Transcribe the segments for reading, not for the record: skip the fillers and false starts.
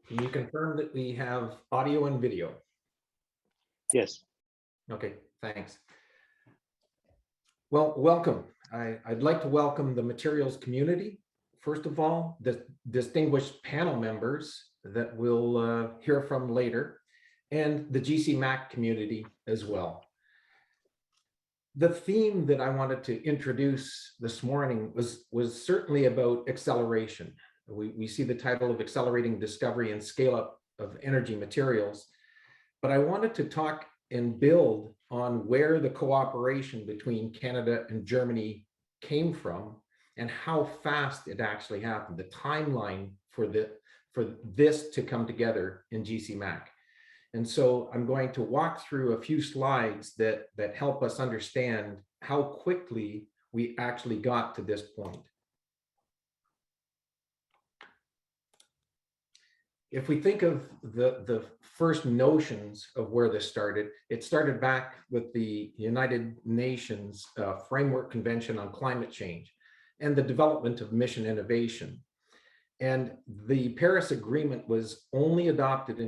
Can you confirm that we have audio and video? Yes. Okay, thanks. Well, welcome. I'd like to welcome the materials community. First of all, the distinguished panel members that we'll hear from later, and the GCMAC community as well. The theme that I wanted to introduce this morning was certainly about acceleration. We see the title of Accelerating Discovery and Scale Up of Energy Materials, but I wanted to talk and build on where the cooperation between Canada and Germany came from and how fast it actually happened, the timeline for this to come together in GCMAC. And so I'm going to walk through a few slides that help us understand how quickly we actually got to this point. If we think of the first notions of where this started, it started back with the United Nations Framework Convention on Climate Change and the development of mission innovation. And the Paris Agreement was only adopted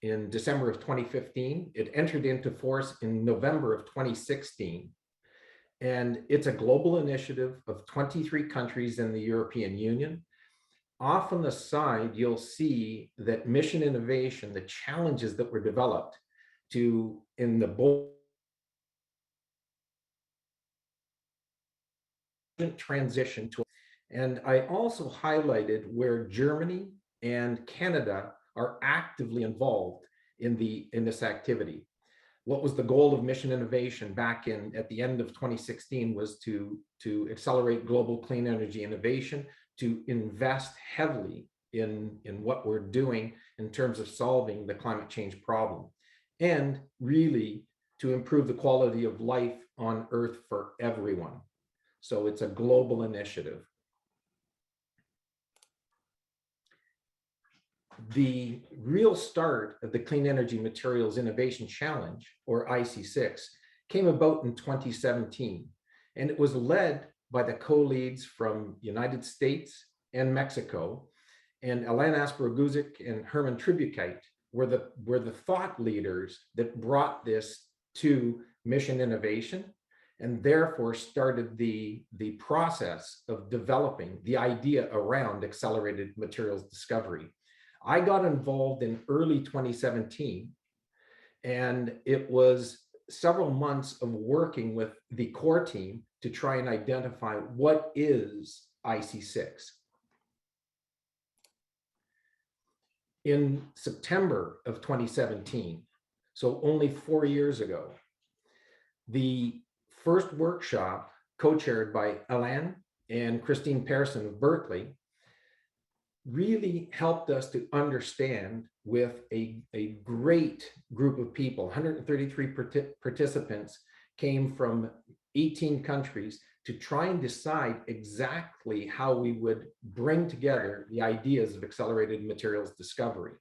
in December of 2015. It entered into force in November of 2016. And it's a global initiative of 23 countries in the European Union. Off on the side, you'll see that mission innovation, the challenges that were developed in the transition to, and I also highlighted where Germany and Canada are actively involved in this activity. What was the goal of mission innovation back at the end of 2016 was to accelerate global clean energy innovation, to invest heavily in what we're doing in terms of solving the climate change problem, and really to improve the quality of life on Earth for everyone. So it's a global initiative. The real start of the Clean Energy Materials Innovation Challenge, or IC6, came about in 2017, and it was led by the co-leads from United States and Mexico, and Alain Asperguzic and Herman Tribucite were the thought leaders that brought this to mission innovation, and therefore started the process of developing the idea around accelerated materials discovery. I got involved in early 2017, and it was several months of working with the core team to try and identify what is IC6. In September of 2017, so only 4 years ago, the first workshop, co-chaired by Alain and Christine Persson of Berkeley, really helped us to understand with a great group of people. 133 participants came from 18 countries to try and decide exactly how we would bring together the ideas of accelerated materials discovery.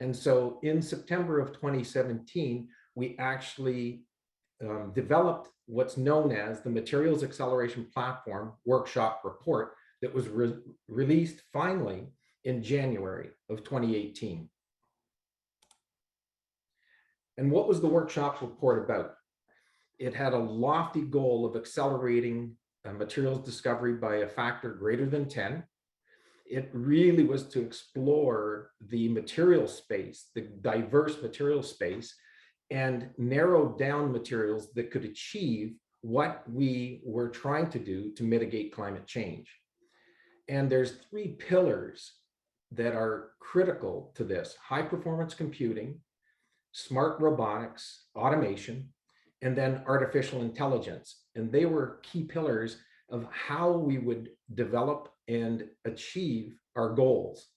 And so in September of 2017, we actually developed what's known as the Materials Acceleration Platform Workshop Report that was released finally in January of 2018. And what was the workshop report about? It had a lofty goal of accelerating materials discovery by a factor greater than 10. It really was to explore the material space, the diverse material space, and narrow down materials that could achieve what we were trying to do to mitigate climate change. And there's 3 pillars that are critical to this: high performance computing, smart robotics, automation, and then artificial intelligence. And they were key pillars of how we would develop and achieve our goals.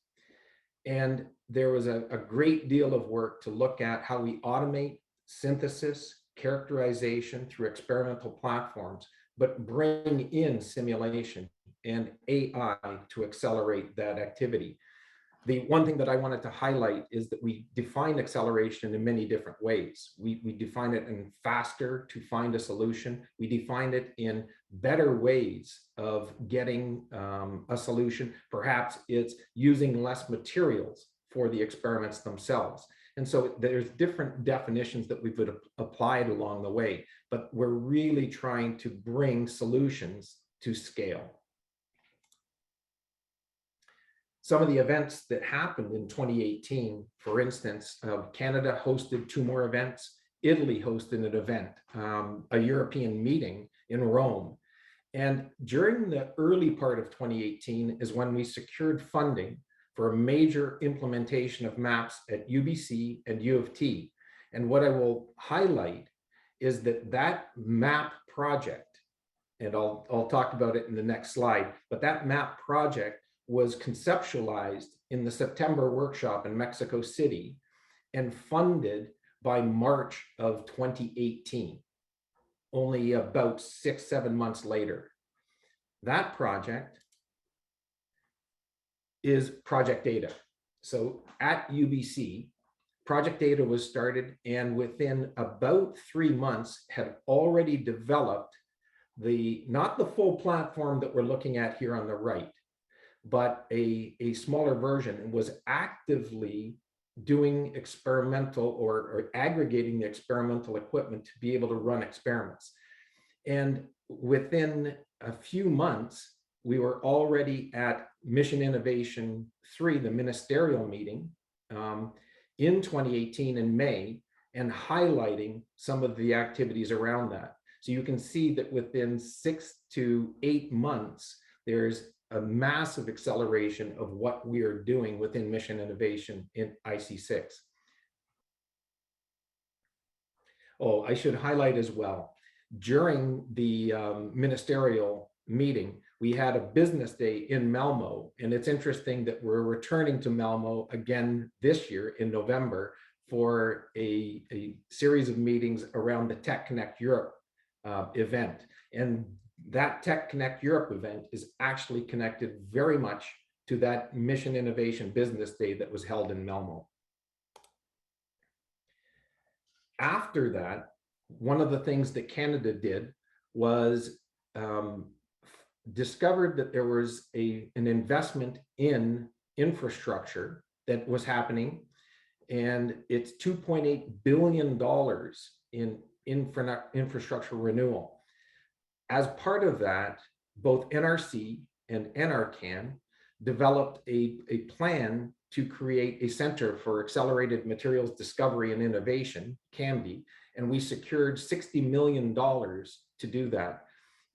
And there was a great deal of work to look at how we automate synthesis, characterization through experimental platforms, but bring in simulation and AI to accelerate that activity. The one thing that I wanted to highlight is that we define acceleration in many different ways. We define it in faster to find a solution. We define it in better ways of getting a solution. Perhaps it's using less materials for the experiments themselves. And so there's different definitions that we've applied along the way, but we're really trying to bring solutions to scale. Some of the events that happened in 2018, for instance, Canada hosted 2 more events. Italy hosted an event, a European meeting in Rome. And during the early part of 2018 is when we secured funding for a major implementation of maps at UBC and U of T. And what I will highlight is that that map project, and I'll talk about it in the next slide, but that map project was conceptualized in the September workshop in Mexico City and funded by March of 2018, only about 6-7 months later. That project is Project Data. So at UBC, Project Data was started, and within about 3 months had already developed not the full platform that we're looking at here on the right, but a smaller version, and was actively doing experimental or aggregating the experimental equipment to be able to run experiments. And within a few months, we were already at Mission Innovation 3, the ministerial meeting in 2018 in May, and highlighting some of the activities around that. So you can see that within 6 to 8 months, there's a massive acceleration of what we are doing within Mission Innovation in IC6. Oh, I should highlight as well, during the ministerial meeting, we had a business day in Malmo, and it's interesting that we're returning to Malmo again this year in November for a series of meetings around the Tech Connect Europe event. And that Tech Connect Europe event is actually connected very much to that Mission Innovation Business Day that was held in Malmo. After that, one of the things that Canada did was discovered that there was an investment in infrastructure that was happening, and it's $2.8 billion in infrastructure renewal. As part of that, both NRC and NRCan developed a plan to create a Center for Accelerated Materials Discovery and Innovation, CAMD, and we secured $60 million to do that.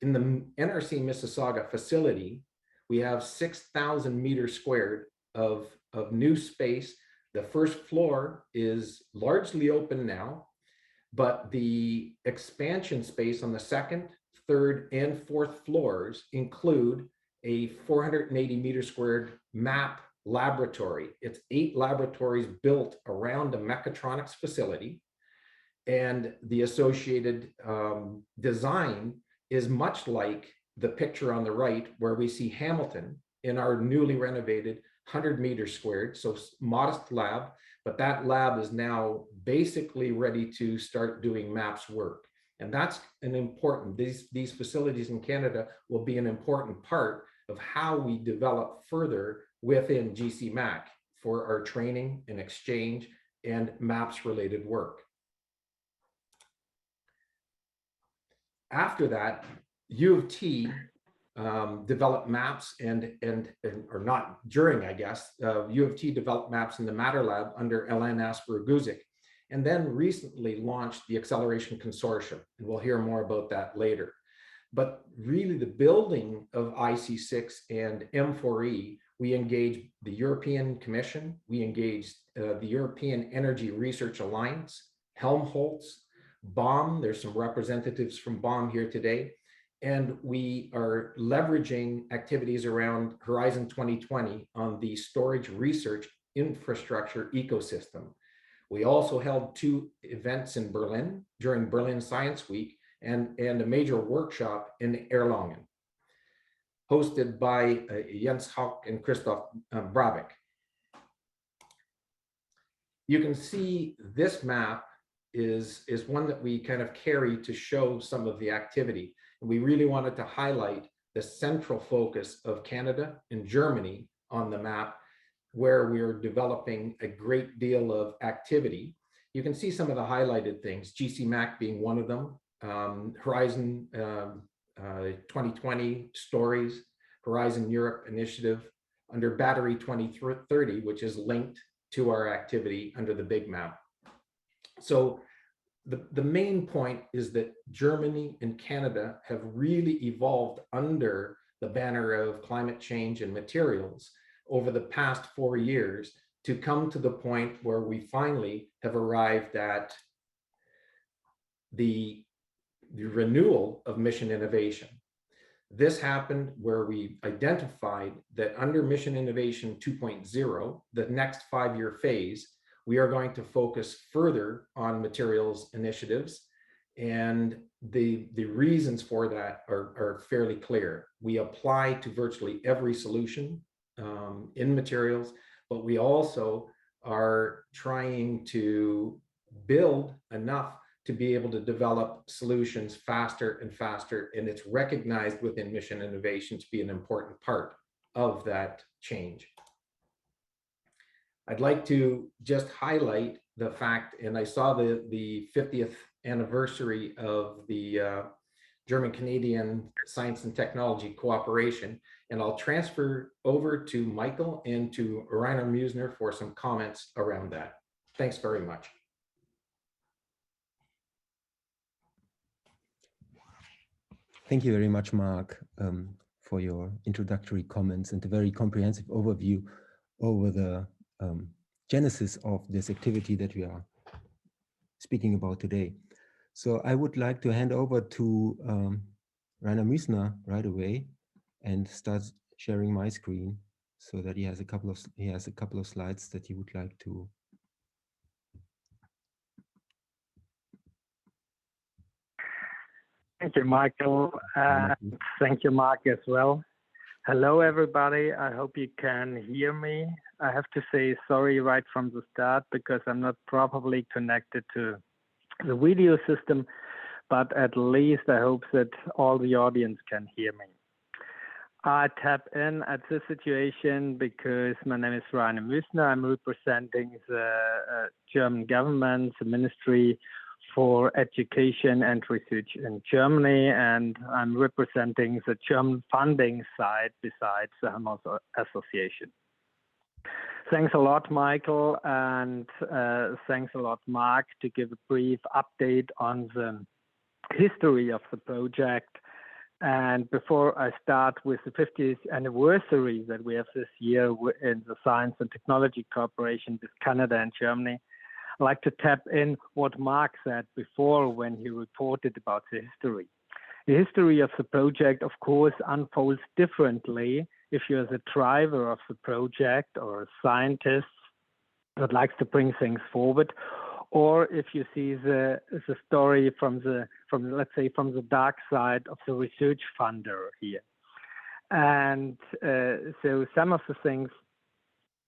In the NRC Mississauga facility, we have 6,000 meters squared of new space. The first floor is largely open now, but the expansion space on the second, third, and fourth floors include a 480 meter squared map laboratory. It's 8 laboratories built around a mechatronics facility, and the associated design is much like the picture on the right, where we see Hamilton in our newly renovated 100 meters squared, so modest lab, but that lab is now basically ready to start doing MAPS work. And that's an important, these facilities in Canada will be an important part of how we develop further within GCMAC for our training and exchange and MAPS related work. After that, U of T developed maps or not during, I guess, U of T developed maps in the Matter Lab under Ellen Asper-Guzik, and then recently launched the Acceleration Consortium, and we'll hear more about that later. But really the building of IC6 and M4E, we engaged the European Commission, we engaged the European Energy Research Alliance, Helmholtz, BOM, there's some representatives from BOM here today, and we are leveraging activities around Horizon 2020 on the storage research infrastructure ecosystem. We also held 2 events in Berlin during Berlin Science Week and a major workshop in Erlangen, hosted by Jens Hauck and Christoph Brabeck. You can see this map is one that we kind of carry to show some of the activity. And we really wanted to highlight the central focus of Canada and Germany on the map, where we are developing a great deal of activity. You can see some of the highlighted things, GCMAC being one of them, Horizon 2020 stories, Horizon Europe initiative, under Battery 2030, which is linked to our activity under the big map. So the main point is that Germany and Canada have really evolved under the banner of climate change and materials over the past 4 years to come to the point where we finally have arrived at the renewal of mission innovation. This happened where we identified that under Mission Innovation 2.0, the next 5-year phase, we are going to focus further on materials initiatives. And the reasons for that are fairly clear. We apply to virtually every solution in materials, but we also are trying to build enough to be able to develop solutions faster and faster. And it's recognized within Mission Innovation to be an important part of that change. I'd like to just highlight the fact, and I saw the 50th anniversary of the German-Canadian Science and Technology Cooperation, and I'll transfer over to Michael and to Rainer Musner for some comments around that. Thanks very much. Thank you very much, Mark, for your introductory comments and a very comprehensive overview over the genesis of this activity that we are speaking about today. So I would like to hand over to Rainer Musner right away and start sharing my screen so that he has a couple of slides that he would like to. Thank you, Michael. Thank you, Mark, as well. Hello, everybody. I hope you can hear me. I have to say sorry right from the start because I'm not properly connected to the video system, but at least I hope that all the audience can hear me. I tap in at this situation because my name is Rainer Musner. I'm representing the German government, the Ministry for Education and Research in Germany, and I'm representing the German funding side besides the Helmholtz Association. Thanks a lot, Michael, and thanks a lot, Mark, to give a brief update on the history of the project. And before I start with the 50th anniversary that we have this year in the Science and Technology Cooperation with Canada and Germany, I'd like to tap in what Mark said before when he reported about the history. The history of the project, of course, unfolds differently if you're the driver of the project or a scientist that likes to bring things forward, or if you see the story from let's say from the dark side of the research funder here. And so some of the things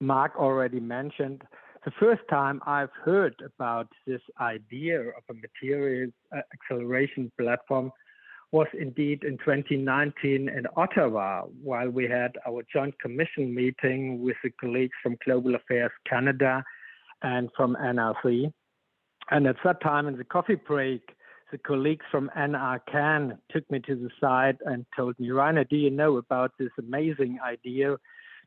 Mark already mentioned. The first time I've heard about this idea of a materials acceleration platform was indeed in 2019 in Ottawa, while we had our joint commission meeting with the colleagues from Global Affairs Canada and from NRC. And at that time in the coffee break, the colleagues from NRCan took me to the side and told me, Rainer, do you know about this amazing idea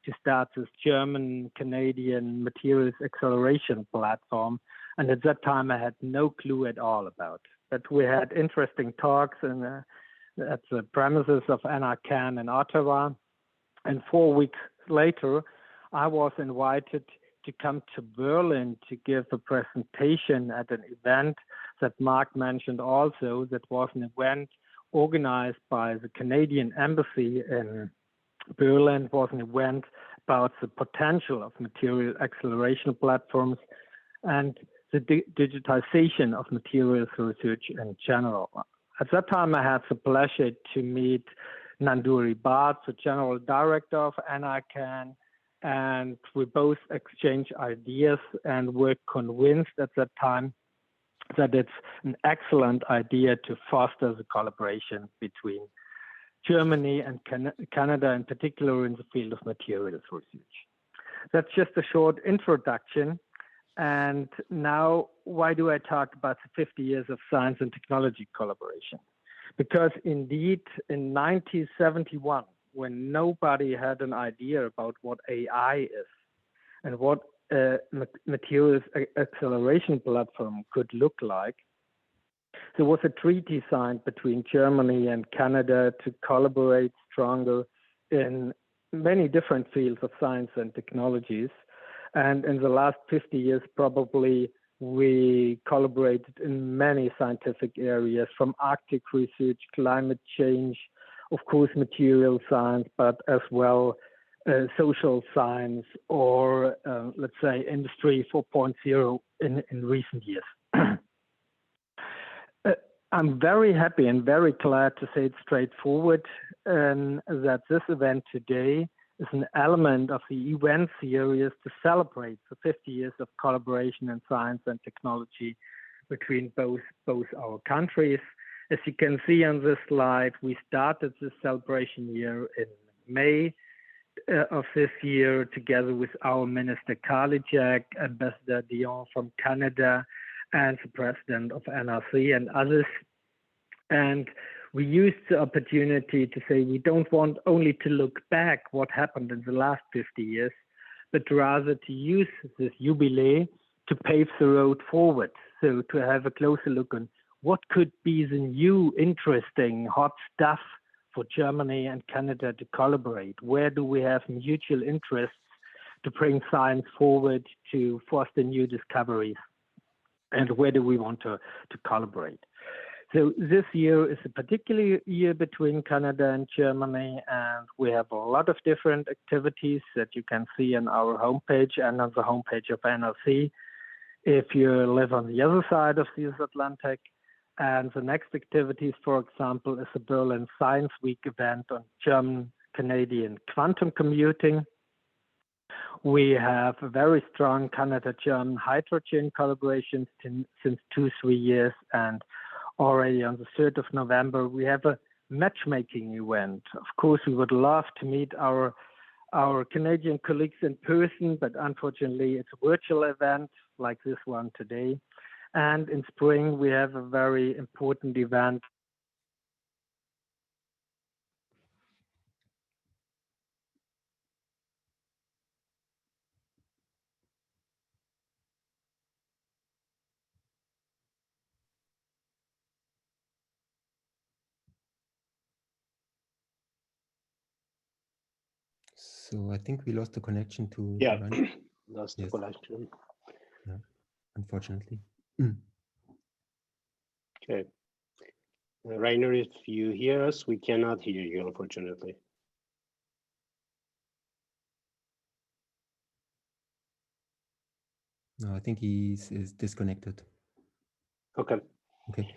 to start this German-Canadian materials acceleration platform? And at that time, I had no clue at all about it. But we had interesting talks at the premises of NRCan in Ottawa. And 4 weeks later, I was invited to come to Berlin to give a presentation at an event that Mark mentioned also. That was an event organized by the Canadian Embassy in Berlin. It was an event about the potential of material acceleration platforms and the digitization of materials research in general. At that time, I had the pleasure to meet Nanduri Bhatt, the General Director of NRCan, and we both exchanged ideas and were convinced at that time that it's an excellent idea to foster the collaboration between Germany and Canada, in particular in the field of materials research. That's just a short introduction. And now, why do I talk about the 50 years of science and technology collaboration? Because indeed, in 1971, when nobody had an idea about what AI is and what a materials acceleration platform could look like, there was a treaty signed between Germany and Canada to collaborate stronger in many different fields of science and technologies. And in the last 50 years, probably we collaborated in many scientific areas, from Arctic research, climate change, of course, material science, but as well social science, or let's say Industry 4.0 in recent years. I'm very happy and very glad to say it straightforward that this event today is an element of the event series to celebrate the 50 years of collaboration in science and technology between both our countries. As you can see on this slide, we started this celebration year in May of this year together with our Minister Karliczek, Ambassador Dion from Canada, and the President of NRC and others. And we used the opportunity to say we don't want only to look back what happened in the last 50 years, but rather to use this jubilee to pave the road forward. So to have a closer look on what could be the new, interesting, hot stuff for Germany and Canada to collaborate. Where do we have mutual interests to bring science forward, to foster new discoveries? And where do we want to collaborate? So this year is a particular year between Canada and Germany, and we have a lot of different activities that you can see on our homepage and on the homepage of NRC if you live on the other side of the Atlantic. And the next activities, for example, is the Berlin Science Week event on German-Canadian quantum computing. We have a very strong Canada-German hydrogen collaboration since 2-3 years, and already on the 3rd of November, we have a matchmaking event. Of course, we would love to meet our Canadian colleagues in person, but unfortunately, it's a virtual event like this one today. And in spring, we have a very important event. So I think we lost the connection to Yeah, Rainer. lost the Yes. connection. Yeah, unfortunately. Okay. Rainer, if you hear us, we cannot hear you, unfortunately. No, I think is disconnected. Okay. Okay.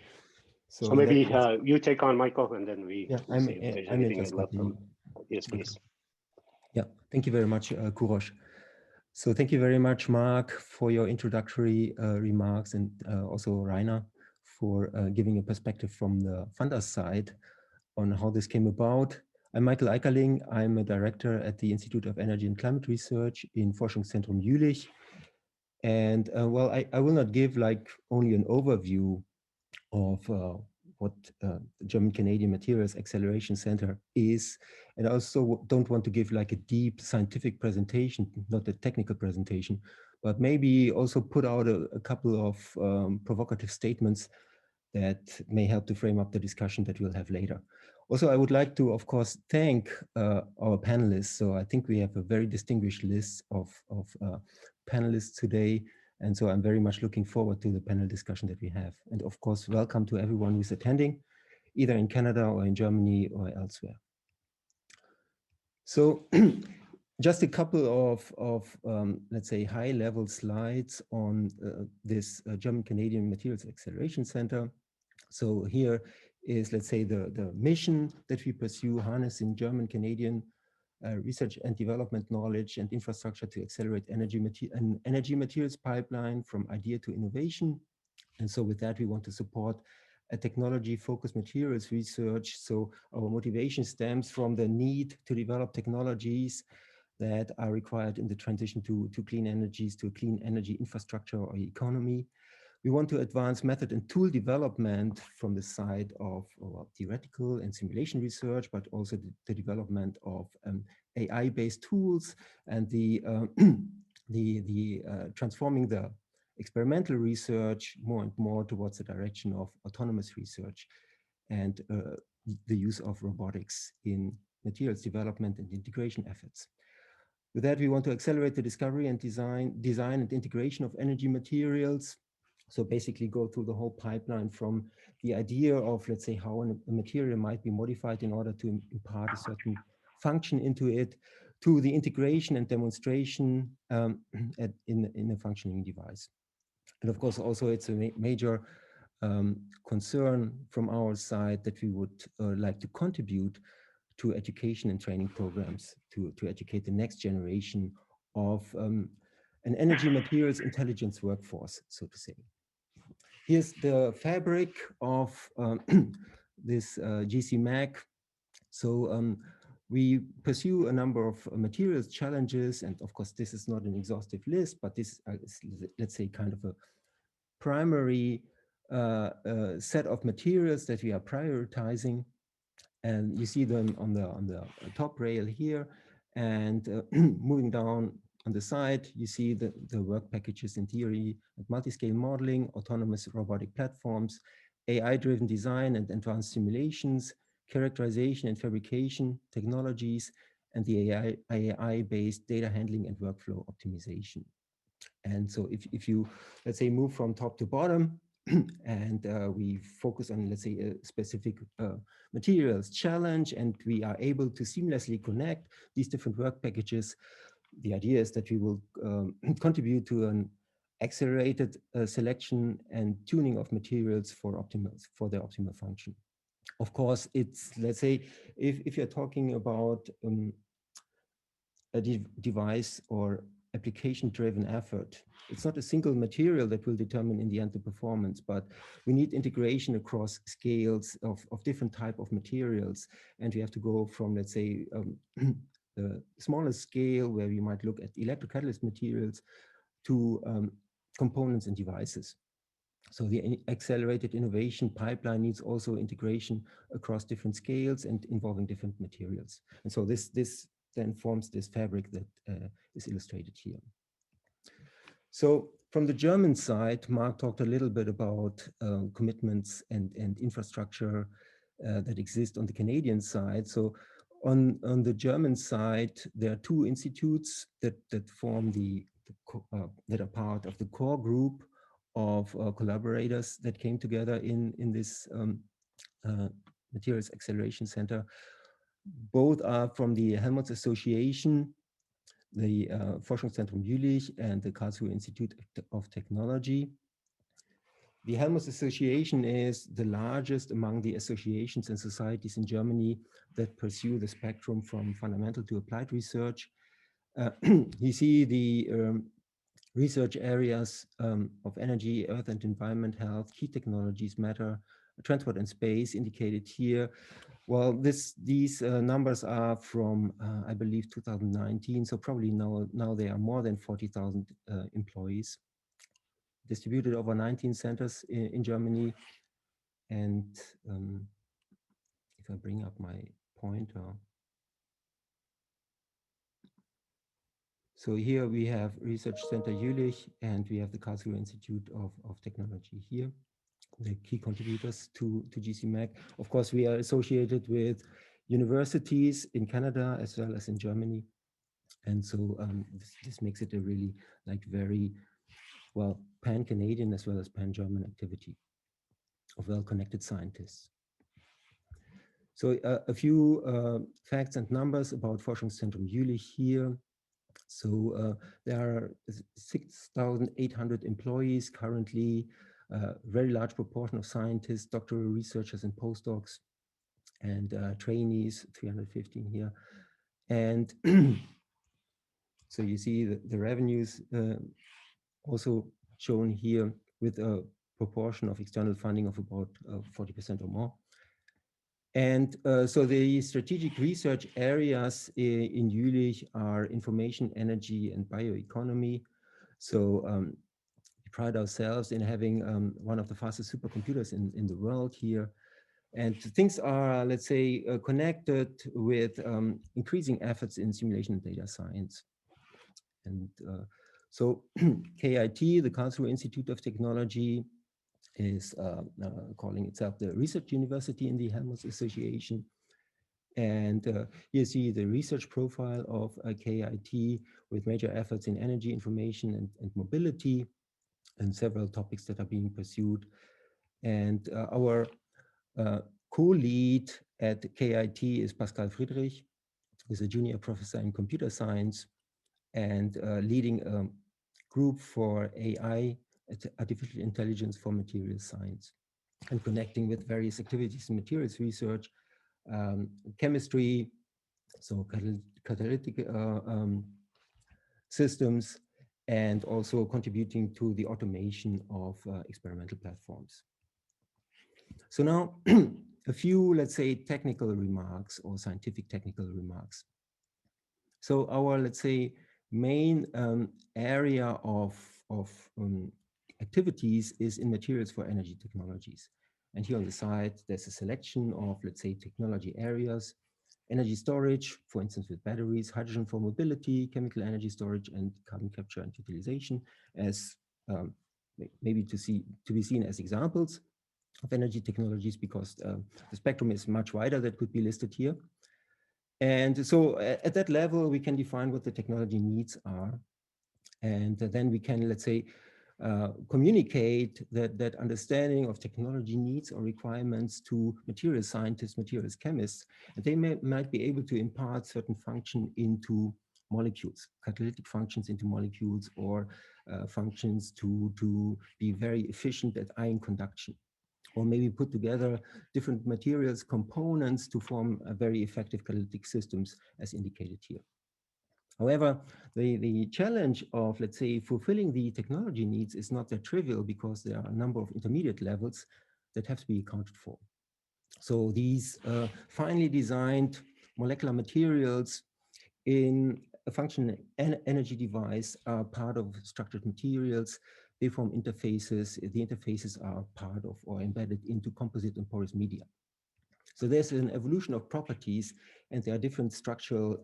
So maybe that is- you take on, Michael, and then we yeah, see if there's I may anything just left continue. from. Yes, please. Yeah, thank you very much, Kurosh. So thank you very much, Mark, for your introductory remarks, and also Rainer for giving a perspective from the funder side on how this came about. I'm Michael Eickerling. I'm a director at the Institute of Energy and Climate Research in Forschungszentrum Jülich. And well, I will not give like only an overview of what the German-Canadian Materials Acceleration Center is. And I also don't want to give like a deep scientific presentation, not a technical presentation, but maybe also put out a couple of provocative statements that may help to frame up the discussion that we'll have later. Also, I would like to, of course, thank our panelists. So I think we have a very distinguished list of panelists today. And so I'm very much looking forward to the panel discussion that we have. And of course, welcome to everyone who's attending, either in Canada or in Germany or elsewhere. So just a couple of let's say, high-level slides on this German-Canadian Materials Acceleration Center. So here is, let's say, the mission that we pursue, harnessing German-Canadian research and development knowledge and infrastructure to accelerate energy materials pipeline from idea to innovation. And so with that, we want to support a technology-focused materials research. So our motivation stems from the need to develop technologies that are required in the transition to clean energies, to a clean energy infrastructure or economy. We want to advance method and tool development from the side of theoretical and simulation research, but also the development of AI-based tools and the transforming the experimental research more and more towards the direction of autonomous research and the use of robotics in materials development and integration efforts. With that, we want to accelerate the discovery and design and integration of energy materials. So basically go through the whole pipeline from the idea of, let's say, how a material might be modified in order to impart a certain function into it, to the integration and demonstration in a functioning device. And of course, also it's a major concern from our side that we would like to contribute to education and training programs to educate the next generation of an energy materials intelligence workforce, so to say. Here's the fabric of this GCMAC. So we pursue a number of materials challenges, and of course this is not an exhaustive list, but this is, let's say, kind of a primary set of materials that we are prioritizing. And you see them on the top rail here, and moving down on the side, you see the work packages in theory and multi-scale modeling, autonomous robotic platforms, AI-driven design and advanced simulations, characterization and fabrication technologies, and the AI-based data handling and workflow optimization. And so if you, let's say, move from top to bottom, and we focus on, let's say, a specific materials challenge, and we are able to seamlessly connect these different work packages, the idea is that we will contribute to an accelerated selection and tuning of materials for their optimal function. Of course, it's, let's say, if you're talking about a device or application-driven effort, it's not a single material that will determine in the end the performance, but we need integration across scales of different type of materials. And we have to go from, let's say, the smallest scale where we might look at electrocatalyst materials to components and devices. So the accelerated innovation pipeline needs also integration across different scales and involving different materials. And so this then forms this fabric that is illustrated here. So from the German side, Mark talked a little bit about commitments and infrastructure that exist on the Canadian side. So on the German side, there are two institutes that form that are part of the core group of collaborators that came together in this Materials Acceleration Center. Both are from the Helmholtz Association, the Forschungszentrum Jülich and the Karlsruhe Institute of Technology. The Helmholtz Association is the largest among the associations and societies in Germany that pursue the spectrum from fundamental to applied research. You see the research areas of energy, earth and environment, health, key technologies, matter, transport and space indicated here. Well, these numbers are from, I believe, 2019. So probably now there are more than 40,000 employees distributed over 19 centers in Germany. And if I bring up my pointer. So here we have Research Center Jülich, and we have the Karlsruhe Institute of Technology here, the key contributors to GCMAC. Of course, we are associated with universities in Canada as well as in Germany. And so this makes it a really very, well, pan-Canadian as well as pan-German activity of well-connected scientists. So a few facts and numbers about Forschungszentrum Jülich here. So there are 6,800 employees currently, very large proportion of scientists, doctoral researchers and postdocs, and trainees, 315 here. And so you see the revenues also shown here with a proportion of external funding of about 40% or more. And so the strategic research areas in Jülich are information, energy, and bioeconomy. So we pride ourselves in having one of the fastest supercomputers in the world here. And things are, let's say, connected with increasing efforts in simulation and data science. And so KIT, the Karlsruhe Institute of Technology, is calling itself the Research University in the Helmholtz Association. And you see the research profile of KIT with major efforts in energy, information, and mobility, and several topics that are being pursued. And our co-lead at KIT is Pascal Friedrich, who is a junior professor in computer science and leading a group for AI, artificial intelligence for materials science, and connecting with various activities in materials research, chemistry, so catalytic systems, and also contributing to the automation of experimental platforms. So now a few, let's say, technical remarks or scientific technical remarks. So our, let's say, main area of activities is in materials for energy technologies. And here on the side, there's a selection of, let's say, technology areas: energy storage, for instance, with batteries; hydrogen for mobility; chemical energy storage; and carbon capture and utilization, as maybe to be seen as examples of energy technologies, because the spectrum is much wider that could be listed here. And so at that level, we can define what the technology needs are. And then we can, let's say, communicate that understanding of technology needs or requirements to materials scientists, materials chemists, and they might be able to impart certain function into molecules, catalytic functions into molecules, or functions to be very efficient at ion conduction, or maybe put together different materials components to form a very effective catalytic systems as indicated here. However, the challenge of, let's say, fulfilling the technology needs is not that trivial, because there are a number of intermediate levels that have to be accounted for. So these finely designed molecular materials in a functional energy device are part of structured materials. They form interfaces. The interfaces are part of or embedded into composite and porous media. So there's an evolution of properties, and there are different structural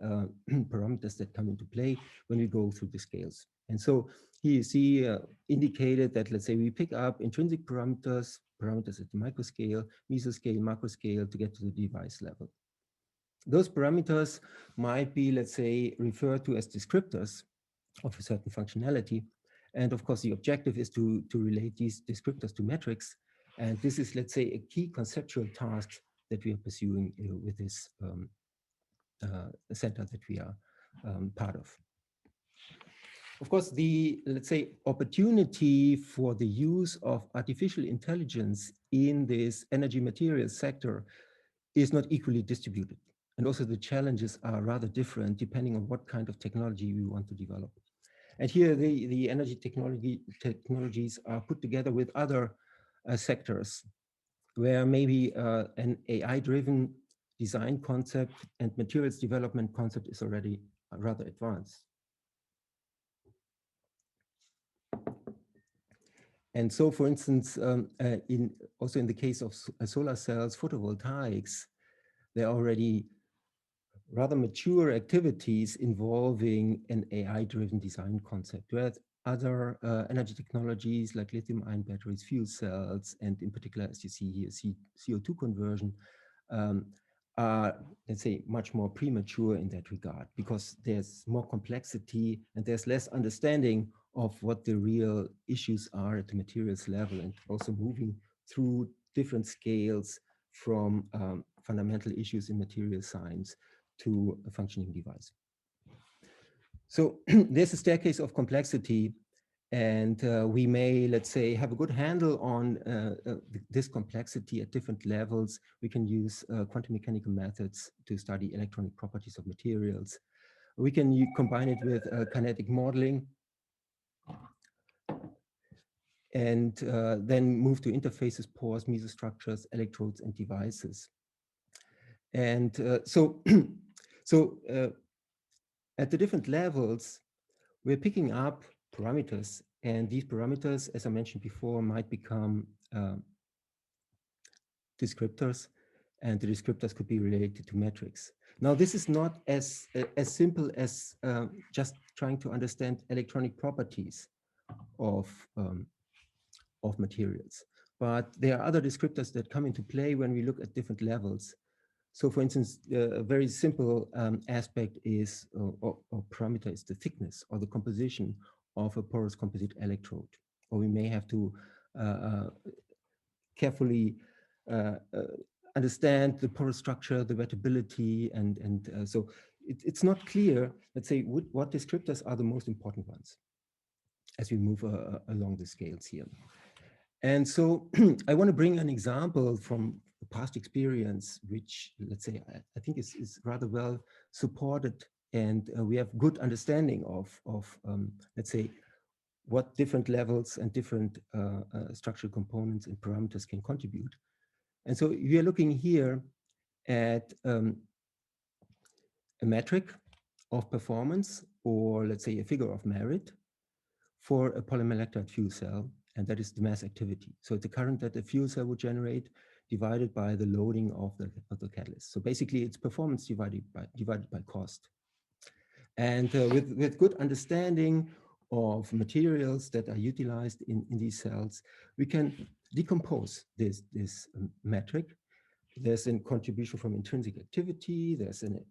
parameters that come into play when we go through the scales. And so here you see indicated that, let's say, we pick up intrinsic parameters at the microscale, mesoscale, macroscale to get to the device level. Those parameters might be, let's say, referred to as descriptors of a certain functionality. And of course, the objective is to relate these descriptors to metrics. And this is, let's say, a key conceptual task that we are pursuing with this center that we are part of. Of course, the, let's say, opportunity for the use of artificial intelligence in this energy materials sector is not equally distributed. And also the challenges are rather different depending on what kind of technology we want to develop. And here the energy technologies are put together with other sectors, where maybe an AI-driven design concept and materials development concept is already rather advanced. And so, for instance, also in the case of solar cells, photovoltaics, there are already rather mature activities involving an AI-driven design concept, whereas other energy technologies like lithium-ion batteries, fuel cells, and in particular, as you see here, CO2 conversion, are, let's say, much more premature in that regard, because there's more complexity and there's less understanding of what the real issues are at the materials level, and also moving through different scales from fundamental issues in material science to a functioning device. So there's a staircase of complexity, and we may, let's say, have a good handle on this complexity at different levels. We can use quantum mechanical methods to study electronic properties of materials. We can combine it with kinetic modeling, and then move to interfaces, pores, mesostructures, electrodes, and devices. And at the different levels, we're picking up parameters, and these parameters, as I mentioned before, might become descriptors, and the descriptors could be related to metrics. Now, this is not as simple as just trying to understand electronic properties of materials, but there are other descriptors that come into play when we look at different levels. So, for instance, a very simple aspect is, or parameter is the thickness or the composition of a porous composite electrode. Or we may have to carefully understand the porous structure, the wettability, and so it's not clear, let's say, what descriptors are the most important ones as we move along the scales here. And so I want to bring an example from the past experience, which, let's say, I think is rather well supported, and we have good understanding of let's say, what different levels and different structural components and parameters can contribute. And so we are looking here at a metric of performance, or let's say a figure of merit for a polymer electrode fuel cell, and that is the mass activity. So it's the current that the fuel cell would generate divided by the loading of the catalyst. So basically it's performance divided by cost. And with good understanding of materials that are utilized in these cells, we can decompose this metric. There's a contribution from intrinsic activity, there's an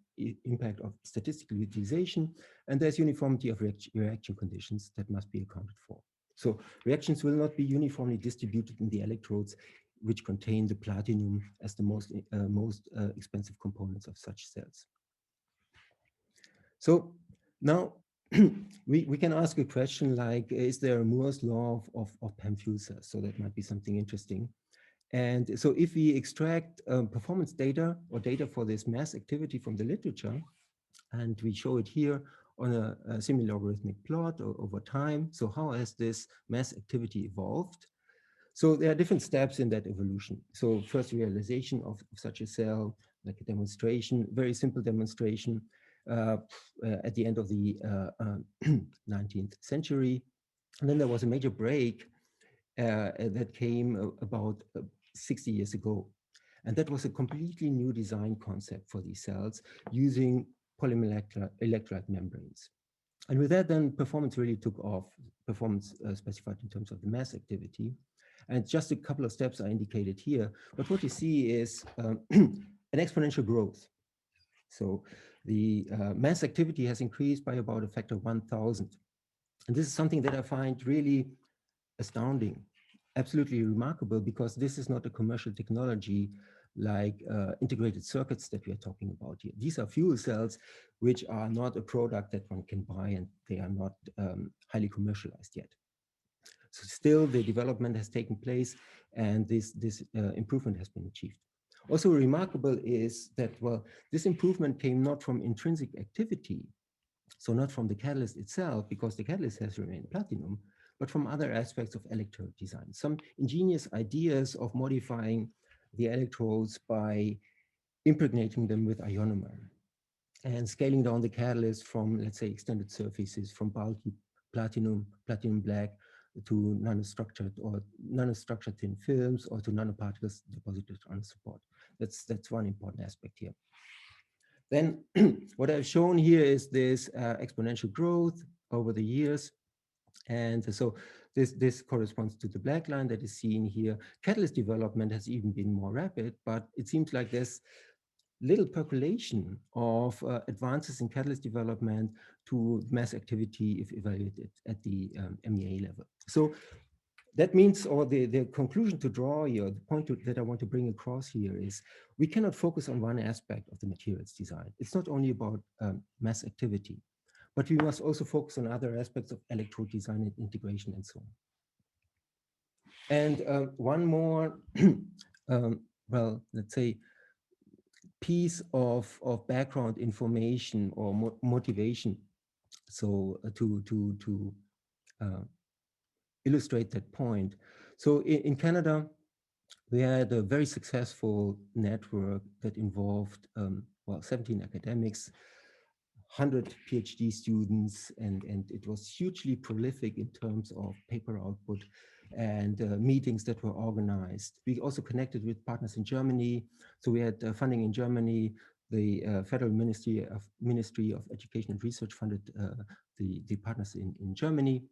impact of statistical utilization, and there's uniformity of reaction conditions that must be accounted for. So reactions will not be uniformly distributed in the electrodes, which contain the platinum as the most expensive components of such cells. So now we can ask a question like, is there a Moore's law of PEM fuel cells? So that might be something interesting. And so if we extract performance data or data for this mass activity from the literature, and we show it here on a semi-logarithmic plot over time, so how has this mass activity evolved? So there are different steps in that evolution. So first, realization of such a cell, like a demonstration, very simple demonstration at the end of the 19th century. And then there was a major break that came about 60 years ago. And that was a completely new design concept for these cells using polymer electrolyte membranes. And with that, then performance really took off, performance specified in terms of the mass activity. And just a couple of steps are indicated here. But what you see is an exponential growth. So the mass activity has increased by about a factor of 1,000. And this is something that I find really astounding, absolutely remarkable, because this is not a commercial technology like integrated circuits that we are talking about here. These are fuel cells, which are not a product that one can buy, and they are not highly commercialized yet. So still the development has taken place, and this improvement has been achieved. Also remarkable is that, well, this improvement came not from intrinsic activity, so not from the catalyst itself, because the catalyst has remained platinum, but from other aspects of electrode design. Some ingenious ideas of modifying the electrodes by impregnating them with ionomer and scaling down the catalyst from, let's say, extended surfaces, from bulky platinum black, to nanostructured thin films, or to nanoparticles deposited on support. That's one important aspect here. Then what I've shown here is this exponential growth over the years. And so this corresponds to the black line that is seen here. Catalyst development has even been more rapid, but it seems like there's little percolation of advances in catalyst development to mass activity if evaluated at the MEA level. So that means, or the conclusion to draw here, the point that I want to bring across here is, we cannot focus on one aspect of the materials design. It's not only about mass activity, but we must also focus on other aspects of electrode design and integration and so on. And one more, well, let's say, piece of background information or motivation, so to illustrate that point. So in Canada, we had a very successful network that involved, well, 17 academics, 100 PhD students, and it was hugely prolific in terms of paper output and meetings that were organized. We also connected with partners in Germany. So we had funding in Germany. The Federal Ministry of Education and Research funded the partners in Germany.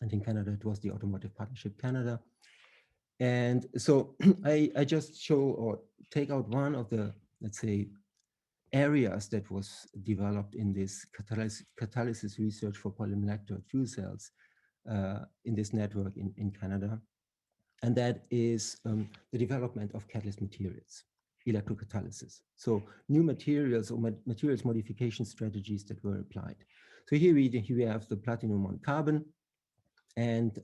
And in Canada, it was the Automotive Partnership Canada. And so I just show or take out one of the, let's say, areas that was developed in this catalysis research for polymolecular fuel cells in this network in Canada. And that is the development of catalyst materials, electrocatalysis. So new materials or materials modification strategies that were applied. So here we have the platinum on carbon, and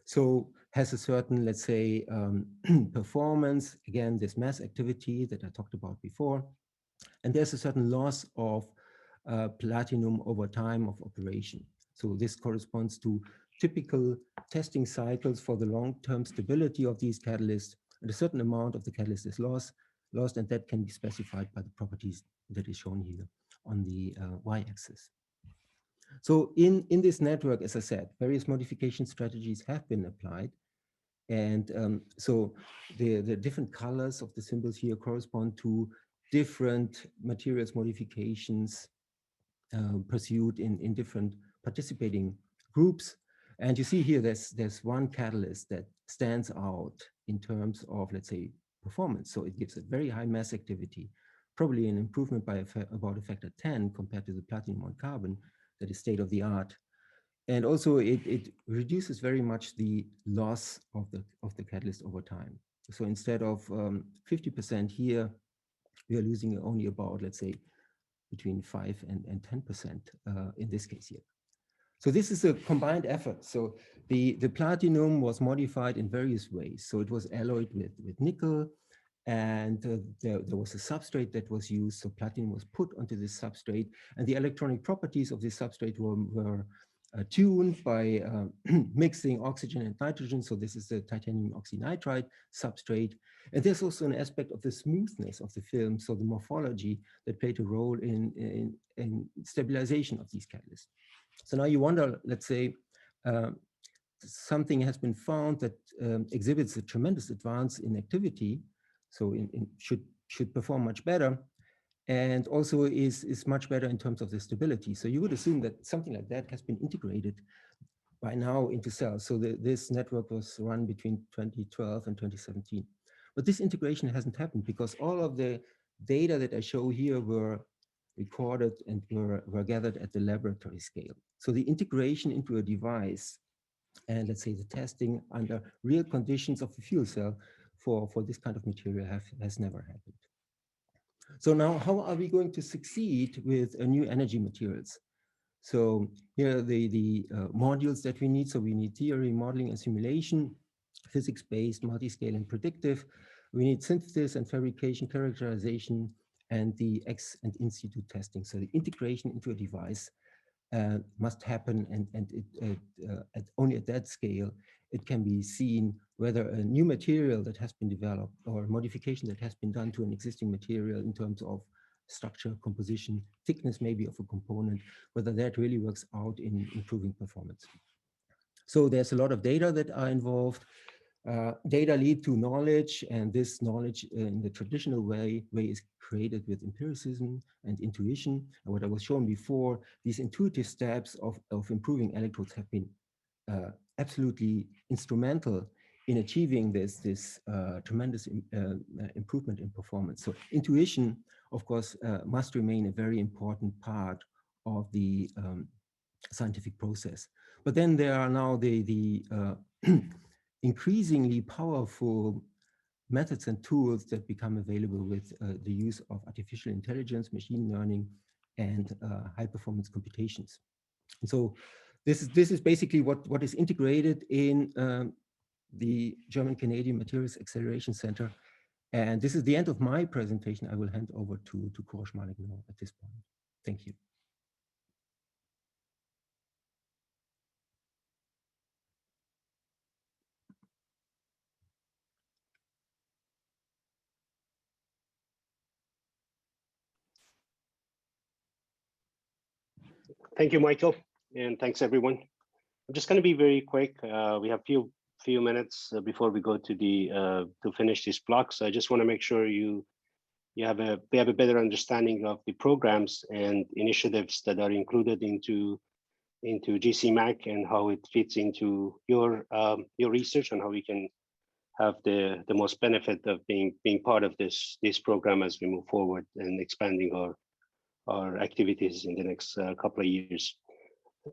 so has a certain, let's say, performance. Again, this mass activity that I talked about before. And there's a certain loss of platinum over time of operation. So this corresponds to typical testing cycles for the long-term stability of these catalysts. And a certain amount of the catalyst is lost, and that can be specified by the properties that is shown here on the y-axis. So in this network, as I said, various modification strategies have been applied. And so the different colors of the symbols here correspond to different materials modifications pursued in different participating groups. And you see here, there's one catalyst that stands out in terms of, let's say, performance. So it gives a very high mass activity, probably an improvement by about a factor 10 compared to the platinum on carbon that is state of the art. And also it reduces very much the loss of the catalyst over time. So instead of 50% here, we are losing only about, let's say, between 5 and 10% in this case here. So this is a combined effort. So the platinum was modified in various ways. So it was alloyed with nickel, and there was a substrate that was used. So platinum was put onto this substrate, and the electronic properties of this substrate were tuned by mixing oxygen and nitrogen. So this is the titanium oxynitride substrate. And there's also an aspect of the smoothness of the film, so the morphology that played a role in stabilization of these catalysts. So now you wonder, let's say, something has been found that exhibits a tremendous advance in activity, so should perform much better, and also is much better in terms of the stability. So you would assume that something like that has been integrated by now into cells. So this network was run between 2012 and 2017. But this integration hasn't happened because all of the data that I show here were recorded and were gathered at the laboratory scale. So the integration into a device and, let's say, the testing under real conditions of the fuel cell for this kind of material has never happened. So now, how are we going to succeed with new energy materials? So here are the modules that we need. So we need theory, modeling, and simulation, physics-based, multi-scale, and predictive. We need synthesis and fabrication, characterization, and the ex and in situ testing. So the integration into a device must happen, and only at that scale it can be seen whether a new material that has been developed or a modification that has been done to an existing material in terms of structure, composition, thickness maybe of a component, whether that really works out in improving performance. So there's a lot of data that are involved. Data lead to knowledge, and this knowledge in the traditional way is created with empiricism and intuition. And what I was shown before, these intuitive steps of improving electrodes have been absolutely instrumental in achieving this tremendous improvement in performance. So intuition, of course, must remain a very important part of the scientific process. But then there are now the increasingly powerful methods and tools that become available with the use of artificial intelligence, machine learning, and high performance computations. And so this is basically what is integrated in the German-Canadian Materials Acceleration Center. And this is the end of my presentation. I will hand over to Kourosh Malik now at this point. Thank you. Thank you, Michael, and thanks everyone. I'm just going to be very quick. We have few minutes before we go to the to finish this block. So I just want to make sure we have a better understanding of the programs and initiatives that are included into GCMAC and how it fits into your research and how we can have the most benefit of being part of this program as we move forward and expanding our activities in the next couple of years.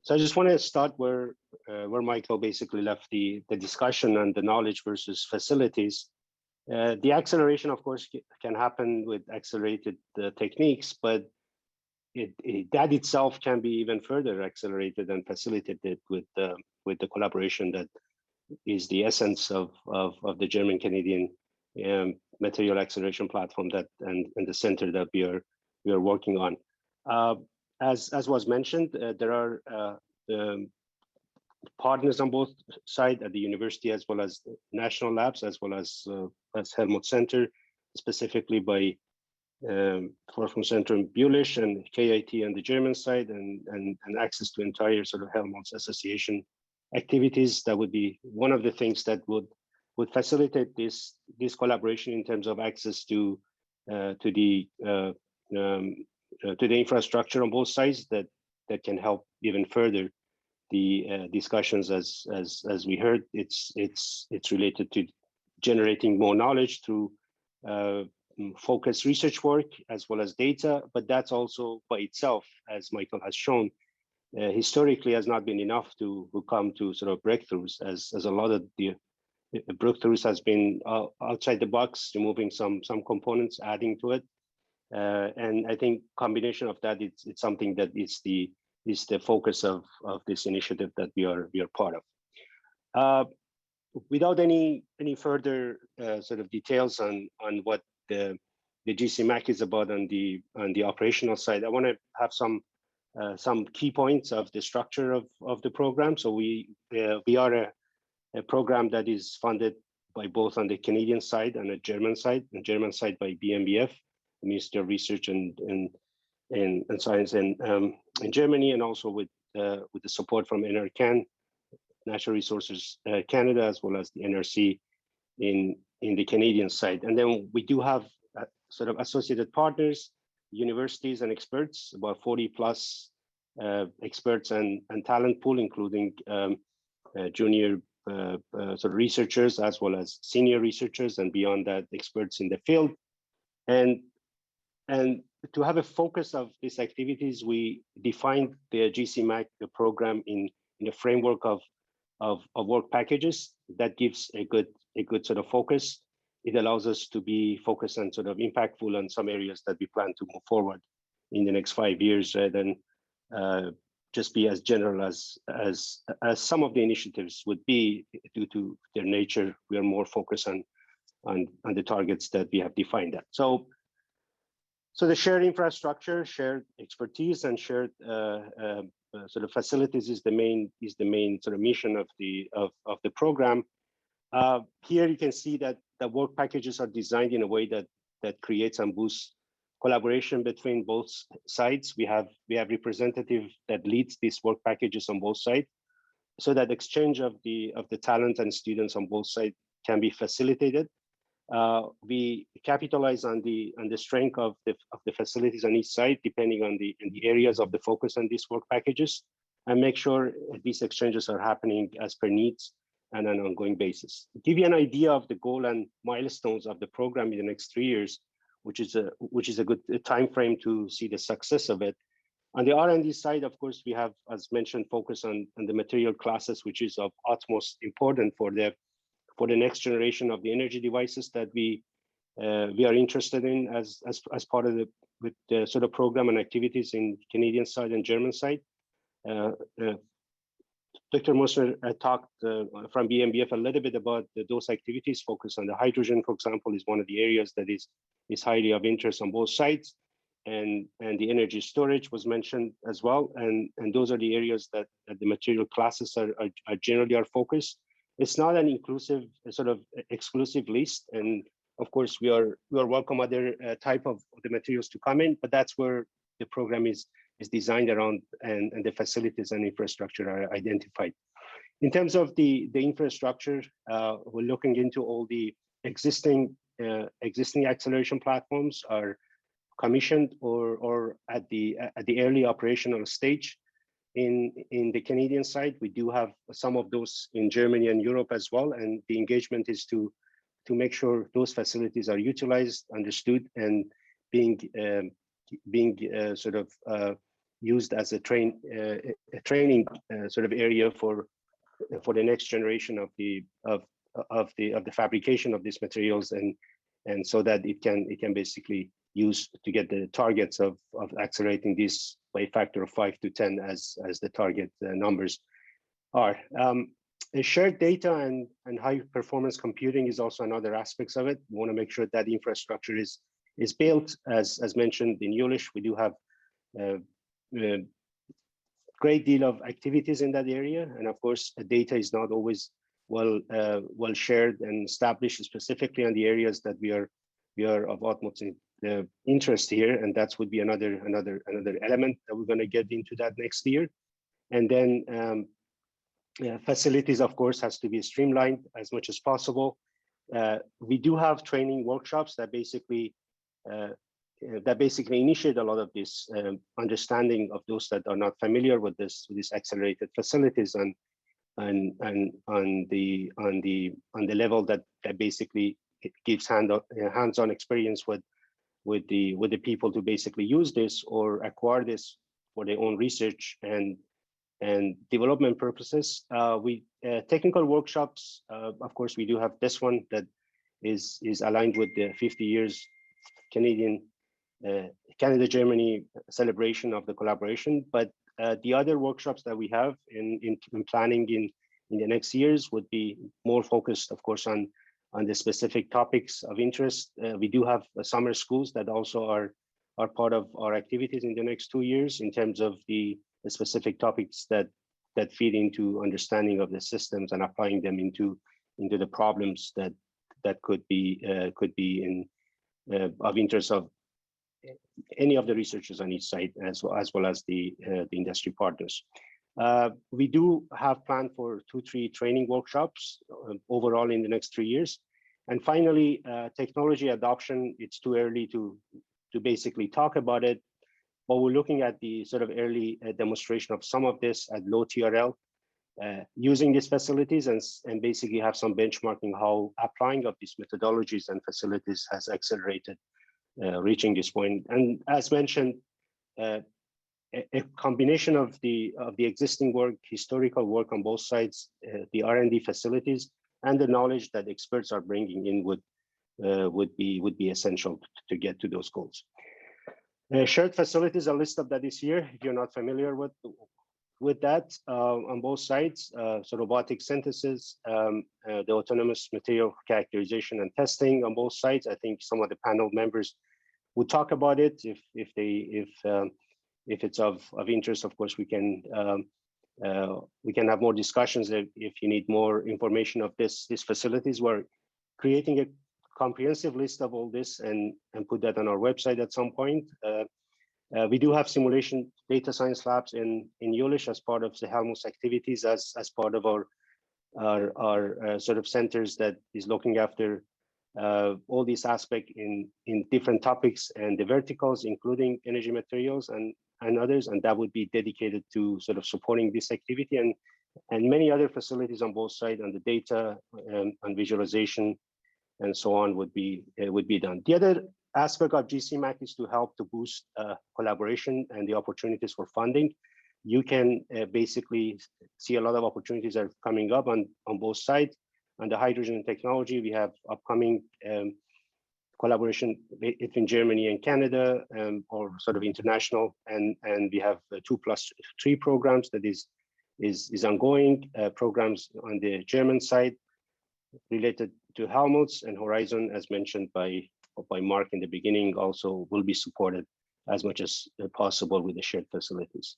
So I just want to start where Michael basically left the discussion on the knowledge versus facilities. The acceleration, of course, can happen with accelerated techniques, but that itself can be even further accelerated and facilitated with the collaboration that is the essence of the German-Canadian material acceleration platform and the center that we are working on. As was mentioned, there are partners on both sides at the university as well as national labs as well as Helmut Center, specifically by Forschung Center Bühlisch and KIT on the German side, and access to entire sort of Helmholtz Association activities. That would be one of the things that would facilitate this collaboration in terms of access to the infrastructure on both sides that can help even further the discussions. As we heard, it's related to generating more knowledge through focused research work as well as data, but that's also by itself, as Michael has shown, historically has not been enough to come to sort of breakthroughs, as a lot of the breakthroughs has been outside the box, removing some components, adding to it. And I think combination of that, it's something that is the focus of this initiative that we are part of. Without any further sort of details on what the GCMAC is about on the operational side, I want to have some key points of the structure of the program. So we are a program that is funded by both on the Canadian side and the German side. The German side by BMBF, the Ministry of Research and Science in Germany, and also with the support from NRCan, Natural Resources Canada, as well as the NRC in the Canadian side. And then we do have sort of associated partners, universities and experts, about 40 plus experts and talent pool, including junior sort of researchers as well as senior researchers, and beyond that, experts in the field. And to have a focus of these activities, we defined the GCMAC program in a framework of work packages that gives a good sort of focus. It allows us to be focused and sort of impactful on some areas that we plan to move forward in the next 5 years, rather than just be as general as some of the initiatives would be. Due to their nature, we are more focused on the targets that we have defined. That so the shared infrastructure, shared expertise, and shared sort of facilities is the main sort of mission of the program. Here you can see that the work packages are designed in a way that creates and boosts collaboration between both sides. We have representative that leads these work packages on both sides, so that exchange of the talent and students on both sides can be facilitated. We capitalize on the strength of the facilities on each side, depending on the areas of the focus on these work packages, and make sure these exchanges are happening as per needs and on an ongoing basis. To give you an idea of the goal and milestones of the program in the next 3 years, which is a good time frame to see the success of it. On the R&D side, of course, we have, as mentioned, focus on the material classes, which is of utmost importance for the next generation of the energy devices that we are interested in as part of the sort of program and activities in Canadian side and German side. Dr. Moser talked from BMBF a little bit about those activities. Focus on the hydrogen, for example, is one of the areas that is highly of interest on both sides, and the energy storage was mentioned as well. And those are the areas that the material classes are generally our focus. It's not an inclusive, sort of exclusive list, and of course we are welcome other type of the materials to come in, but that's where the program is designed around and the facilities and infrastructure are identified. In terms of the infrastructure, we're looking into all the existing acceleration platforms are commissioned or at the early operational stage. In the Canadian side, we do have some of those in Germany and Europe as well, and the engagement is to make sure those facilities are utilized, understood, and being used as a training sort of area for the next generation of the fabrication of these materials, and so that it can basically use to get the targets of accelerating this by a factor of 5 to 10 as the target numbers are. Shared data and high performance computing is also another aspects of it. We want to make sure that infrastructure is built. As mentioned in Jülich, we do have a great deal of activities in that area, and of course, the data is not always well shared and established specifically on the areas that we are of utmost interest here, and that would be another element that we're going to get into that next year. And then facilities, of course, has to be streamlined as much as possible. We do have training workshops that basically initiate a lot of this understanding of those that are not familiar with this accelerated facilities and on the level that basically it gives hands-on experience with the people to basically use this or acquire this for their own research and development purposes. Technical workshops, of course, we do have this one that is aligned with the 50 years Canada-Germany celebration of the collaboration. But the other workshops that we have in planning in the next years would be more focused, of course, on the specific topics of interest. We do have summer schools that also are part of our activities in the next 2 years in terms of the specific topics that feed into understanding of the systems and applying them into the problems that could be of interest of any of the researchers on each site, as well as the industry partners. We do have planned for 2-3 training workshops overall in the next 3 years. And finally, technology adoption, it's too early to basically talk about it, but we're looking at the sort of early demonstration of some of this at low TRL, using these facilities and basically have some benchmarking how applying of these methodologies and facilities has accelerated reaching this point. And as mentioned, a combination of the existing work, historical work on both sides, the R&D facilities, and the knowledge that experts are bringing in would be essential to get to those goals. Shared facilities, a list of that is here. If you're not familiar with that, on both sides, so robotic synthesis, the autonomous material characterization and testing on both sides. I think some of the panel members would talk about it if it's of interest. Of course, we can have more discussions if you need more information of these facilities. We're creating a comprehensive list of all this and put that on our website at some point. We do have simulation data science labs in Jülich as part of the Helmholtz activities, as part of our sort of centers that is looking after all these aspects in different topics and the verticals, including energy materials and others, and that would be dedicated to sort of supporting this activity and many other facilities on both sides, and the data and visualization and so on would be done. The other aspect of GCMAC is to help to boost collaboration and the opportunities for funding. You can basically see a lot of opportunities are coming up on both sides. On the hydrogen technology, we have upcoming collaboration between Germany and Canada, or sort of international, and we have 2+3 programs that is ongoing, programs on the German side related to Helmholtz, and Horizon, as mentioned by Mark in the beginning, also will be supported as much as possible with the shared facilities.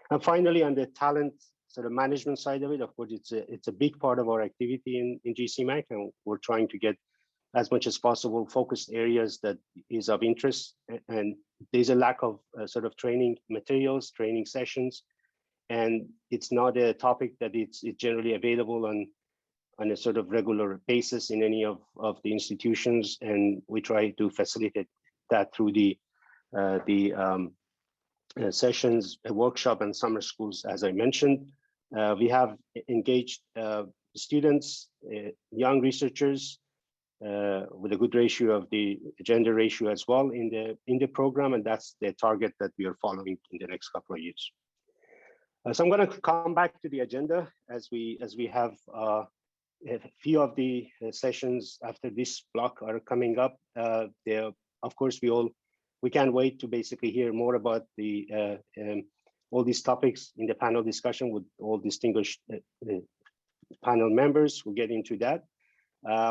And finally, on the talent sort of management side of it, of course, it's a big part of our activity in GCMAC, and we're trying to get as much as possible focused areas that is of interest, and there's a lack of sort of training materials, training sessions, and it's not a topic that it's generally available on a sort of regular basis in any of the institutions, and we try to facilitate that through the sessions, a workshop, and summer schools, as I mentioned. We have engaged students, young researchers, with a good ratio of the gender ratio as well in the program, and that's the target that we are following in the next couple of years. So I'm going to come back to the agenda as we have a few of the sessions after this block are coming up. Of course, we can't wait to basically hear more about the all these topics in the panel discussion with all distinguished panel members who get into that.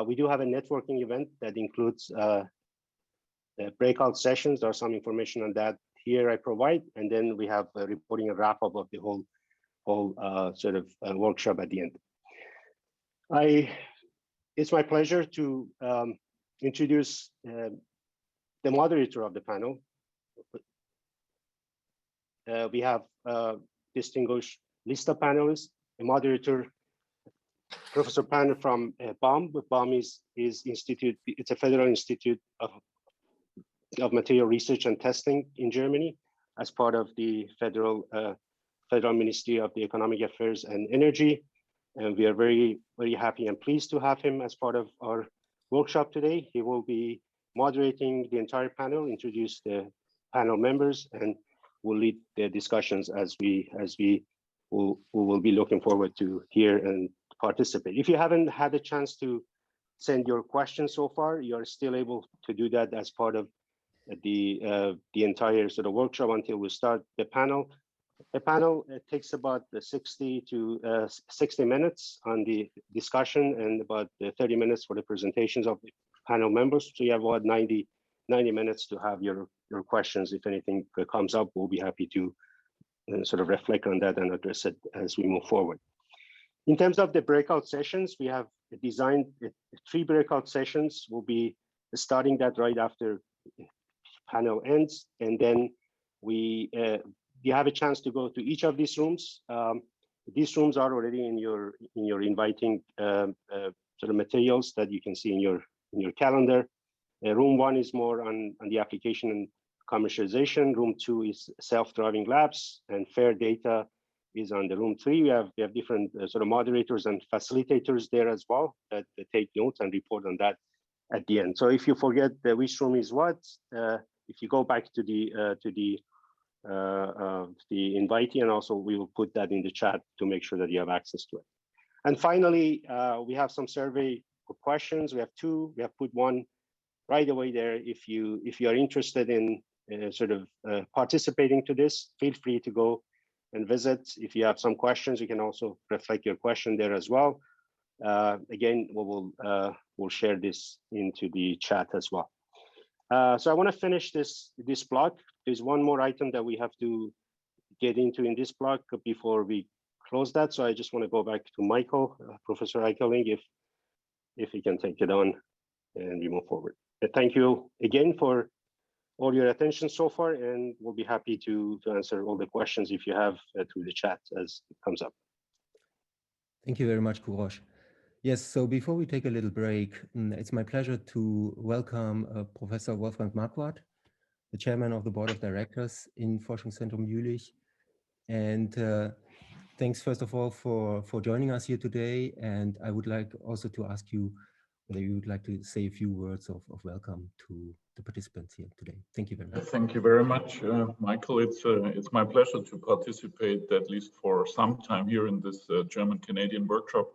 We do have a networking event that includes breakout sessions. There's some information on that here I provide, and then we have a reporting a wrap up of the whole sort of workshop at the end. It's my pleasure to introduce the moderator of the panel. We have distinguished list of panelists. The moderator, Professor Panner from BAM. BAM is institute. It's a federal institute of material research and testing in Germany, as part of the federal Ministry of the Economic Affairs and Energy. And we are very, very happy and pleased to have him as part of our workshop today. He will be moderating the entire panel, introduce the panel members, and will lead the discussions as we will be looking forward to hear and participate. If you haven't had a chance to send your questions so far, you're still able to do that as part of the entire sort of workshop until we start the panel. The panel takes about 60 minutes on the discussion and about 30 minutes for the presentations of the panel members. So you have about 90 minutes to have your questions. If anything comes up, we'll be happy to sort of reflect on that and address it as we move forward. In terms of the breakout sessions, we have designed 3 breakout sessions. We'll be starting that right after panel ends, and then you have a chance to go to each of these rooms. These rooms are already in your inviting sort of materials that you can see in your calendar. Room 1 is more on the application and commercialization. Room 2 is self-driving labs, and fair data is on the room 3. We have different sort of moderators and facilitators there as well that take notes and report on that at the end. So if you forget which room is what, if you go back to the invitee, and also we will put that in the chat to make sure that you have access to it. And finally, we have some survey questions. We have 2. We have put one right away there. If you are interested in sort of participating to this, feel free to go and visit. If you have some questions, you can also reflect your question there as well. Again, we'll share this into the chat as well. So I want to finish this block. There's one more item that we have to get into in this block before we close that. So I just want to go back to Michael, Professor Eikeling, if he can take it on and we move forward. Thank you again for all your attention so far, and we'll be happy to answer all the questions if you have through the chat as it comes up. Thank you very much, Kurosh. Yes, so before we take a little break, it's my pleasure to welcome Professor Wolfgang Marquardt, the chairman of the board of directors in Forschungszentrum Jülich. And thanks, first of all, for joining us here today. And I would like also to ask you whether you would like to say a few words of welcome to the participants here today. Thank you very much. Thank you very much, Michael. It's my pleasure to participate, at least for some time, here in this German-Canadian workshop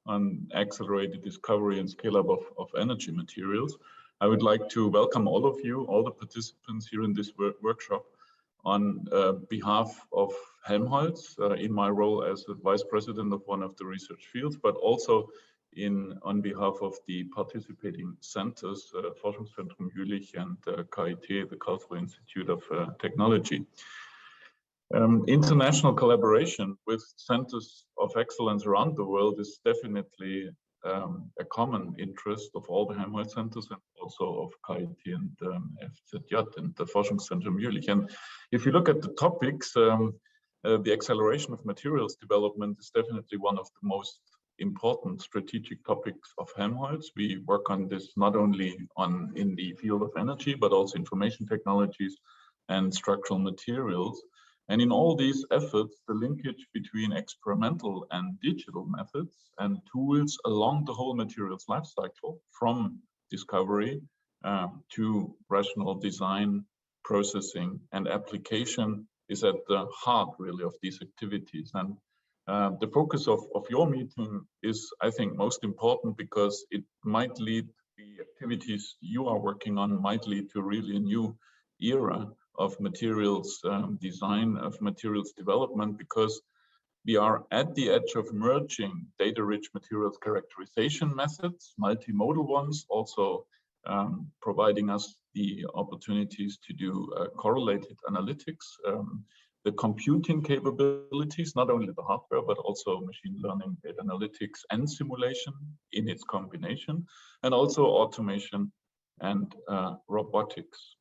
on accelerated discovery and scale-up of energy materials. I would like to welcome all of you, all the participants here in this workshop, on behalf of Helmholtz, in my role as the vice president of one of the research fields, but also on behalf of the participating centers, Forschungszentrum Jülich and KIT, the Karlsruhe Institute of Technology. International collaboration with centers of excellence around the world is definitely a common interest of all the Helmholtz centers and also of KIT and FZJ and the Forschungszentrum Jülich. And if you look at the topics, the acceleration of materials development is definitely one of the most important strategic topics of Helmholtz. We work on this not only in the field of energy, but also information technologies and structural materials. And in all these efforts, the linkage between experimental and digital methods and tools along the whole materials life cycle, from discovery to rational design, processing, and application, is at the heart really of these activities. And the focus of your meeting is, I think, most important because it might lead, the activities you are working on might lead to really a new era of materials design, of materials development, because we are at the edge of merging data-rich materials characterization methods, multimodal ones, also providing us the opportunities to do correlated analytics, the computing capabilities, not only the hardware, but also machine learning, data analytics, and simulation in its combination, and also automation and robotics.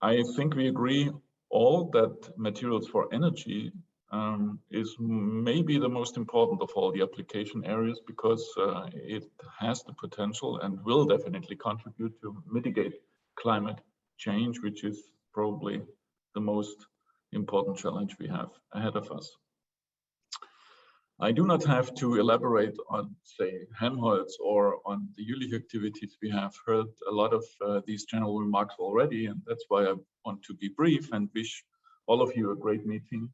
I think we agree all that materials for energy is maybe the most important of all the application areas, because it has the potential and will definitely contribute to mitigate climate change, which is probably the most important challenge we have ahead of us. I do not have to elaborate on, say, Helmholtz or on the Jülich activities. We have heard a lot of these general remarks already, and that's why I want to be brief and wish all of you a great meeting,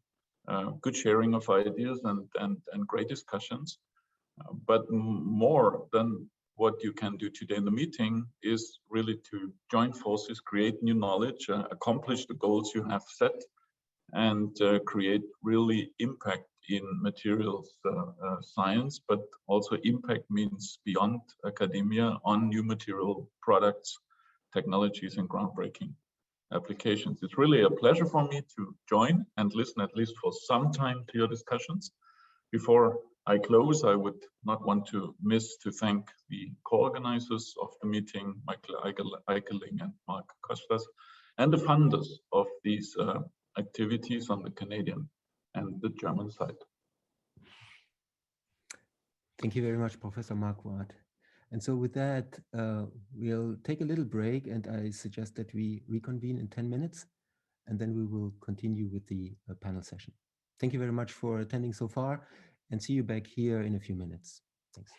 good sharing of ideas and great discussions. But more than what you can do today in the meeting is really to join forces, create new knowledge, accomplish the goals you have set, and create really impact in materials science, but also impact means beyond academia on new material products, technologies, and groundbreaking applications. It's really a pleasure for me to join and listen at least for some time to your discussions. Before I close, I would not want to miss to thank the co-organizers of the meeting, Michael Eikeling and Mark Kostas, and the funders of these activities on the Canadian and the German side. Thank you very much, Professor Marquardt. And so with that, we'll take a little break, and I suggest that we reconvene in 10 minutes, and then we will continue with the panel session. Thank you very much for attending so far, and see you back here in a few minutes. Thanks.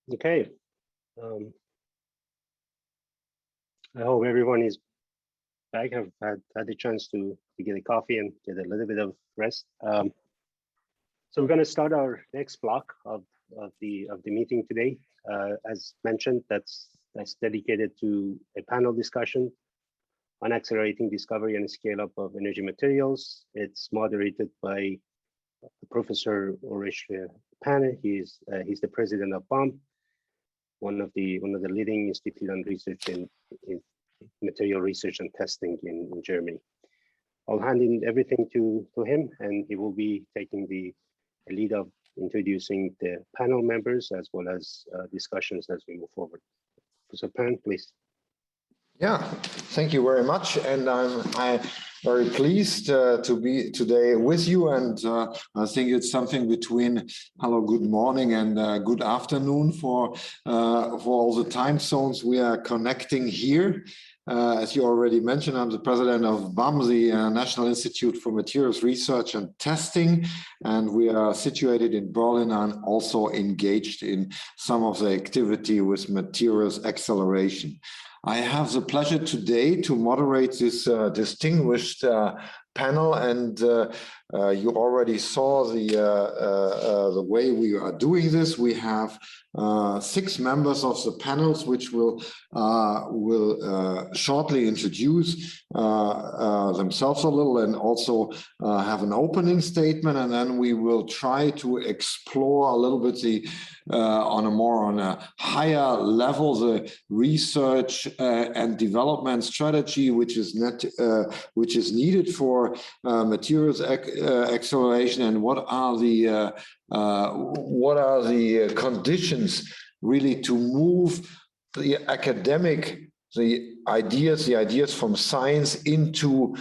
Okay. I hope everyone is back. Have had the chance to get a coffee and get a little bit of rest. So we're going to start our next block of the meeting today. As mentioned, that's dedicated to a panel discussion on accelerating discovery and scale up of energy materials. It's moderated by Professor Ulrich Panne. He's the president of BAM, one of the leading institute on research in material research and testing in Germany. I'll hand in everything to him, and he will be taking the lead of introducing the panel members as well as discussions as we move forward. Professor Panne, please. Yeah, thank you very much, and I'm very pleased to be today with you. And I think it's something between hello, good morning, and good afternoon for all the time zones we are connecting here. As you already mentioned, I'm the president of BAM, the National Institute for Materials Research and Testing, and we are situated in Berlin and also engaged in some of the activity with materials acceleration. I have the pleasure today to moderate this distinguished panel, and you already saw the way we are doing this. We have 6 members of the panels, which will shortly introduce themselves a little and also have an opening statement, and then we will try to explore a little bit on a higher level the research and development strategy which is needed for materials acceleration, and what are the conditions really to move the ideas from science into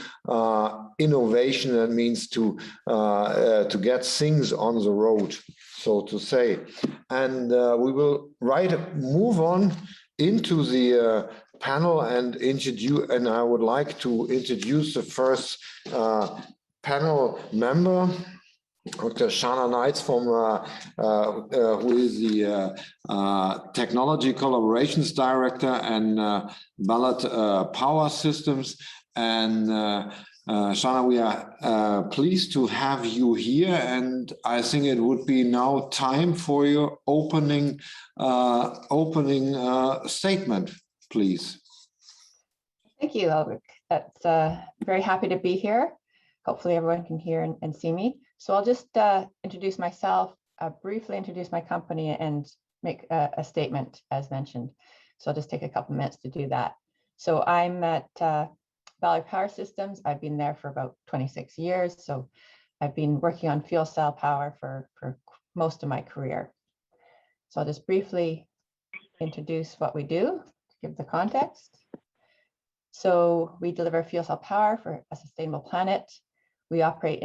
innovation. That means to get things on the road, so to say. And we will move on into the panel and introduce, and I would like to introduce the first panel member, Dr. Shana Knights, who is the Technology Collaborations Director and Ballard Power Systems. And Shana, we are pleased to have you here, and I think it would be now time for your opening statement, please. Thank you, Ulrich. That's very happy to be here. Hopefully everyone can hear and see me. So I'll just introduce myself, briefly introduce my company, and make a statement as mentioned. So I'll just take a couple minutes to do that. So I'm at Ballard Power Systems. I've been there for about 26 years. So I've been working on fuel cell power for most of my career. So I'll just briefly introduce what we do to give the context. So we deliver fuel cell power for a sustainable planet. We operate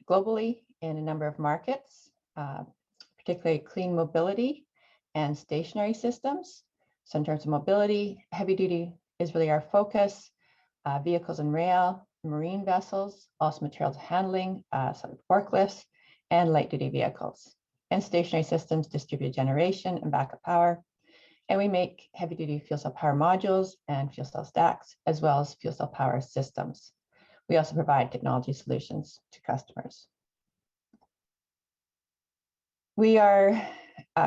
globally in a number of markets, particularly clean mobility and stationary systems. So in terms of mobility, heavy duty is really our focus, vehicles and rail, marine vessels, also materials handling, some forklifts, and light duty vehicles. And stationary systems, distributed generation and backup power. And we make heavy duty fuel cell power modules and fuel cell stacks, as well as fuel cell power systems. We also provide technology solutions to customers. We are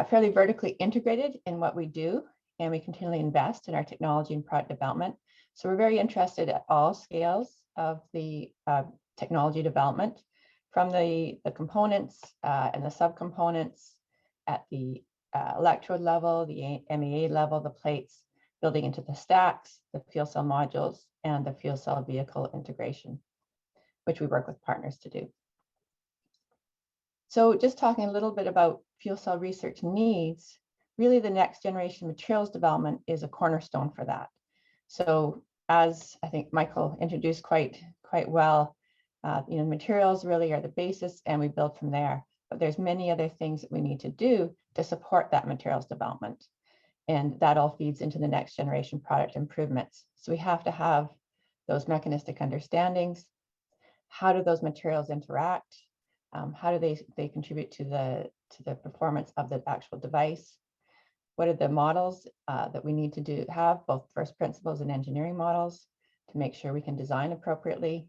fairly vertically integrated in what we do, and we continually invest in our technology and product development. So we're very interested at all scales of the technology development, from the components and the subcomponents at the electrode level, the MEA level, the plates, building into the stacks, the fuel cell modules, and the fuel cell vehicle integration, which we work with partners to do. So just talking a little bit about fuel cell research needs, really the next generation materials development is a cornerstone for that. So as I think Michael introduced quite well, materials really are the basis, and we build from there. But there's many other things that we need to do to support that materials development. And that all feeds into the next generation product improvements. So we have to have those mechanistic understandings. How do those materials interact? How do they contribute to the performance of the actual device? What are the models that we need to have, both first principles and engineering models, to make sure we can design appropriately.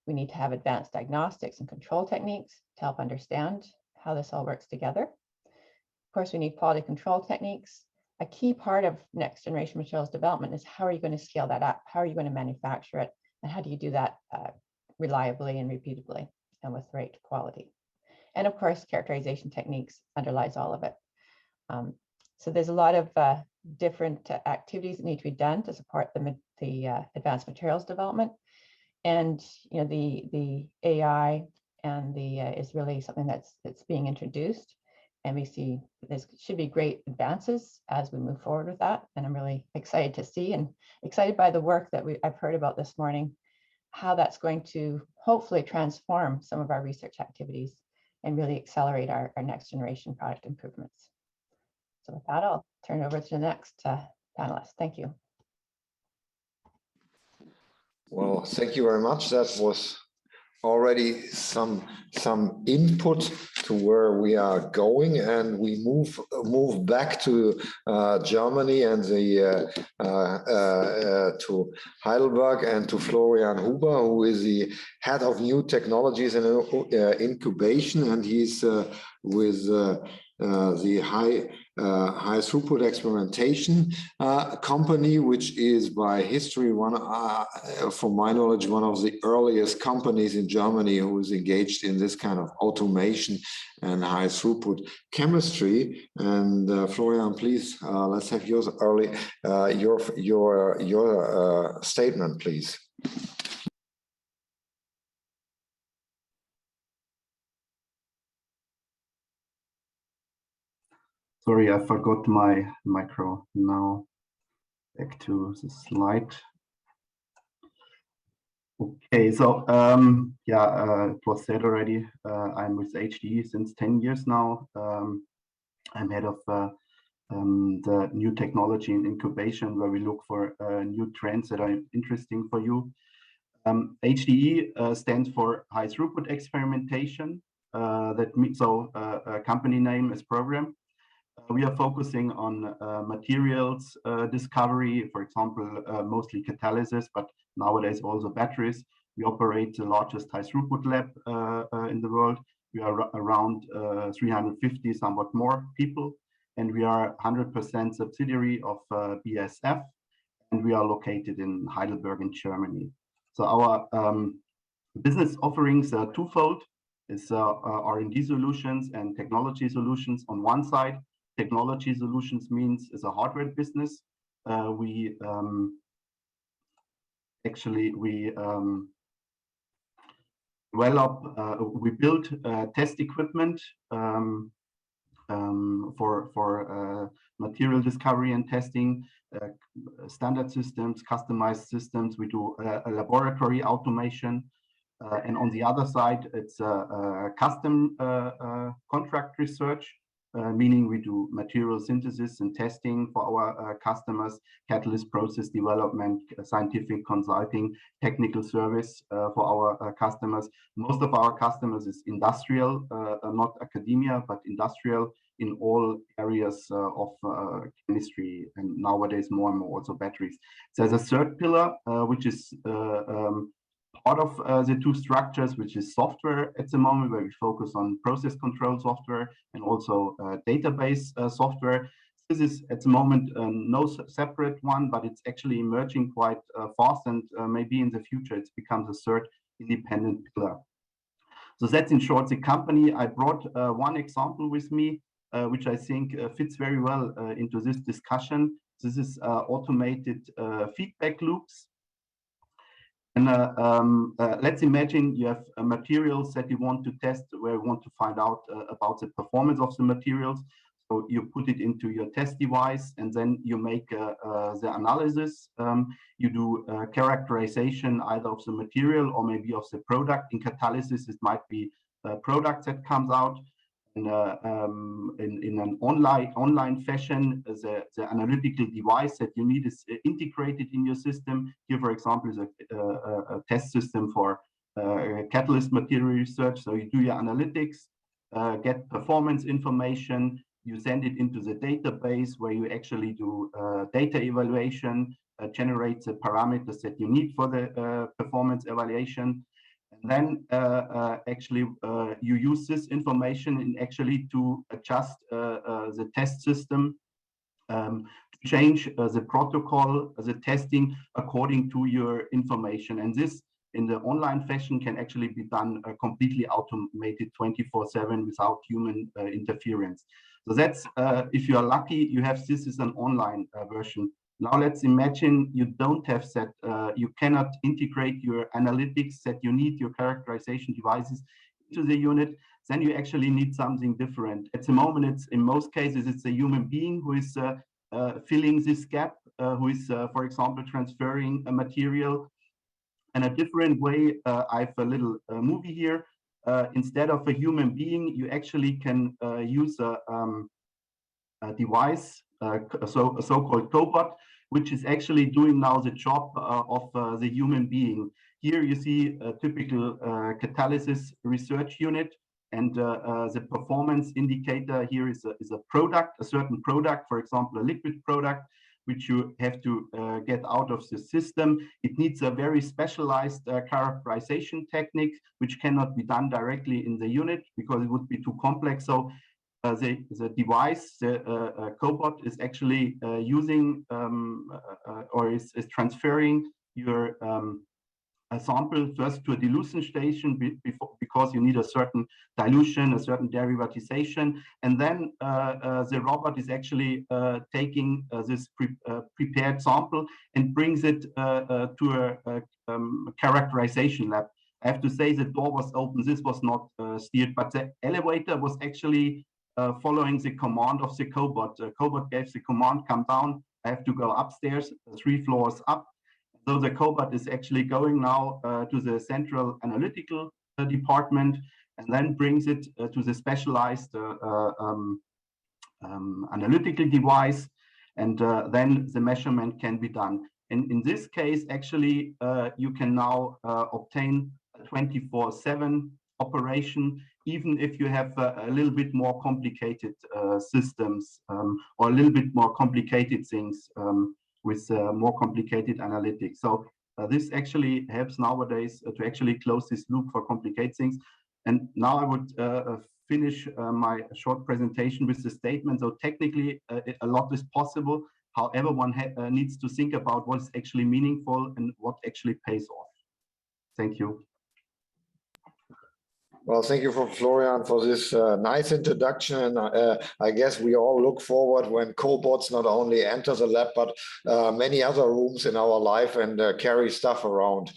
We need to have advanced diagnostics and control techniques to help understand how this all works together. Of course, we need quality control techniques. A key part of next generation materials development is how are you going to scale that up? How are you going to manufacture it? And how do you do that reliably and repeatably and with great quality? And of course, characterization techniques underlies all of it. So there's a lot of different activities that need to be done to support the advanced materials development. And the AI and is really something that's being introduced. And we see there should be great advances as we move forward with that. And I'm really excited to see and excited by the work that I've heard about this morning, how that's going to hopefully transform some of our research activities and really accelerate our next generation product improvements. So with that, I'll turn over to the next panelist. Thank you. Well, thank you very much. That was already some input to where we are going, and we move back to Germany and to Heidelberg and to Florian Huber, who is the head of new technologies and incubation, and he's with the high throughput experimentation company, which is by history from my knowledge, one of the earliest companies in Germany who is engaged in this kind of automation and high throughput chemistry. And Florian, please, let's have your statement, please. Sorry, I forgot my micro. Now back to the slide. Okay, so it was said already. I'm with HDE since 10 years now. I'm head of the new technology and incubation, where we look for new trends that are interesting for you. HDE stands for high throughput experimentation. That means a company name is program. We are focusing on materials discovery, for example, mostly catalysis, but nowadays also batteries. We operate the largest high throughput lab in the world. We are around 350, somewhat more people, and we are 100% subsidiary of BASF, and we are located in Heidelberg in Germany. So our business offerings are twofold. It's R&D solutions and technology solutions on one side. Technology solutions means is a hardware business. We build test equipment for material discovery and testing, standard systems, customized systems. We do laboratory automation. And on the other side, it's custom contract research. Meaning we do material synthesis and testing for our customers, catalyst process development, scientific consulting, technical service for our customers. Most of our customers is industrial, not academia, but industrial in all areas of chemistry, and nowadays more and more also batteries. So there's a third pillar, which is part of the two structures, which is software at the moment, where we focus on process control software and also database software. This is at the moment no separate one, but it's actually emerging quite fast, and maybe in the future it becomes a third independent pillar. So that's in short the company. I brought one example with me, which I think fits very well into this discussion. This is automated feedback loops. And let's imagine you have materials that you want to test, where you want to find out about the performance of the materials. So you put it into your test device, and then you make the analysis. You do characterization either of the material or maybe of the product. In catalysis, it might be a product that comes out. In an online fashion, the analytical device that you need is integrated in your system. Here, for example, is a test system for catalyst material research. So you do your analytics, get performance information, you send it into the database where you actually do data evaluation, generate the parameters that you need for the performance evaluation. And then actually you use this information in actually to adjust the test system, to change the protocol, the testing according to your information. And this in the online fashion can actually be done completely automated 24/7 without human interference. So that's, if you are lucky, you have this is an online version. Now let's imagine you don't have that, you cannot integrate your analytics that you need, your characterization devices into the unit, then you actually need something different. At the moment, it's in most cases, it's a human being who is filling this gap, who is, for example, transferring a material. And a different way, I have a little movie here. Instead of a human being, you actually can use a device, a so-called cobot, which is actually doing now the job of the human being. Here you see a typical catalysis research unit, and the performance indicator here is a product, a certain product, for example, a liquid product, which you have to get out of the system. It needs a very specialized characterization technique, which cannot be done directly in the unit because it would be too complex. So the device, the cobot, is actually using or is transferring your a sample first to a dilution station because you need a certain dilution, a certain derivatization, and then the robot is actually taking this prepared sample and brings it to a characterization lab. I have to say the door was open, this was not steered, but the elevator was actually following the command of the cobot. The cobot gave the command, come down, I have to go upstairs, 3 floors up. So the cobot is actually going now to the central analytical department and then brings it to the specialized analytical device, and then the measurement can be done. And in this case, actually, you can now obtain a 24/7 operation, even if you have a little bit more complicated systems or a little bit more complicated things. With more complicated analytics. So this actually helps nowadays to actually close this loop for complicated things. And now I would finish my short presentation with the statement. So technically, a lot is possible. However, one needs to think about what's actually meaningful and what actually pays off. Thank you. Well, thank you, Florian, for this nice introduction. And I guess we all look forward when cobots not only enter the lab, but many other rooms in our life and carry stuff around.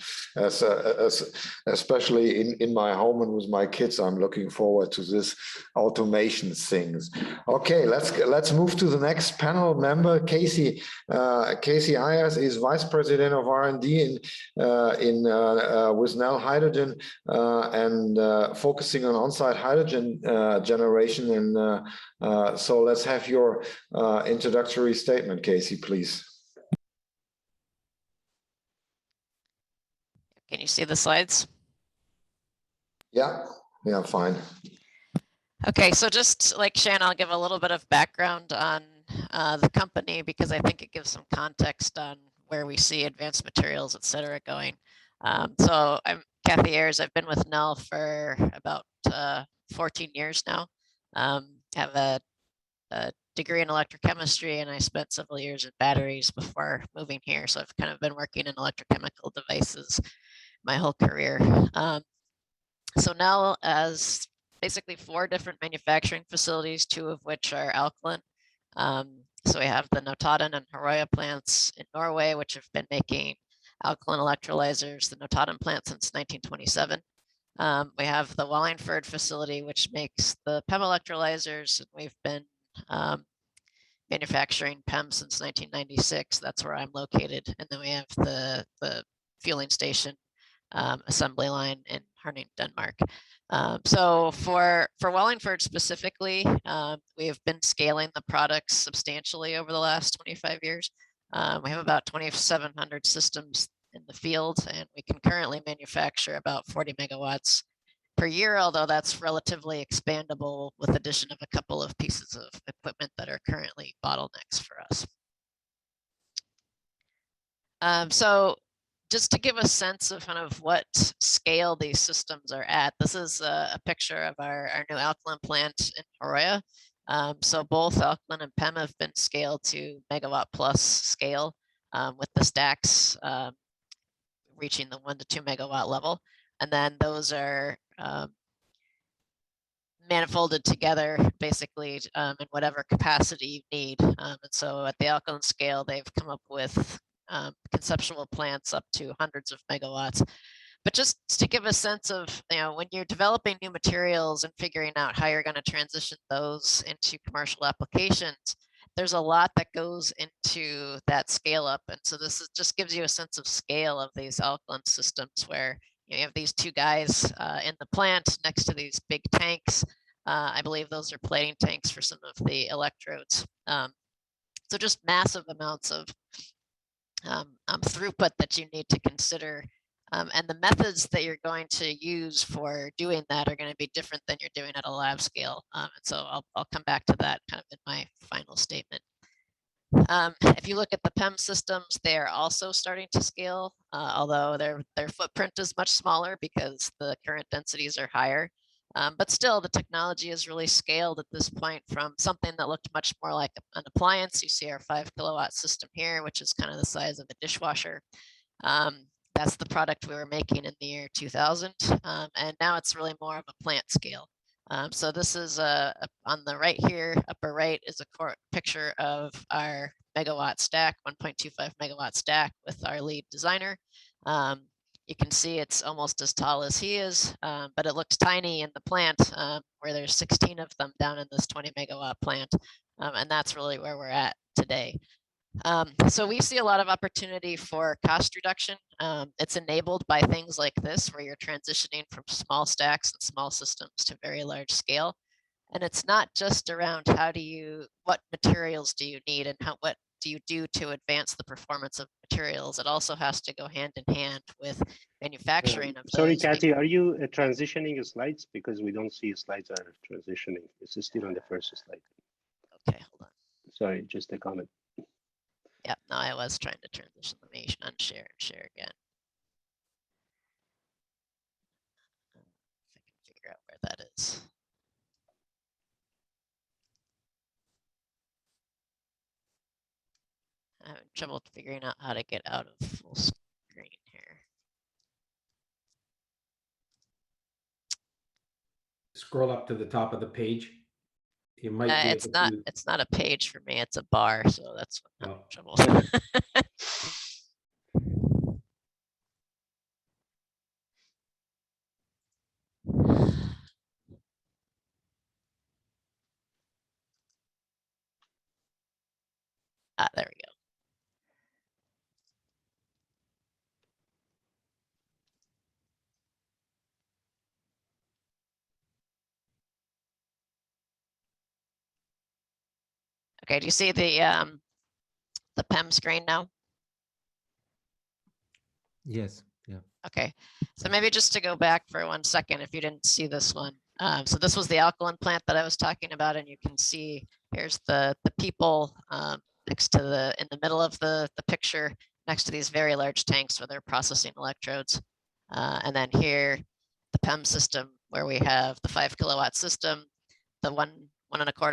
Especially in my home and with my kids, I'm looking forward to this automation things. Okay, let's move to the next panel member. Casey Ayers is Vice President of R&D with Nel Hydrogen and focusing on-site hydrogen generation. And so let's have your introductory statement, Casey, please. Can you see the slides? Yeah, fine. Okay, so just like Shan, I'll give a little bit of background on the company because I think it gives some context on where we see advanced materials, et cetera, going. So I'm Kathy Ayers. I've been with Nel for about 14 years now. Have a degree in electrochemistry, and I spent several years in batteries before moving here. So I've kind of been working in electrochemical devices my whole career. So Nel has basically 4 different manufacturing facilities, 2 of which are alkaline. So we have the Notodden and Herøya plants in Norway, which have been making alkaline electrolyzers, the Notodden plant since 1927. We have the Wallingford facility, which makes the PEM electrolyzers, and we've been manufacturing PEM since 1996. That's where I'm located. And then we have the fueling station assembly line in Herning, Denmark. So for Wallingford specifically, we have been scaling the products substantially over the last 25 years. We have about 2,700 systems in the field, and we can currently manufacture about 40 megawatts per year, although that's relatively expandable with addition of a couple of pieces of equipment that are currently bottlenecks for us. So just to give a sense of kind of what scale these systems are at, this is a picture of our new alkaline plant in Horoya. So both alkaline and PEM have been scaled to megawatt plus scale, with the stacks reaching the 1 to 2 megawatt level. And then those are manifolded together basically in whatever capacity you need. And so at the alkaline scale, they've come up with conceptual plants up to hundreds of megawatts. But just to give a sense of, when you're developing new materials and figuring out how you're going to transition those into commercial applications, there's a lot that goes into that scale up. And so this just gives you a sense of scale of these alkaline systems where you have these two guys in the plant next to these big tanks. I believe those are plating tanks for some of the electrodes. So just massive amounts of throughput that you need to consider. And the methods that you're going to use for doing that are going to be different than you're doing at a lab scale. And so I'll come back to that kind of in my final statement. If you look at the PEM systems, they are also starting to scale, although their footprint is much smaller because the current densities are higher. But still, the technology is really scaled at this point from something that looked much more like an appliance. You see our 5 kilowatt system here, which is kind of the size of a dishwasher. That's the product we were making in the year 2000. And now it's really more of a plant scale. So this is on the right here, upper right is a picture of our megawatt stack, 1.25 megawatt stack with our lead designer. You can see it's almost as tall as he is, but it looks tiny in the plant where there's 16 of them down in this 20 megawatt plant. And that's really where we're at today. So we see a lot of opportunity for cost reduction. It's enabled by things like this, where you're transitioning from small stacks and small systems to very large scale. And it's not just around what materials do you need and what do you do to advance the performance of materials. It also has to go hand in hand with manufacturing of Sorry, those. Kathy, are you transitioning your slides? Because we don't see slides are transitioning. This is still on the first slide. Okay, hold on. Sorry, just a comment. Yeah, no, I was trying to transition. Let me unshare and share again. If I can figure out where that is. I'm having trouble figuring out how to get out of full screen here. Scroll up to the top of the page. You might be It's able not. to. It's not a page for me. It's a bar. So that's what I'm Oh. having trouble. There we go. Okay, do you see the PEM screen now? Yes. Yeah. Okay, so maybe just to go back for 1 second, if you didn't see this one. So this was the alkaline plant that I was talking about, and you can see here's the people next to in the middle of the picture, next to these very large tanks where they're processing electrodes. And then here, the PEM system, where we have the 5 kilowatt system, the 1.25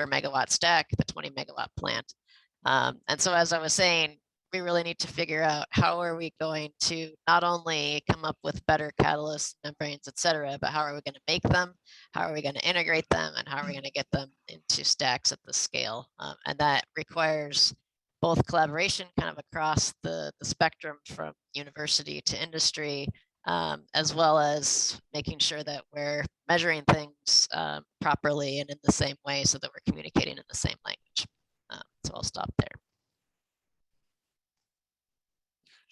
megawatt stack, the 20 megawatt plant. And so as I was saying, we really need to figure out how are we going to not only come up with better catalysts, membranes, et cetera, but how are we going to make them? How are we going to integrate them? And how are we going to get them into stacks at the scale? And that requires both collaboration kind of across the spectrum from university to industry, as well as making sure that we're measuring things properly and in the same way so that we're communicating in the same language. So I'll stop there.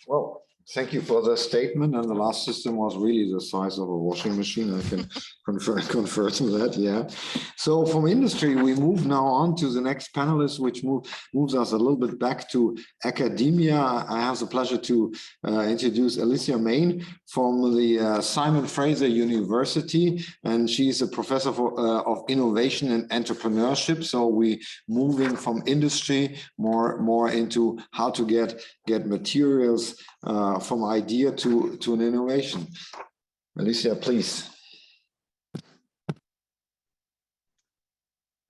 Well, Thank you for the statement. And the last system was really the size of a washing machine. I can confer to that. Yeah. So from industry, we move now on to the next panelist, which moves us a little bit back to academia. I have the pleasure to introduce Alicia Main from the Simon Fraser University, and she's a professor of innovation and entrepreneurship. So we moving from industry more into how to get materials from idea to an innovation. Alicia, please.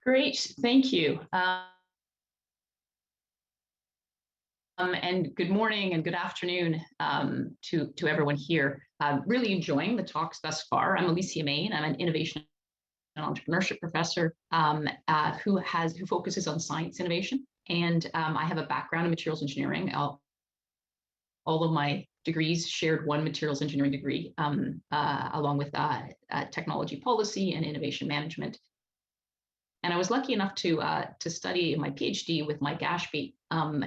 Great, thank you. And good morning and good afternoon to everyone here. Really enjoying the talks thus far. I'm Alicia Main. I'm an innovation and entrepreneurship professor who focuses on science innovation. And I have a background in materials engineering. All of my degrees shared one materials engineering degree, along with technology policy and innovation management. And I was lucky enough to study my PhD with Mike Ashby,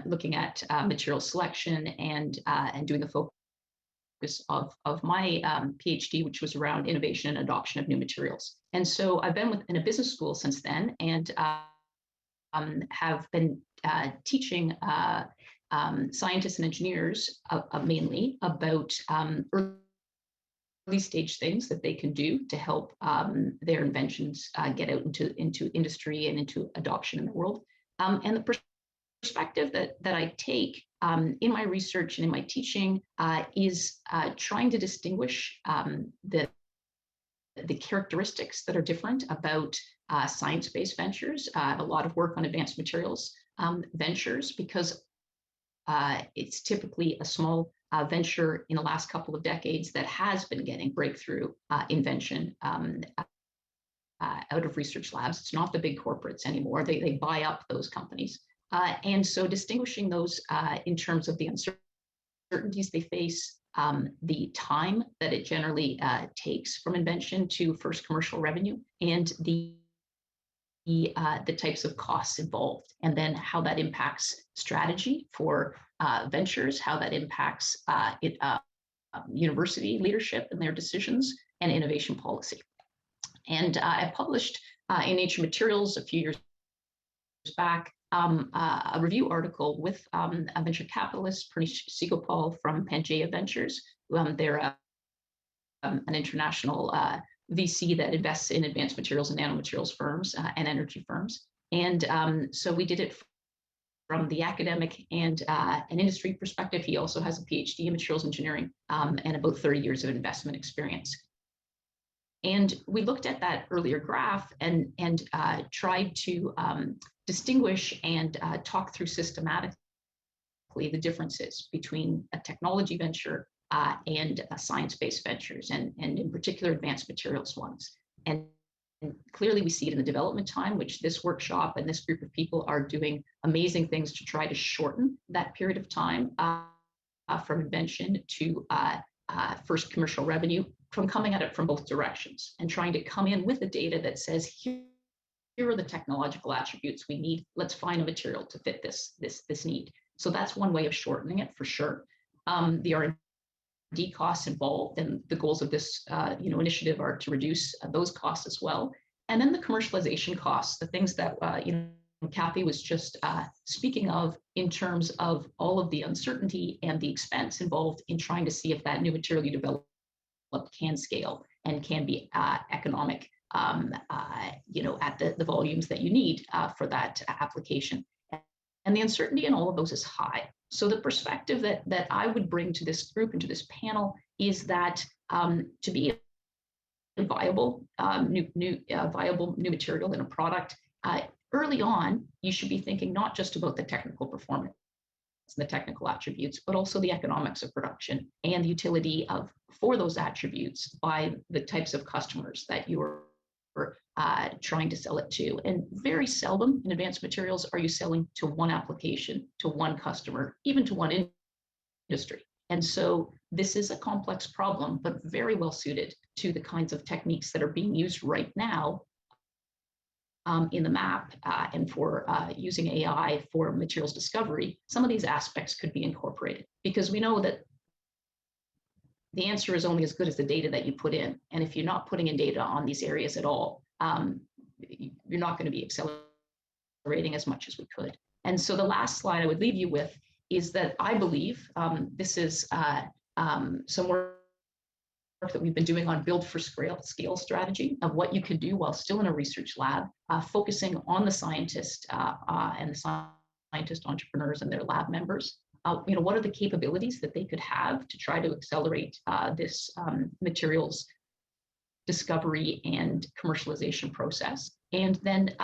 looking at material selection and doing the focus of my PhD, which was around innovation and adoption of new materials. And so I've been in a business school since then, and have been teaching scientists and engineers mainly about early stage things that they can do to help their inventions get out into industry and into adoption in the world. And the perspective that I take in my research and in my teaching is trying to distinguish the characteristics that are different about science-based ventures. I have a lot of work on advanced materials ventures, because it's typically a small venture in the last couple of decades that has been getting breakthrough invention out of research labs. It's not the big corporates anymore. They buy up those companies. And so distinguishing those in terms of the uncertainties they face, the time that it generally takes from invention to first commercial revenue, and the types of costs involved, and then how that impacts strategy for ventures, how that impacts university leadership and their decisions, and innovation policy. And I published in Nature Materials a few years back a review article with a venture capitalist, Purnish Sigopal from Pangea Ventures. They're an international VC that invests in advanced materials and nanomaterials firms and energy firms. And so we did it from the academic and an industry perspective. He also has a PhD in materials engineering and about 30 years of investment experience. And we looked at that earlier graph and tried to distinguish and talk through systematically the differences between a technology venture and science-based ventures, and in particular advanced materials ones. And clearly we see it in the development time, which this workshop and this group of people are doing amazing things to try to shorten that period of time from invention to first commercial revenue, from coming at it from both directions and trying to come in with the data that says, here are the technological attributes we need. Let's find a material to fit this need. So that's one way of shortening it for sure. The R&D costs involved, and the goals of this initiative are to reduce those costs as well. And then the commercialization costs, the things that Kathy was just speaking of in terms of all of the uncertainty and the expense involved in trying to see if that new material you develop can scale and can be economic, at the volumes that you need for that application. And the uncertainty in all of those is high. So the perspective that I would bring to this group and to this panel is that to be a viable new material in a product, early on, you should be thinking not just about the technical performance and the technical attributes, but also the economics of production and the utility for those attributes by the types of customers that you're trying to sell it to. And very seldom in advanced materials are you selling to one application, to one customer, even to one industry. And so this is a complex problem, but very well suited to the kinds of techniques that are being used right now in the map and for using AI for materials discovery. Some of these aspects could be incorporated, because we know that the answer is only as good as the data that you put in. And if you're not putting in data on these areas at all, you're not going to be accelerating as much as we could. And so the last slide I would leave you with is that I believe this is some work that we've been doing on build for scale strategy of what you can do while still in a research lab, focusing on the scientist and the scientist entrepreneurs and their lab members. What are the capabilities that they could have to try to accelerate this materials discovery and commercialization process? And then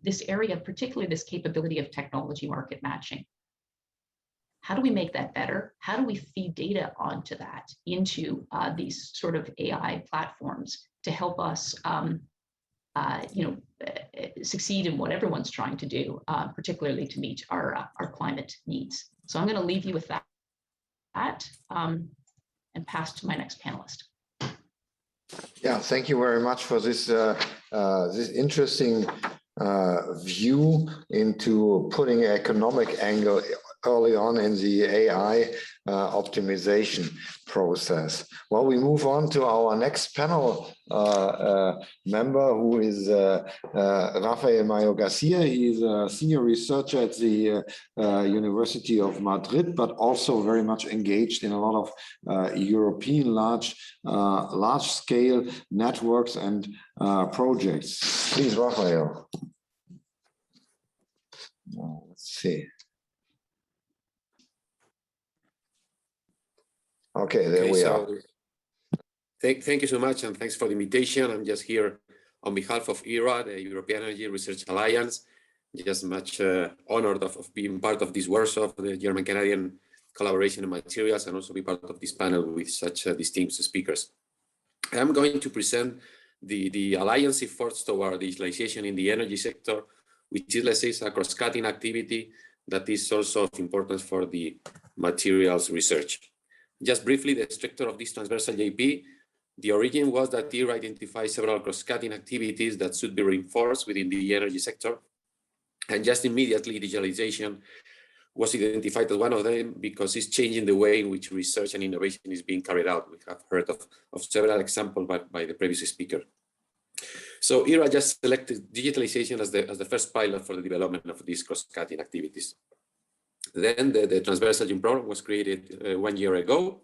this area, particularly this capability of technology market matching. How do we make that better? How do we feed data onto that into these sort of AI platforms to help us succeed in what everyone's trying to do, particularly to meet our climate needs? So I'm going to leave you with that and pass to my next panelist. Yeah, thank you very much for this this interesting view into putting an economic angle early on in the AI optimization process. Well, we move on to our next panel member, who is Rafael Mayo Garcia. He is a senior researcher at the University of Madrid, but also very much engaged in a lot of European large-scale networks and projects. Please, Rafael. Let's see. Okay, there we are. Thank you so much, and thanks for the invitation. I'm just here on behalf of ERA, the European Energy Research Alliance. Just much honored of being part of this workshop, the German-Canadian collaboration in materials, and also be part of this panel with such distinguished speakers. I'm going to present the Alliance efforts toward digitalization in the energy sector, which is, let's say, a cross-cutting activity that is also of importance for the materials research. Just briefly, the structure of this transversal JP, the origin was that ERA identified several cross-cutting activities that should be reinforced within the energy sector. And just immediately, digitalization was identified as one of them because it's changing the way in which research and innovation is being carried out. We have heard of several examples by the previous speaker. So ERA just selected digitalization as the first pilot for the development of these cross-cutting activities. Then the transversal JIM program was created 1 year ago.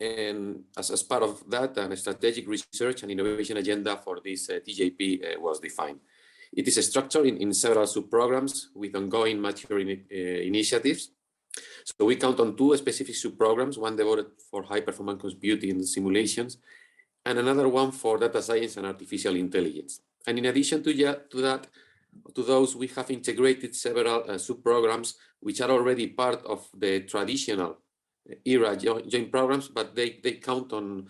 And as part of that, a strategic research and innovation agenda for this TJP was defined. It is structured in several sub-programs with ongoing mature initiatives. So we count on 2 specific sub-programs, one devoted for high-performance computing simulations, and another one for data science and artificial intelligence. And in addition to those, we have integrated several sub-programs which are already part of the traditional ERA joint programs, but they count on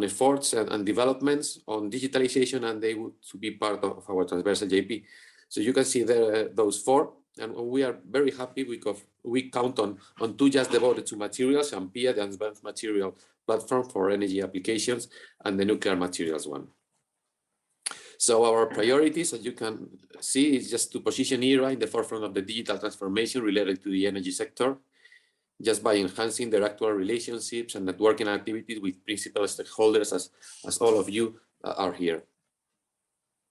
efforts and developments on digitalization, and they would be part of our transversal JP. So you can see there those 4, and we are very happy because we count on 2 just devoted to materials, AMPIA, the advanced material platform for energy applications, and the nuclear materials one. So our priorities, as you can see, is just to position ERA in the forefront of the digital transformation related to the energy sector, just by enhancing their actual relationships and networking activities with principal stakeholders, as all of you are here.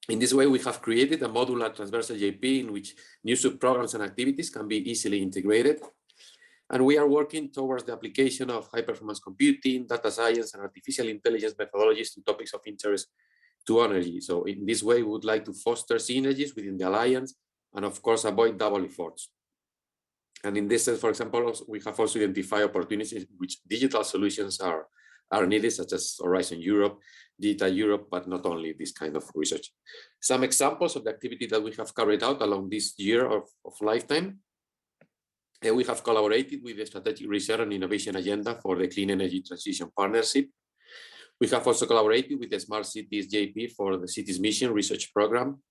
In this way, we have created a modular transversal JP in which new sub-programs and activities can be easily integrated. And we are working towards the application of high-performance computing, data science, and artificial intelligence methodologies to topics of interest to energy. So in this way, we would like to foster synergies within the alliance and, of course, avoid double efforts. And in this sense, for example, we have also identified opportunities in which digital solutions are needed, such as Horizon Europe, Digital Europe, but not only this kind of research. Some examples of the activity that we have carried out along this year of lifetime. We have collaborated with the Strategic Research and Innovation Agenda for the Clean Energy Transition Partnership. We have also collaborated with the Smart Cities JP for the Cities Mission Research Program.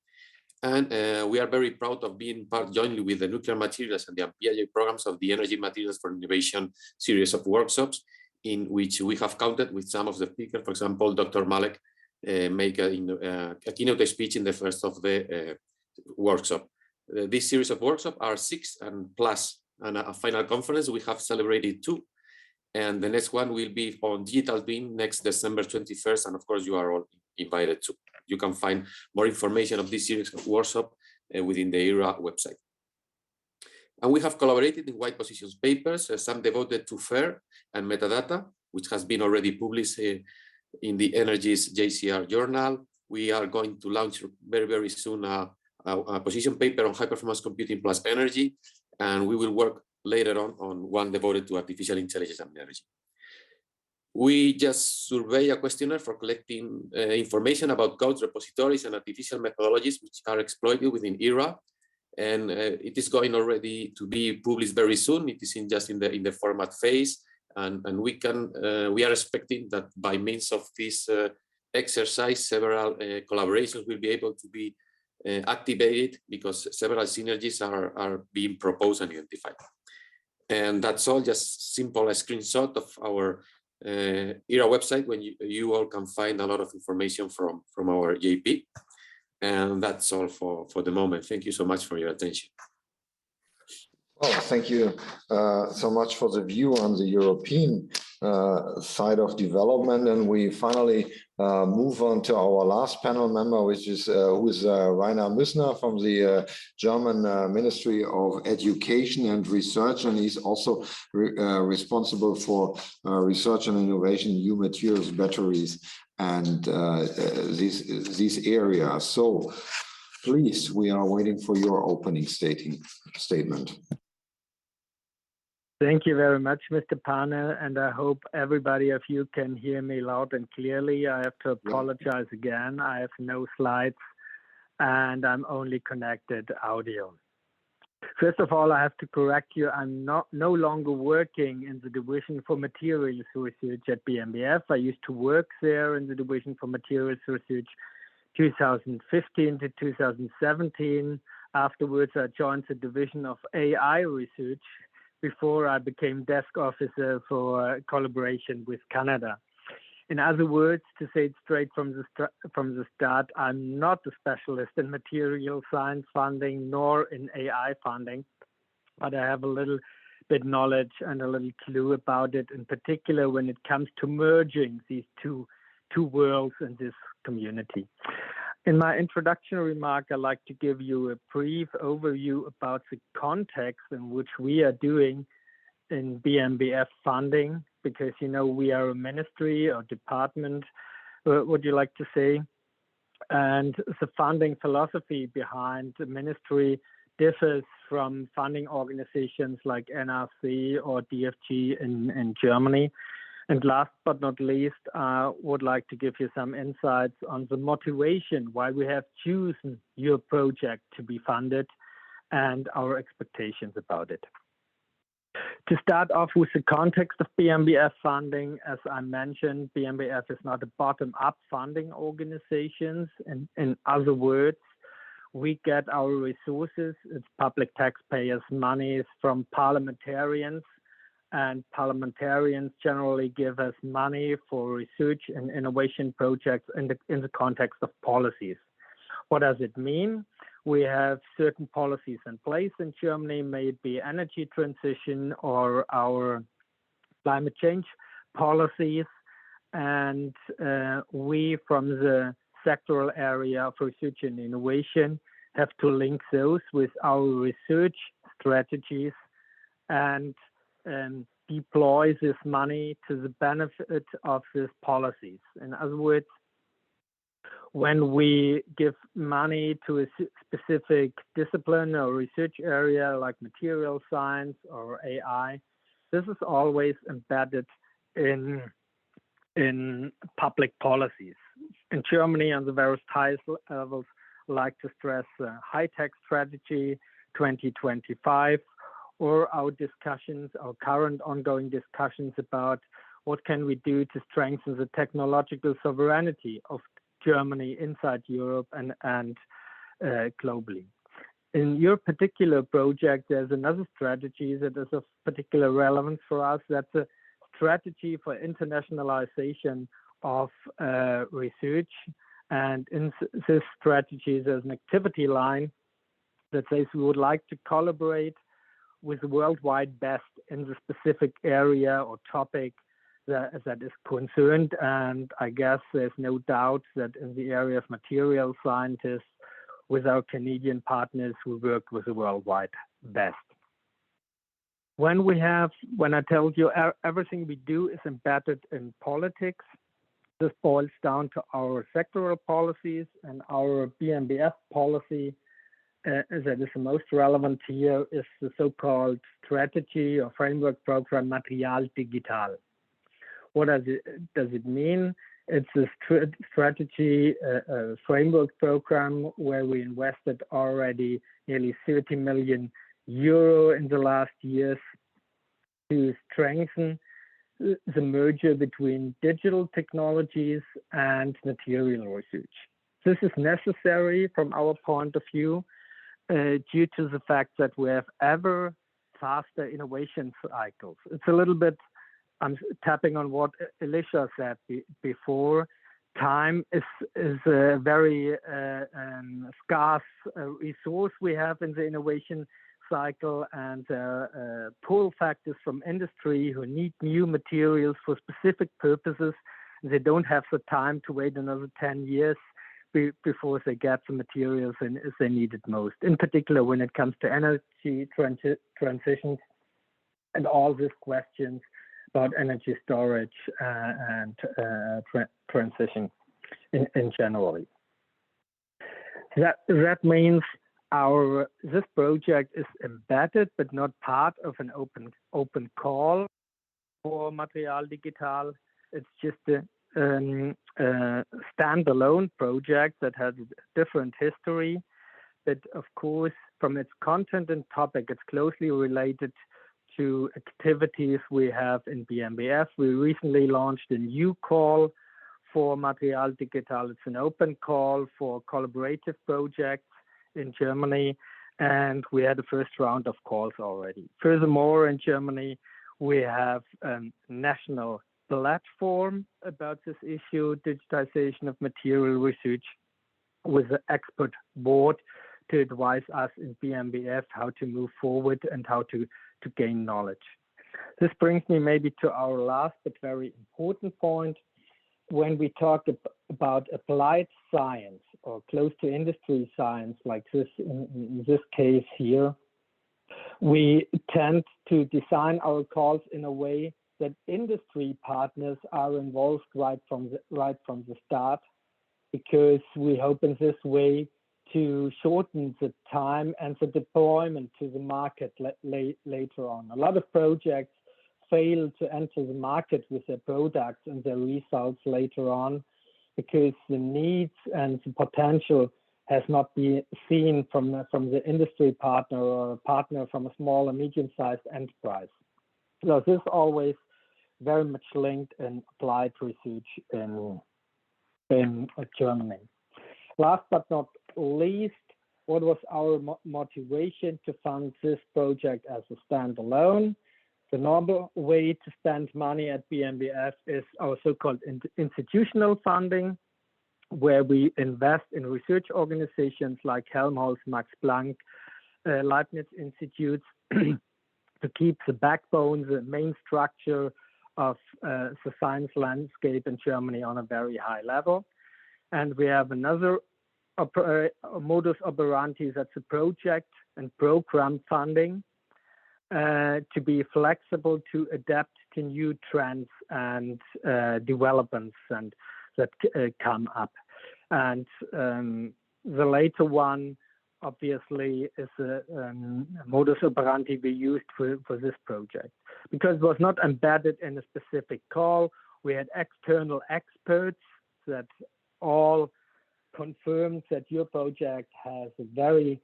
And we are very proud of being part jointly with the Nuclear Materials and the AMPIA programs of the Energy Materials for Innovation series of workshops, in which we have counted with some of the speakers. For example, Dr. Malek make a keynote speech in the first of the workshop. This series of workshops are 6 and plus, and a final conference. We have celebrated 2. And the next one will be on digital twin next December 21st. And of course, you are all invited to. You can find more information of this series of workshop within the ERA website. And we have collaborated in white positions papers, some devoted to FAIR and metadata, which has been already published in the Energy's JCR journal. We are going to launch very, very soon a position paper on high performance computing plus energy, and we will work later on one devoted to artificial intelligence and energy. We just survey a questionnaire for collecting information about codes, repositories, and artificial methodologies which are exploited within ERA. And it is going already to be published very soon. It is just in the format phase, and we are expecting that by means of this exercise, several collaborations will be able to be activated because several synergies are being proposed and identified. And that's all, just simple screenshot of our ERA website, when you all can find a lot of information from our JP. And that's all for the moment. Thank you so much for your attention. Well, thank you so much for the view on the European side of development. And we finally move on to our last panel member, which is who is Rainer Müssner from the German Ministry of Education and Research, and he's also responsible for research and innovation, new materials, batteries, and these areas. So please, we are waiting for your opening statement. Thank you very much, Mr. Pane, and I hope everybody of you can hear me loud and clearly. I have to apologize again. I have no slides and I'm only connected audio. First of all, I have to correct you. I'm no longer working in the Division for Materials Research at BMBF. I used to work there in the Division for Materials Research 2015 to 2017. Afterwards, I joined the Division of AI Research before I became desk officer for collaboration with Canada. In other words, to say it straight from the start, I'm not a specialist in material science funding nor in AI funding, but I have a little bit knowledge and a little clue about it, in particular when it comes to merging these two worlds in this community. In my introductory remark, I'd like to give you a brief overview about the context in which we are doing in BMBF funding, because, you know, we are a ministry or department, would you like to say? And the funding philosophy behind the ministry differs from funding organizations like NRC or DFG in Germany. And last but not least, I would like to give you some insights on the motivation why we have chosen your project to be funded and our expectations about it. To start off with the context of BMBF funding, as I mentioned, BMBF is not a bottom-up funding organization. In other words, we get our resources, it's public taxpayers' monies from parliamentarians, and parliamentarians generally give us money for research and innovation projects in the context of policies. What does it mean? We have certain policies in place in Germany, may it be energy transition or our climate change policies. And we, from the sectoral area of research and innovation, have to link those with our research strategies and deploy this money to the benefit of these policies. In other words, when we give money to a specific discipline or research area like material science or AI, this is always embedded in public policies. In Germany, on the various highest levels, I like to stress high-tech strategy 2025, or our discussions, our current ongoing discussions about what can we do to strengthen the technological sovereignty of Germany inside Europe and globally. In your particular project, there's another strategy that is of particular relevance for us. That's a strategy for internationalization of research. And in this strategy, there's an activity line that says we would like to collaborate with the worldwide best in the specific area or topic that is concerned. And I guess there's no doubt that in the area of material scientists, with our Canadian partners, we work with the worldwide best. When I told you everything we do is embedded in politics, this boils down to our sectoral policies, and our BMBF policy that is the most relevant here is the so-called strategy or framework program Material Digital. What does it mean? It's a strategy framework program where we invested already nearly 30 million euro in the last years to strengthen the merger between digital technologies and material research. This is necessary from our point of view due to the fact that we have ever faster innovation cycles. It's a little bit, I'm tapping on what Elisha said before. Time is a very scarce resource we have in the innovation cycle, and pull factors from industry who need new materials for specific purposes. They don't have the time to wait another 10 years before they get the materials and as they need it most, in particular when it comes to energy transitions and all these questions about energy storage and transition in general. That means this project is embedded but not part of an open call for Material Digital. It's just a standalone project that has a different history, but of course from its content and topic it's closely related to activities we have in BMBF. We recently launched a new call for Material Digital. It's an open call for collaborative projects in Germany, and we had the first round of calls already. Furthermore, in Germany, we have a national platform about this issue, digitization of material research, with an expert board to advise us in BMBF how to move forward and how to gain knowledge. This brings me maybe to our last but very important point. When we talk about applied science or close to industry science like this, in this case here, we tend to design our calls in a way that industry partners are involved right from the start, because we hope in this way to shorten the time and the deployment to the market later on. A lot of projects fail to enter the market with their products and their results later on because the needs and the potential has not been seen from the industry partner or a partner from a small or medium-sized enterprise. So this is always very much linked in applied research in Germany. Last but not least, what was our motivation to fund this project as a standalone? The normal way to spend money at BMBF is our so-called institutional funding, where we invest in research organizations like Helmholtz, Max Planck, Leibniz Institutes to keep the backbone, the main structure of the science landscape in Germany on a very high level. And we have another modus operandi, that's a project and program funding, to be flexible to adapt to new trends and developments and that come up. And the later one, obviously, is a modus operandi we used for this project. Because it was not embedded in a specific call, we had external experts that all confirmed that your project has a very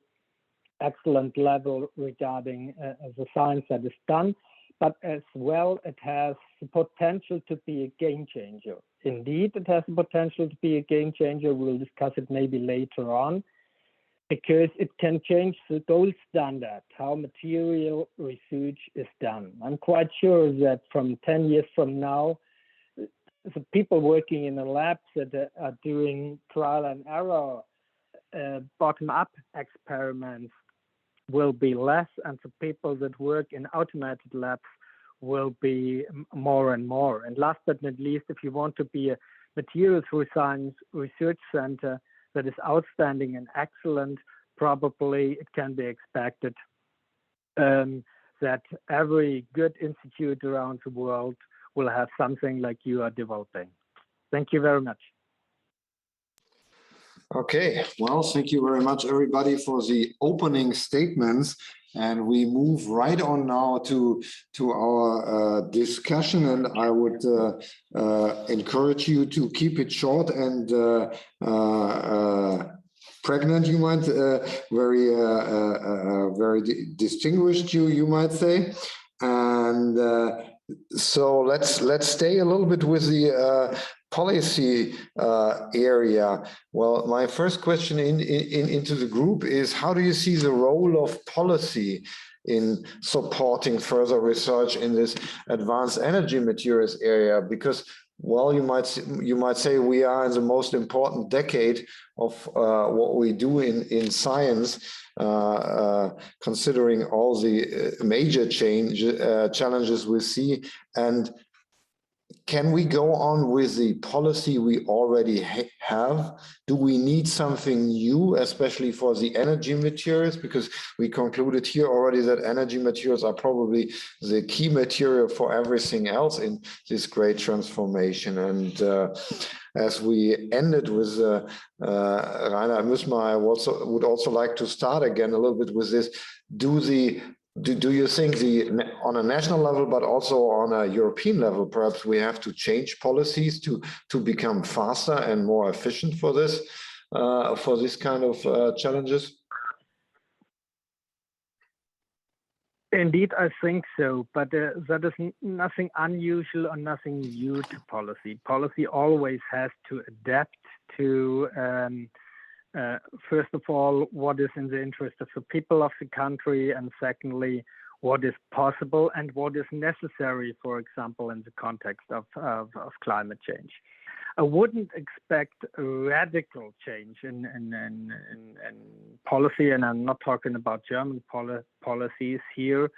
excellent level regarding the science that is done, but as well it has the potential to be a game changer. Indeed, it has the potential to be a game changer. We'll discuss it maybe later on, because it can change the gold standard, how material research is done. I'm quite sure that from 10 years from now, the people working in the labs that are doing trial and error, bottom-up experiments will be less, and the people that work in automated labs will be more and more. And last but not least, if you want to be a materials science research center that is outstanding and excellent, probably it can be expected that every good institute around the world will have something like you are developing. Thank you very much. Okay, well, thank you very much, everybody, for the opening statements. And we move right on now to our discussion. And I would encourage you to keep it short and pregnant, you might, very distinguished, you might say. And so let's stay a little bit with the policy area. Well, my first question into the group is, how do you see the role of policy in supporting further research in this advanced energy materials area? Because, well, you might say we are in the most important decade of what we do in science, considering all the major challenges we see. And can we go on with the policy we already have? Do we need something new, especially for the energy materials? Because we concluded here already that energy materials are probably the key material for everything else in this great transformation. And as we ended with Rainer Müssmer, I would also like to start again a little bit with this. Do you think on a national level, but also on a European level, perhaps we have to change policies to become faster and more efficient for this kind of challenges? Indeed, I think so, but that is nothing unusual or nothing new to policy. Policy always has to adapt to first of all, what is in the interest of the people of the country, and secondly, what is possible and what is necessary, for example, in the context of climate change. I wouldn't expect a radical change in policy, and I'm not talking about German policies here,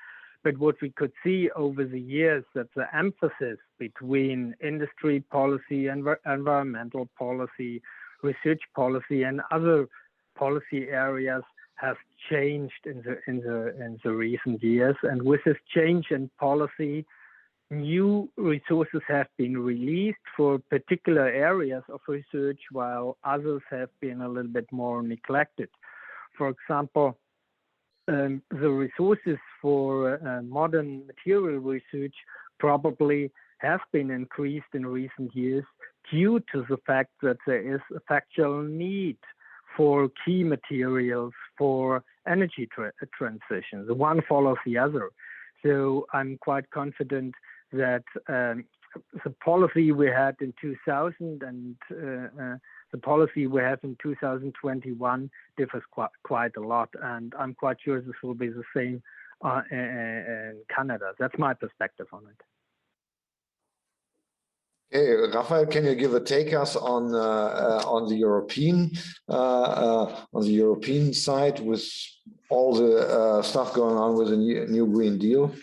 but what we could see over the years, that the emphasis between industry policy, environmental policy, research policy, and other policy areas has changed in the recent years. And with this change in policy, new resources have been released for particular areas of research, while others have been a little bit more neglected. For example, the resources for modern material research probably have been increased in recent years due to the fact that there is a factual need for key materials for energy transition. The one follows the other. So I'm quite confident that the policy we had in 2000 and the policy we have in 2021 differs quite a lot. And I'm quite sure this will be the same in Canada. That's my perspective on it. Okay, Raphael, can you give a take us on the European side with all the stuff going on with the new Green Deal?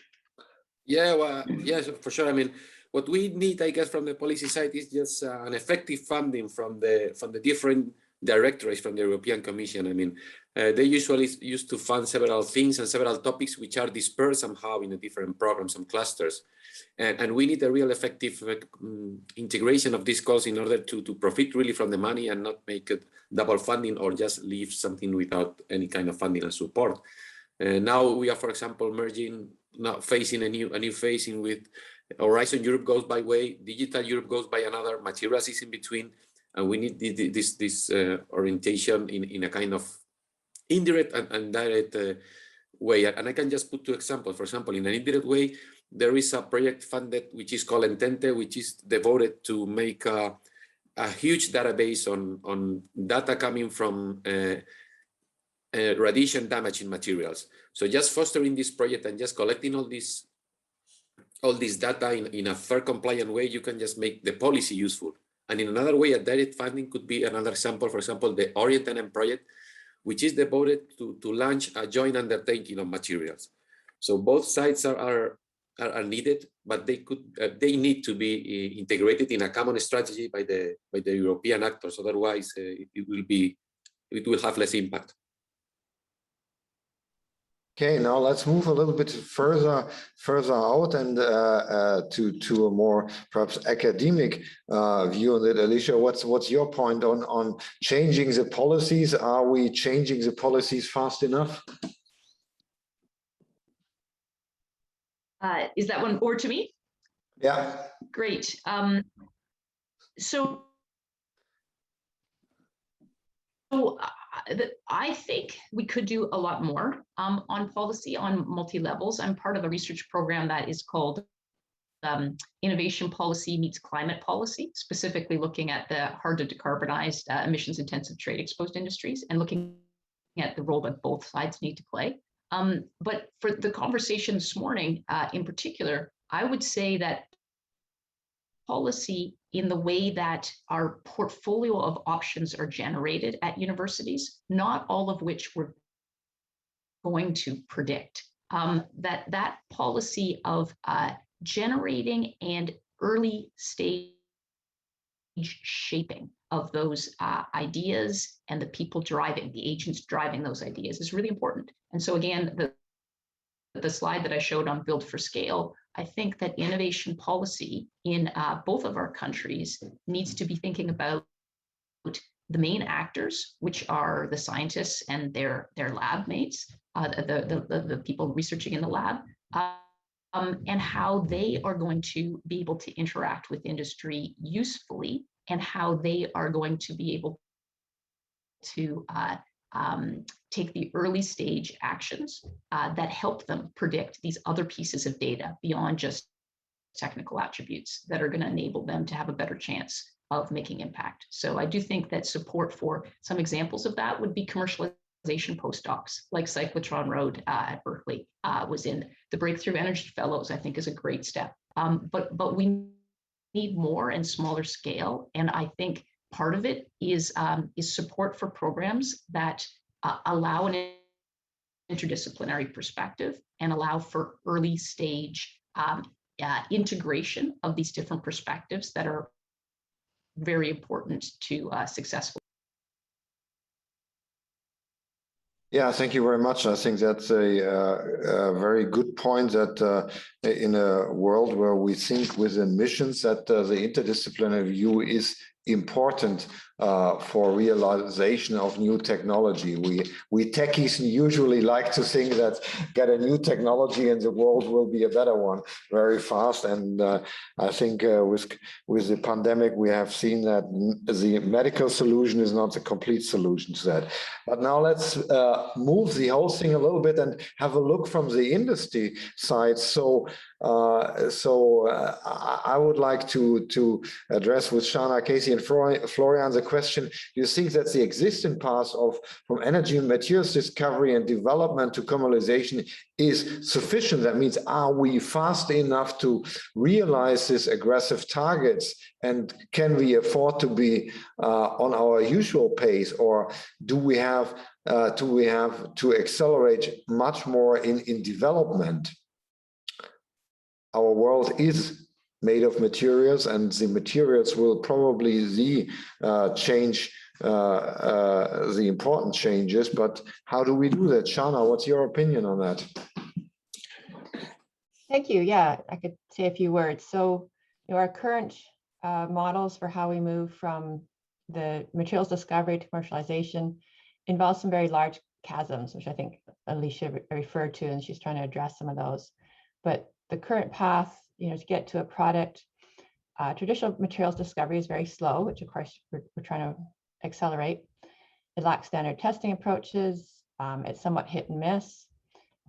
Yeah, well, yes, for sure. I mean, what we need, I guess, from the policy side is just an effective funding from the different directorates from the European Commission. I mean, they usually used to fund several things and several topics which are dispersed somehow in the different programs and clusters. And we need a real effective integration of these costs in order to profit really from the money and not make it double funding or just leave something without any kind of funding and support. Now we are, for example, facing a new phase in with Horizon Europe goes by way, Digital Europe goes by another, materials is in between, and we need this orientation in a kind of indirect and direct way. And I can just put two examples. For example, in an indirect way, there is a project funded which is called Entente, which is devoted to make a huge database on data coming from radiation damage in materials. So just fostering this project and just collecting all this data in a fair, compliant way, you can just make the policy useful. And in another way, a direct funding could be another example. For example, the Orient project, which is devoted to launch a joint undertaking of materials. So both sides are needed, but they need to be integrated in a common strategy by the European actors. Otherwise, it will have less impact. Okay, now let's move a little bit further out and to a more perhaps academic view on it. Alicia, what's your point on changing the policies? Are we changing the policies fast enough? Is that one forward to me? Yeah. Great. So I think we could do a lot more on policy on multi-levels. I'm part of a research program that is called Innovation Policy Meets Climate Policy, specifically looking at the hard to decarbonize emissions intensive trade exposed industries and looking at the role that both sides need to play. But for the conversation this morning in particular, I would say that policy in the way that our portfolio of options are generated at universities, not all of which we're going to predict, that policy of generating and early stage shaping of those ideas and the people driving, the agents driving those ideas is really important. And so again, the slide that I showed on build for scale, I think that innovation policy in both of our countries needs to be thinking about the main actors, which are the scientists and their lab mates, the people researching in the lab, and how they are going to be able to interact with industry usefully, and how they are going to be able to take the early stage actions that help them predict these other pieces of data beyond just technical attributes that are going to enable them to have a better chance of making impact. So I do think that support for some examples of that would be commercialization postdocs, like Cyclotron Road at Berkeley was in. The Breakthrough Energy Fellows, I think, is a great step. But we need more and smaller scale, and I think part of it is support for programs that allow an interdisciplinary perspective and allow for early stage integration of these different perspectives that are very important to successful. Yeah, thank you very much. I think that's a very good point that in a world where we think within missions that the interdisciplinary view is important for realization of new technology. We techies usually like to think that get a new technology and the world will be a better one very fast. And I think with the pandemic, we have seen that the medical solution is not the complete solution to that. But now let's move the whole thing a little bit and have a look from the industry side. So I would like to address with Shana, Casey, and Florian the question: do you think that the existing path from energy and materials discovery and development to commercialization is sufficient? That means, are we fast enough to realize these aggressive targets, and can we afford to be on our usual pace, or do we have to accelerate much more in development? Our world is made of materials, and the materials will probably the important changes. But how do we do that? Shana, what's your opinion on that? Thank you. Yeah, I could say a few words. So, our current models for how we move from the materials discovery to commercialization involve some very large chasms, which I think Alicia referred to, and she's trying to address some of those. But the current path, to get to a product, traditional materials discovery is very slow, which of course we're trying to accelerate. It lacks standard testing approaches. It's somewhat hit and miss,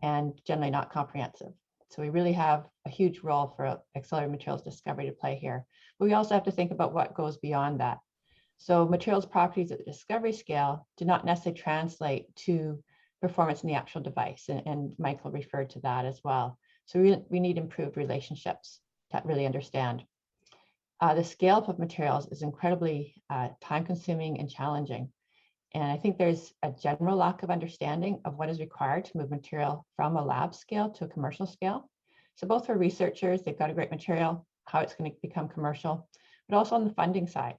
and generally not comprehensive. So we really have a huge role for accelerated materials discovery to play here. But we also have to think about what goes beyond that. So materials properties at the discovery scale do not necessarily translate to performance in the actual device, and Michael referred to that as well. So we need improved relationships to really understand. The scale-up of materials is incredibly time-consuming and challenging. And I think there's a general lack of understanding of what is required to move material from a lab scale to a commercial scale. So both for researchers, they've got a great material, how it's going to become commercial, but also on the funding side.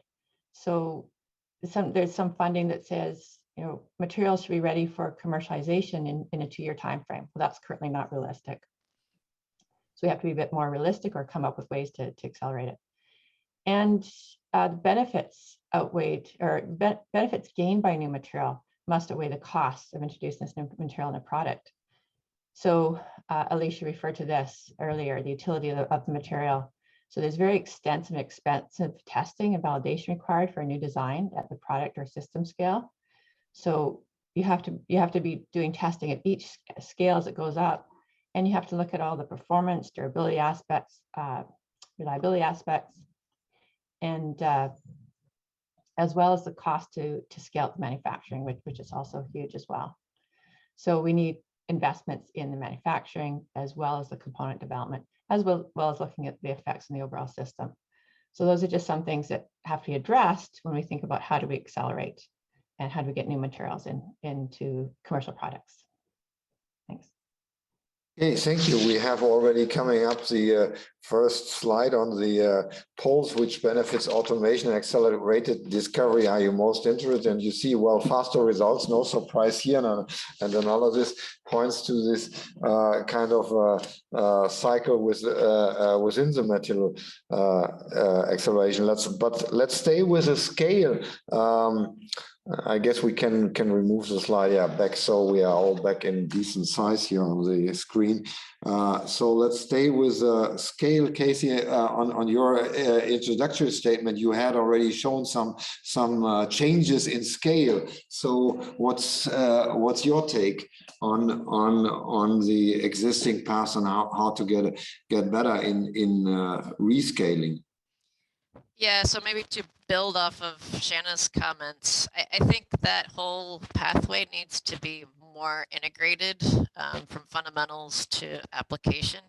So there's some funding that says, you know, materials should be ready for commercialization in a 2-year time frame. Well, that's currently not realistic. So we have to be a bit more realistic or come up with ways to accelerate it. And the benefits outweighed, or benefits gained by new material must outweigh the costs of introducing this new material in a product. So Alicia referred to this earlier, the utility of the material. So there's very extensive and expensive testing and validation required for a new design at the product or system scale. So you have to be doing testing at each scale as it goes up, and you have to look at all the performance, durability aspects, reliability aspects, and as well as the cost to scale up the manufacturing, which is also huge as well. So we need investments in the manufacturing as well as the component development, as well as looking at the effects on the overall system. So those are just some things that have to be addressed when we think about how do we accelerate and how do we get new materials into commercial products. Thanks. Okay, thank you. We have already coming up the first slide on the polls, which benefits automation and accelerated discovery are you most interested in? You see, well, faster results, no surprise here. And analysis points to this kind of cycle within the material acceleration. Let's stay with the scale. I guess we can remove the slide, yeah, back, so we are all back in decent size here on the screen. So let's stay with scale. Casey, on your introductory statement, you had already shown some changes in scale. So what's your take on the existing path and how to get better in rescaling? Yeah, so maybe to build off of Shanna's comments, I think that whole pathway needs to be more integrated from fundamentals to application.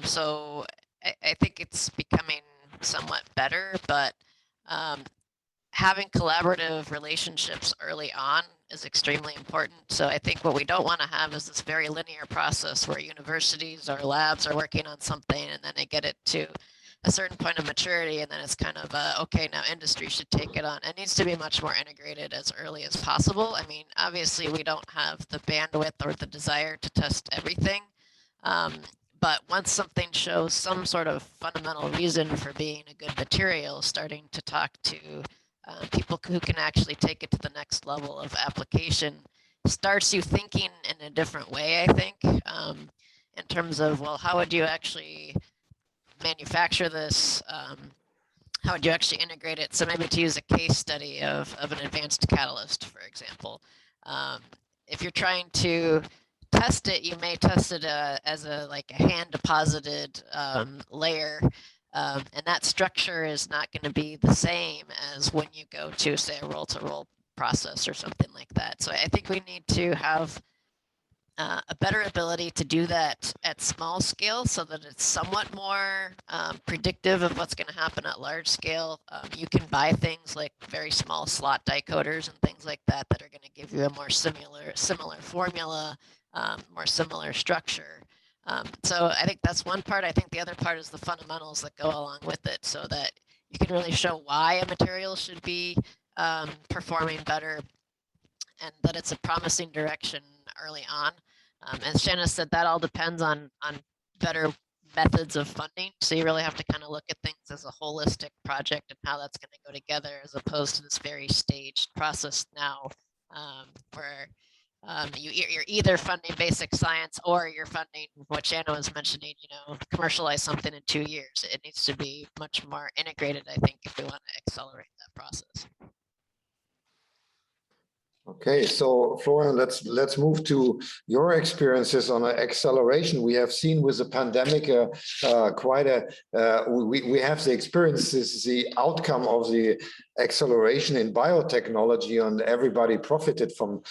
So I think it's becoming somewhat better, but having collaborative relationships early on is extremely important. So I think what we don't want to have is this very linear process where universities or labs are working on something and then they get it to a certain point of maturity, and then it's kind of okay, now industry should take it on. It needs to be much more integrated as early as possible. I mean, obviously we don't have the bandwidth or the desire to test everything, but once something shows some sort of fundamental reason for being a good material, starting to talk to people who can actually take it to the next level of application starts you thinking in a different way, I think, in terms of, well, how would you actually manufacture this? How would you actually integrate it? So maybe to use a case study of an advanced catalyst, for example. If you're trying to test it, you may test it as a hand deposited layer, and that structure is not going to be the same as when you go to, say, a roll-to-roll process or something like that. So I think we need to have a better ability to do that at small scale so that it's somewhat more predictive of what's going to happen at large scale. You can buy things like very small slot die coders and things like that that are going to give you a more similar formula, more similar structure. So I think that's one part. I think the other part is the fundamentals that go along with it, so that you can really show why a material should be performing better and that it's a promising direction early on. As Shanna said, that all depends on better methods of funding. So you really have to kind of look at things as a holistic project and how that's going to go together, as opposed to this very staged process now, where you're either funding basic science or you're funding what Shanna was mentioning, commercialize something in 2 years. It needs to be much more integrated, I think, if we want to accelerate that process. Okay, so Florian, let's move to your experiences on acceleration. We have seen with the pandemic we have the experiences, the outcome of the acceleration in biotechnology, and everybody profited from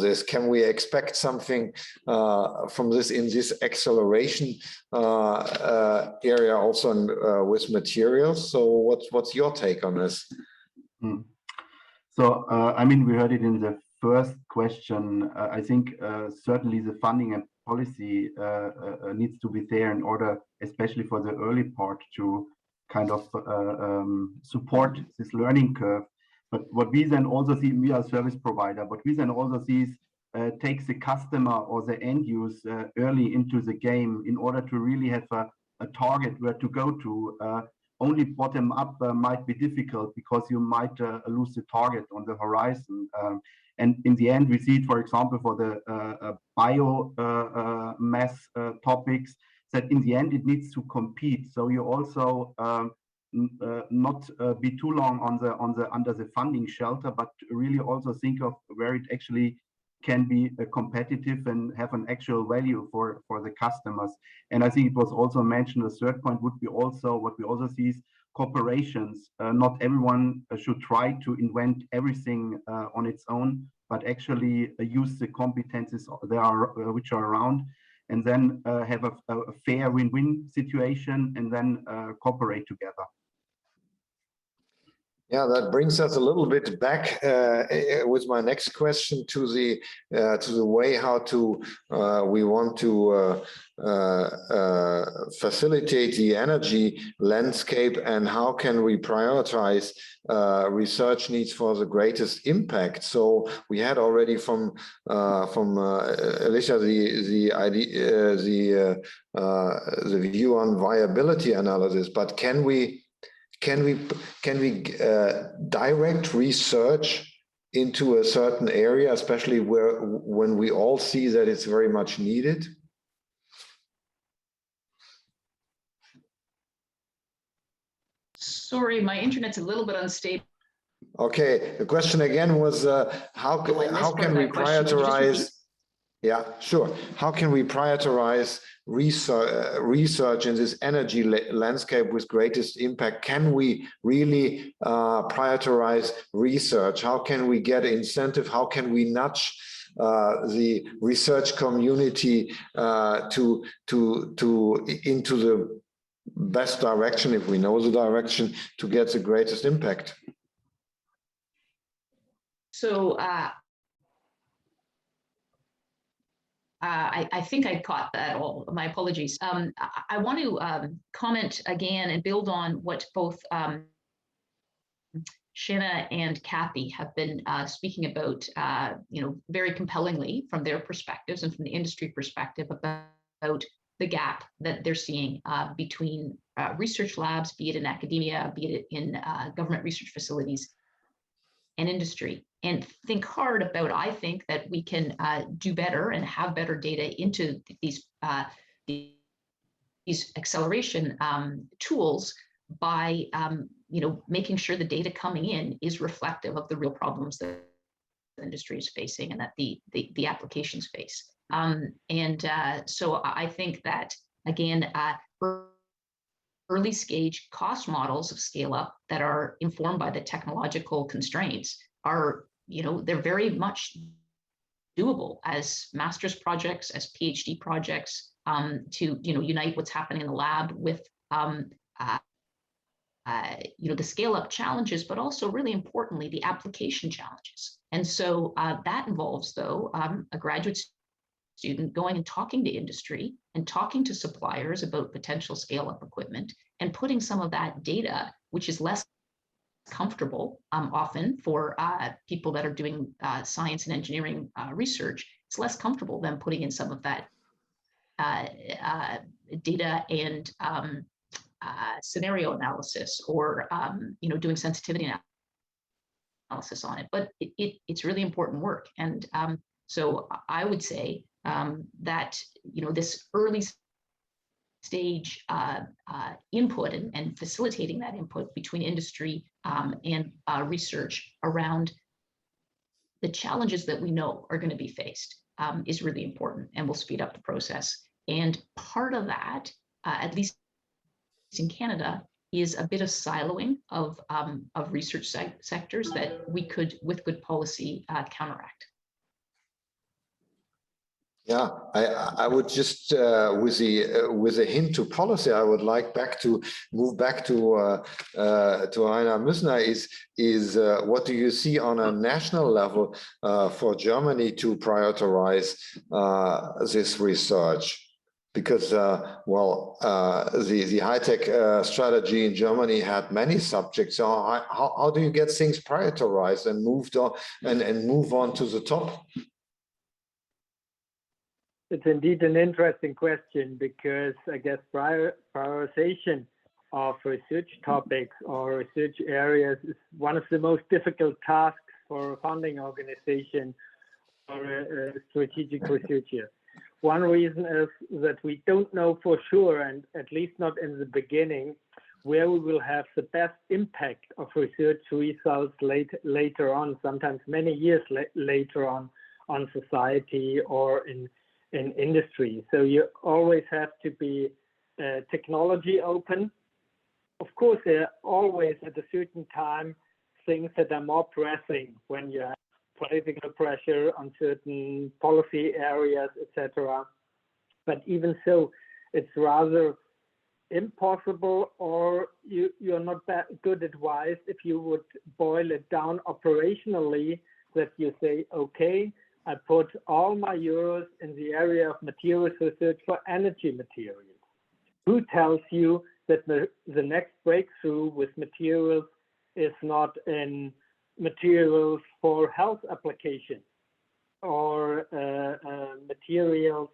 this. Can we expect something from this in this acceleration area also with materials? So what's your take on this? So, I mean, we heard it in the first question. I think certainly the funding and policy needs to be there in order, especially for the early part, to kind of support this learning curve. But what we then also see, we are a service provider, what we then also see is takes the customer or the end use early into the game in order to really have a target where to go to. Only bottom up might be difficult because you might lose the target on the horizon. And in the end, we see it, for example, for the biomass topics, that in the end it needs to compete. So you also not be too long on the under the funding shelter, but really also think of where it actually can be competitive and have an actual value for the customers. And I think it was also mentioned, the third point would be also what we also see is corporations. Not everyone should try to invent everything on its own, but actually use the competences there are which are around, and then have a fair win-win situation, and then cooperate together. Yeah, that brings us a little bit back with my next question to the way how to we want to facilitate the energy landscape, and how can we prioritize research needs for the greatest impact. So we had already from Alicia the idea the view on viability analysis, but can we direct research into a certain area, especially when we all see that it's very much needed? Sorry, my internet's a little bit unstable. Okay, the question again was how can we prioritize? Yeah, sure. How can we prioritize research in this energy landscape with greatest impact? Can we really prioritize research? How can we get incentive? How can we nudge the research community into the best direction, if we know the direction, to get the greatest impact? So I think I caught that all. My apologies. I want to comment again and build on what both Shanna and Kathy have been speaking about, very compellingly from their perspectives and from the industry perspective about the gap that they're seeing between research labs, be it in academia, be it in government research facilities, and industry. And think hard about, I think that we can do better and have better data into these acceleration tools by making sure the data coming in is reflective of the real problems that the industry is facing and that the applications face. So I think that, again, early stage cost models of scale up that are informed by the technological constraints are, they're very much doable as master's projects, as PhD projects, to unite what's happening in the lab with the scale up challenges, but also really importantly the application challenges. And so that involves, though, a graduate student going and talking to industry and talking to suppliers about potential scale up equipment, and putting some of that data, which is less comfortable often for people that are doing science and engineering research, it's less comfortable than putting in some of that data and scenario analysis, or doing sensitivity analysis on it. But it's really important work. And so I would say that this early stage input and facilitating that input between industry and research around the challenges that we know are going to be faced is really important, and will speed up the process. And part of that, at least in Canada, is a bit of siloing of research sectors that we could, with good policy, counteract. Yeah, I would just with a hint to policy, I would like move back to Rainer Müssner. Is what do you see on a national level for Germany to prioritize this research? Because the high-tech strategy in Germany had many subjects. So how do you get things prioritized and moved on and move on to the top? It's indeed an interesting question, because I guess prioritization of research topics or research areas is one of the most difficult tasks for a funding organization or a strategic researcher. One reason is that we don't know for sure, and at least not in the beginning, where we will have the best impact of research results later on, sometimes many years later on society or in industry. So you always have to be technology open. Of course, there are always at a certain time things that are more pressing when you have political pressure on certain policy areas, etc. But even so, it's rather impossible, or you're not that good advised if you would boil it down operationally, that you say, okay, I put all my euros in the area of materials research for energy materials. Who tells you that the next breakthrough with materials is not in materials for health applications or materials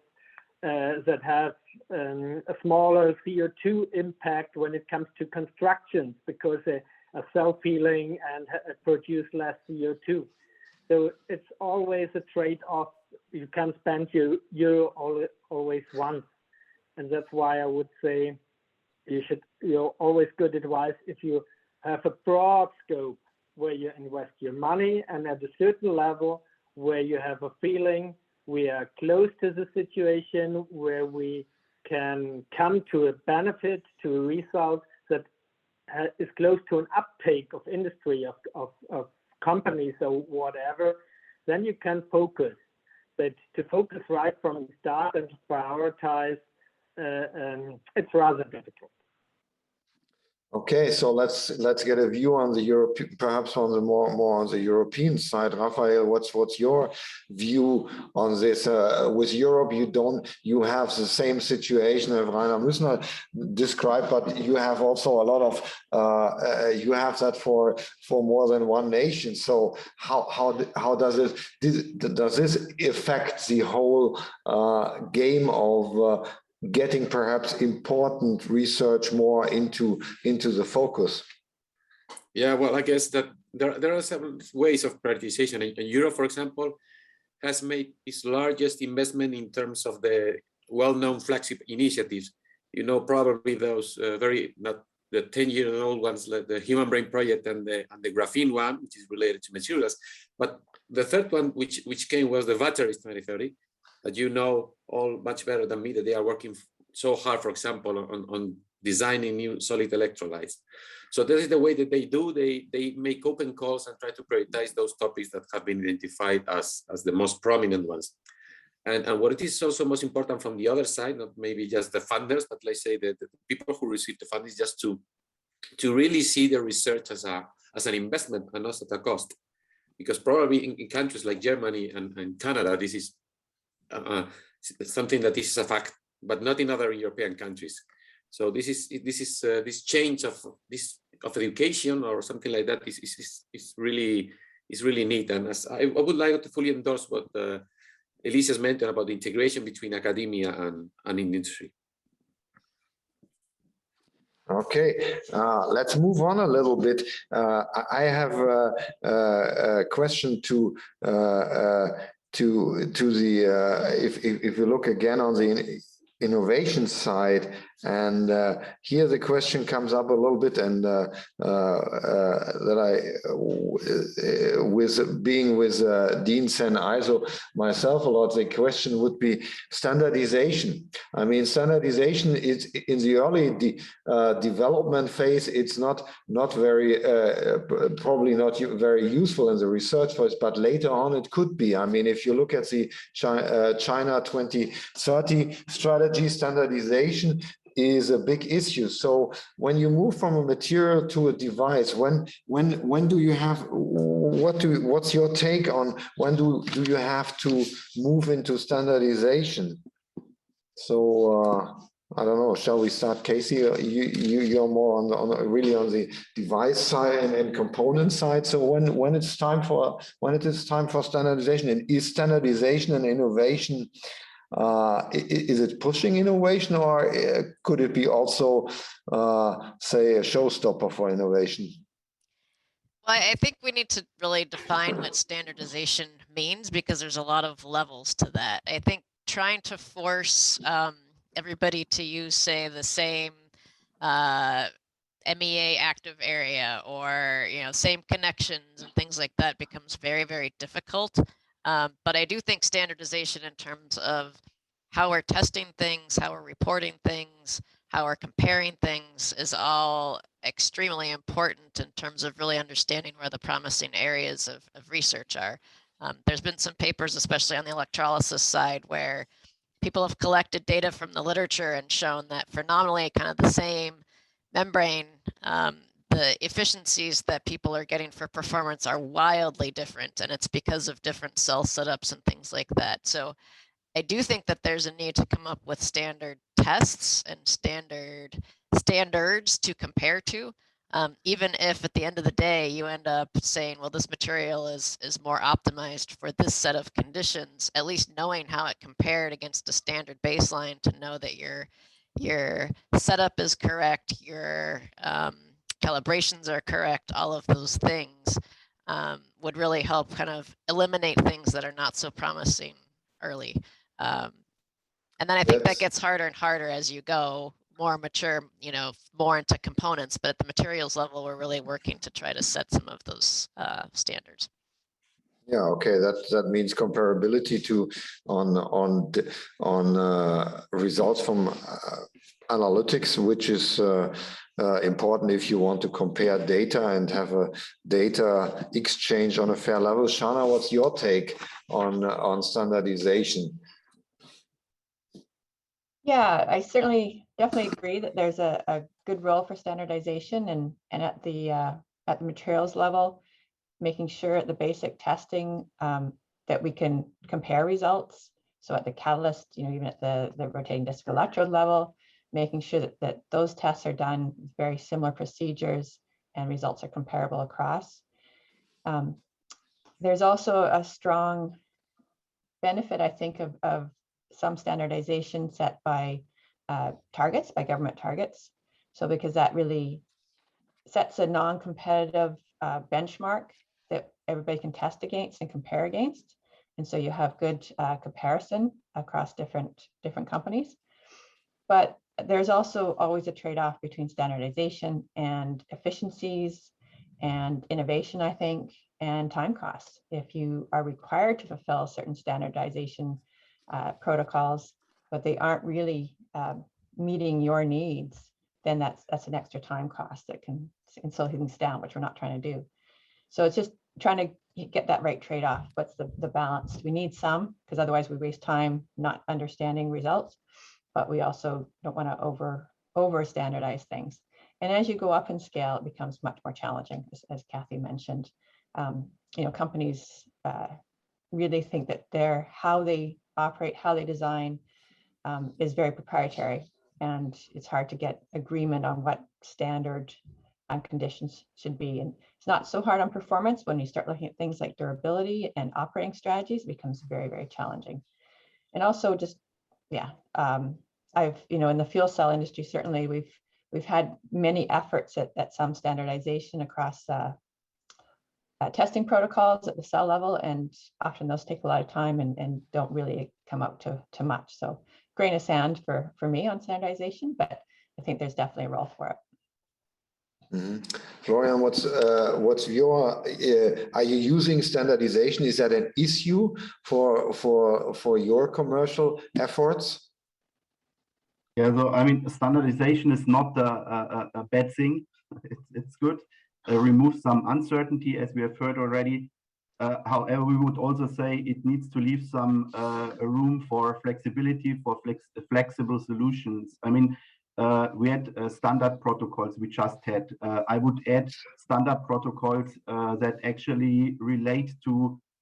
that have a smaller CO2 impact when it comes to constructions, because they are self-healing and produce less CO2. So it's always a trade-off. You can't spend your euro always once. And that's why I would say you're always good advice if you have a broad scope where you invest your money, and at a certain level where you have a feeling we are close to the situation, where we can come to a benefit, to a result that is close to an uptake of industry, of companies or whatever, then you can focus. But to focus right from the start and to prioritize, it's rather difficult. Okay, so let's get a view on the European, perhaps on the more on the European side. Raphael, what's your view on this? With Europe, you have the same situation as Rainer Müssner described, but you have also a lot of you have that for more than one nation. So how does this affect the whole game of getting perhaps important research more into the focus? Yeah, well, I guess that there are several ways of prioritization. And Europe, for example, has made its largest investment in terms of the well-known flagship initiatives. You know, probably those not the 10-year-old ones, like the Human Brain Project and the graphene one, which is related to materials. But the third one, which came, was the batteries 2030. That you know all much better than me, that they are working so hard, for example, on designing new solid electrolytes. So this is the way that they do. They make open calls and try to prioritize those topics that have been identified as the most prominent ones. And what it is also most important from the other side, not maybe just the funders, but let's say the people who receive the fund, is just to really see the research as an investment and not at a cost. Because probably in countries like Germany and Canada, this is something that is a fact, but not in other European countries. So this change of education or something like that is really neat. And as I would like to fully endorse what Elise has mentioned about the integration between academia and industry. Okay, let's move on a little bit. I have a question to the if you look again on the innovation side, and here the question comes up a little bit, and that with being with DINS and ISO myself a lot, the question would be standardization. I mean, standardization is in the early development phase. It's not very probably not very useful in the research phase, but later on it could be. I mean, if you look at the China 2030 strategy, standardization is a big issue. So when you move from a material to a device, when do you have, what's your take on when do you have to move into standardization? So I don't know, shall we start, Casey? You're more on really on the device side and component side. So when it is time for standardization, and is standardization and innovation, is it pushing innovation, or could it be also say a showstopper for innovation? Well, I think we need to really define what standardization means, because there's a lot of levels to that. I think trying to force everybody to use, say, the same MEA active area, or same connections and things like that becomes very, very difficult. But I do think standardization in terms of how we're testing things, how we're reporting things, how we're comparing things is all extremely important in terms of really understanding where the promising areas of research are. There's been some papers, especially on the electrolysis side, where people have collected data from the literature and shown that for nominally kind of the same membrane, the efficiencies that people are getting for performance are wildly different, and it's because of different cell setups and things like that. So I do think that there's a need to come up with standard tests and standards to compare to, even if at the end of the day you end up saying, well, this material is more optimized for this set of conditions. At least knowing how it compared against a standard baseline to know that your setup is correct, your calibrations are correct, all of those things would really help kind of eliminate things that are not so promising early. And then I think that gets harder and harder as you go more mature, more into components. But at the materials level, we're really working to try to set some of those standards. Yeah, okay, that means comparability to on results from analytics, which is important if you want to compare data and have a data exchange on a fair level. Shana, what's your take on standardization? Yeah, I definitely agree that there's a good role for standardization, and at the materials level, making sure at the basic testing that we can compare results. So at the catalyst, even at the rotating disk electrode level, making sure that those tests are done with very similar procedures and results are comparable across. There's also a strong benefit, I think, of some standardization set by targets, by government targets. So because that really sets a non-competitive benchmark that everybody can test against and compare against. And so you have good comparison across different companies. But there's also always a trade-off between standardization and efficiencies and innovation, I think, and time costs. If you are required to fulfill certain standardization protocols, but they aren't really meeting your needs, then that's an extra time cost that can slow things down, which we're not trying to do. So it's just trying to get that right trade-off. What's the balance? We need some, because otherwise we waste time not understanding results, but we also don't want to over standardize things. And as you go up in scale, it becomes much more challenging, as Kathy mentioned. Companies really think that how they operate, how they design is very proprietary, and it's hard to get agreement on what standard conditions should be. And it's not so hard on performance. When you start looking at things like durability and operating strategies, it becomes very, very challenging. And also just, I've, in the fuel cell industry, certainly we've had many efforts at some standardization across testing protocols at the cell level, and often those take a lot of time and don't really come up to much. So grain of sand for me on standardization, but I think there's definitely a role for it. Florian, what's your? Are you using standardization? Is that an issue for your commercial efforts? Yeah, so I mean, standardization is not a bad thing. It's good. Removes some uncertainty, as we have heard already. However, we would also say it needs to leave some room for flexibility, for flexible solutions. I mean, we had standard protocols we just had. I would add standard protocols that actually relate to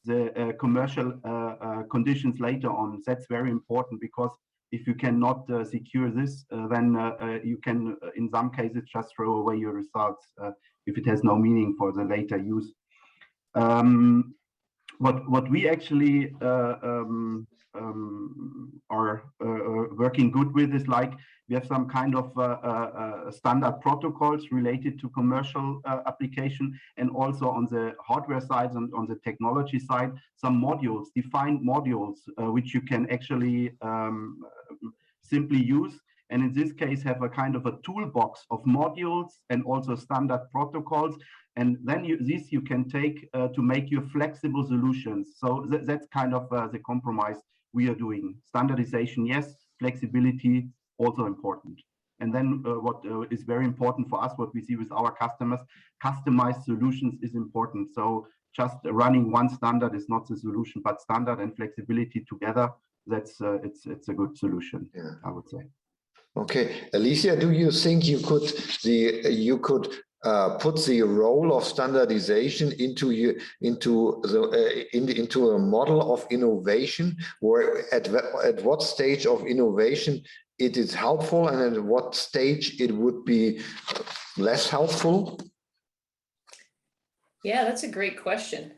the commercial conditions later on. That's very important, because if you cannot secure this, then you can, in some cases, just throw away your results if it has no meaning for the later use. What we actually are working good with is, like, we have some kind of standard protocols related to commercial application, and also on the hardware side and on the technology side, some modules, defined modules, which you can actually simply use. And in this case, have a kind of a toolbox of modules and also standard protocols. And then you can take to make your flexible solutions. So that's kind of the compromise we are doing. Standardization, yes. Flexibility, also important. And then what is very important for us, what we see with our customers, customized solutions is important. So just running one standard is not the solution, but standard and flexibility together, that's it's a good solution, yeah, I would say. Okay, Alicia, do you think you could put the role of standardization into a model of innovation, or at what stage of innovation it is helpful, and at what stage it would be less helpful? Yeah, that's a great question.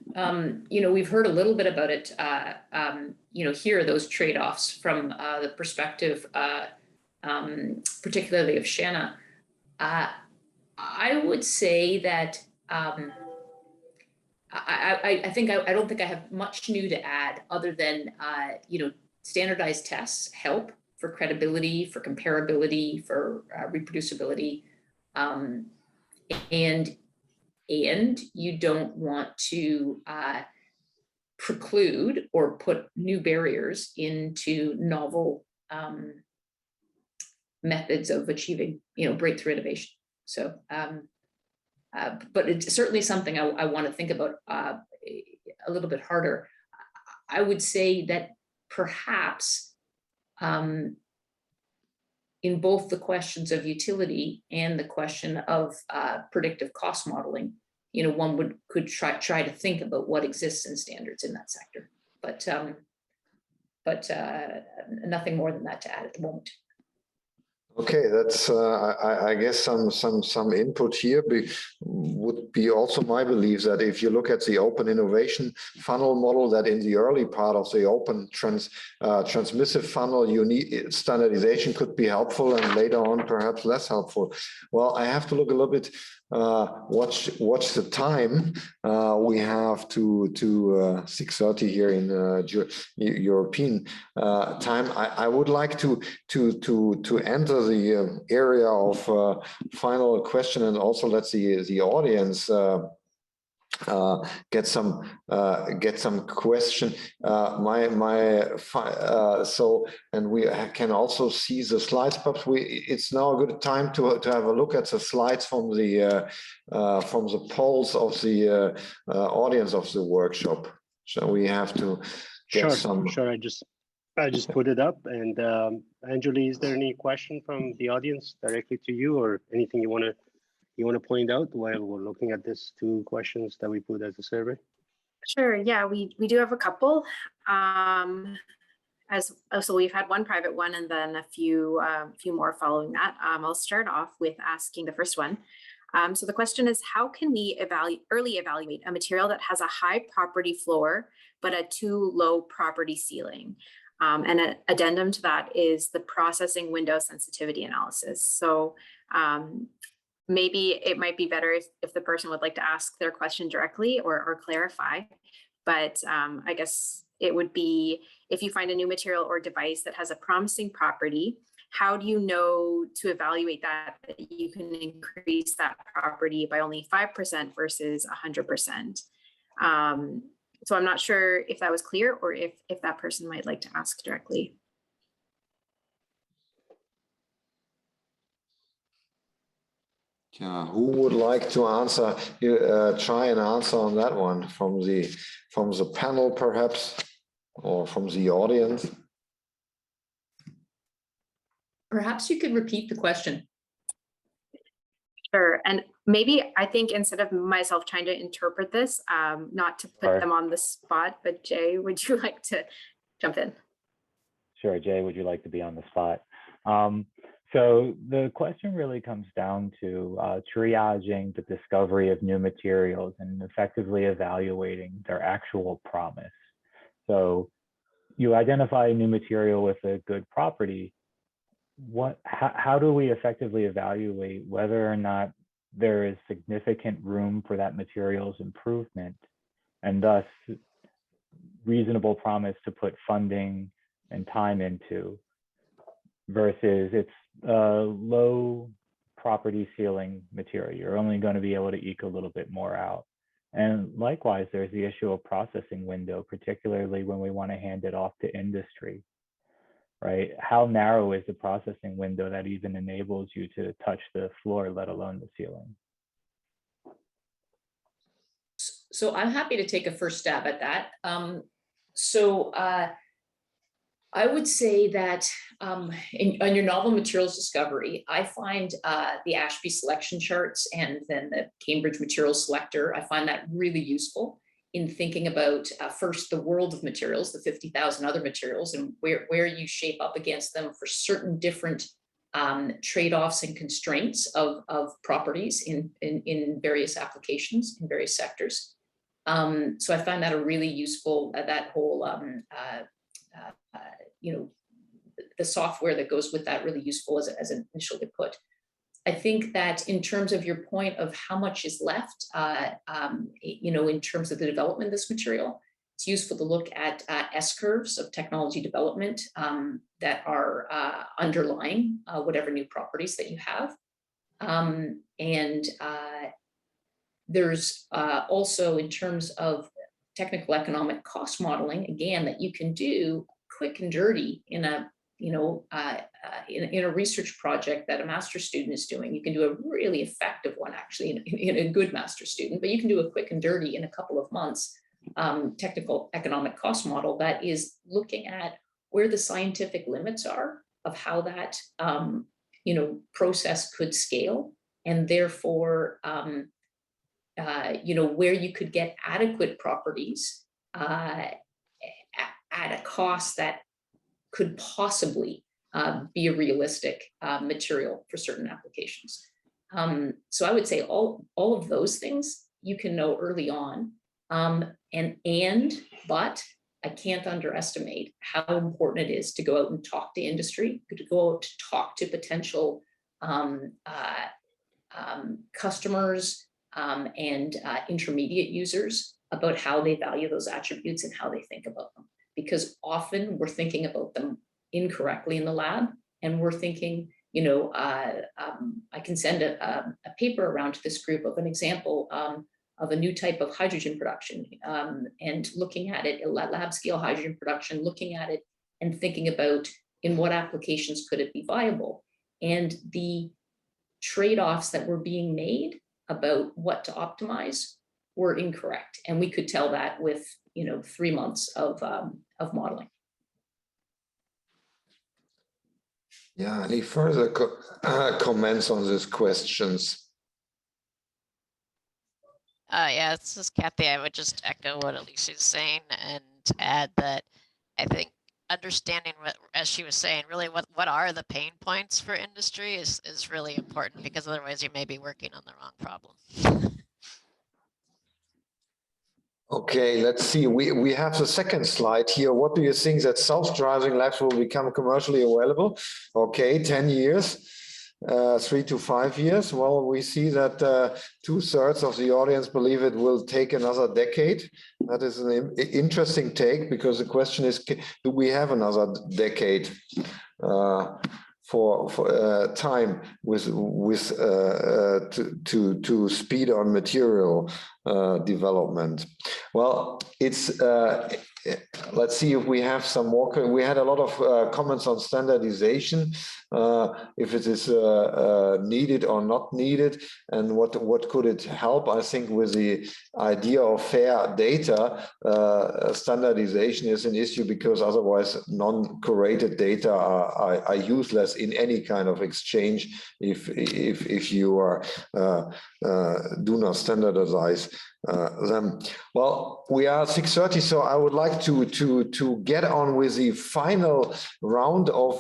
We've heard a little bit about it. Here are those trade-offs from the perspective, particularly of Shanna. I would say that I don't think I have much new to add, other than standardized tests help for credibility, for comparability, for reproducibility, and you don't want to preclude or put new barriers into novel methods of achieving breakthrough innovation. So, but it's certainly something I want to think about a little bit harder. I would say that perhaps in both the questions of utility and the question of predictive cost modeling, one could try to think about what exists in standards in that sector. But nothing more than that to add at the moment. Okay, that's I guess some input here would be also my belief that if you look at the open innovation funnel model, that in the early part of the open transmissive funnel, you need standardization could be helpful, and later on perhaps less helpful. Well, I have to look a little bit, watch the time. We have to 6:30 here in European time. I would like to enter the area of final question, and also let the audience get some question. And we can also see the slides. But it's now a good time to have a look at the slides from the polls of the audience of the workshop. So we have to get some. Sure. I just put it up. And Anjali, is there any question from the audience directly to you, or anything you want to point out while we're looking at these two questions that we put as a survey? Sure. Yeah, we do have a couple. So we've had one private one, and then a few more following that. I'll start off with asking the first one. So the question is, how can we early evaluate a material that has a high property floor but a too low property ceiling? And an addendum to that is the processing window sensitivity analysis. So maybe it might be better if the person would like to ask their question directly or clarify. But I guess it would be, if you find a new material or device that has a promising property, how do you know to evaluate that you can increase that property by only 5% versus 100%? So I'm not sure if that was clear, or if that person might like to ask directly. Yeah, who would like to answer? Try and answer on that one from the panel, perhaps, or from the audience. Perhaps you could repeat the question. Sure, and maybe I think instead of myself trying to interpret this, not to put them on the spot, but Jay, would you like to jump in? Sure, Jay, would you like to be on the spot? So the question really comes down to triaging the discovery of new materials and effectively evaluating their actual promise. So you identify a new material with a good property. How do we effectively evaluate whether or not there is significant room for that material's improvement, and thus reasonable promise to put funding and time into, versus it's a low property ceiling material? You're only going to be able to eke a little bit more out. And likewise, there's the issue of processing window, particularly when we want to hand it off to industry, right? How narrow is the processing window that even enables you to touch the floor, let alone the ceiling? So I'm happy to take a first stab at that. I would say that on your novel materials discovery, I find the Ashby selection charts and then the Cambridge materials selector, I find that really useful in thinking about first the world of materials, the 50,000 other materials, and where you shape up against them for certain different trade-offs and constraints of properties in various applications, in various sectors. So I find that a really useful, that whole, the software that goes with that really useful as an initial input. I think that in terms of your point of how much is left, in terms of the development of this material, it's useful to look at S-curves of technology development that are underlying whatever new properties that you have. There's also, in terms of technical economic cost modeling, again, that you can do quick and dirty in a research project that a master's student is doing. You can do a really effective one, actually, in a good master's student, but you can do a quick and dirty in a couple of months technical economic cost model that is looking at where the scientific limits are of how that process could scale, and therefore where you could get adequate properties at a cost that could possibly be a realistic material for certain applications. So I would say all of those things you can know early on, but I can't underestimate how important it is to go out and talk to industry, to go out to talk to potential customers and intermediate users about how they value those attributes and how they think about them. Because often we're thinking about them incorrectly in the lab, and we're thinking, I can send a paper around to this group of an example of a new type of hydrogen production, and looking at it, lab scale hydrogen production, looking at it and thinking about in what applications could it be viable, and the trade-offs that were being made about what to optimize were incorrect. And we could tell that with 3 months of modeling. Yeah, any further comments on these questions? Yeah, this is Kathy. I would just echo what Alicia's saying and add that I think understanding what, as she was saying, really what are the pain points for industry is really important, because otherwise you may be working on the wrong problem. Okay, let's see. We have the second slide here. What do you think that self-driving labs will become commercially available? Okay, 10 years. 3 to 5 years. Well, we see that 2/3 of the audience believe it will take another decade. That is an interesting take, because the question is, do we have another decade for time to speed on material development? Well, it's let's see if we have some more. We had a lot of comments on standardization, if it is needed or not needed, and what could it help. I think with the idea of fair data, standardization is an issue, because otherwise non-curated data are useless in any kind of exchange if you are do not standardize them. Well, we are 6:30, so I would like to get on with the final round of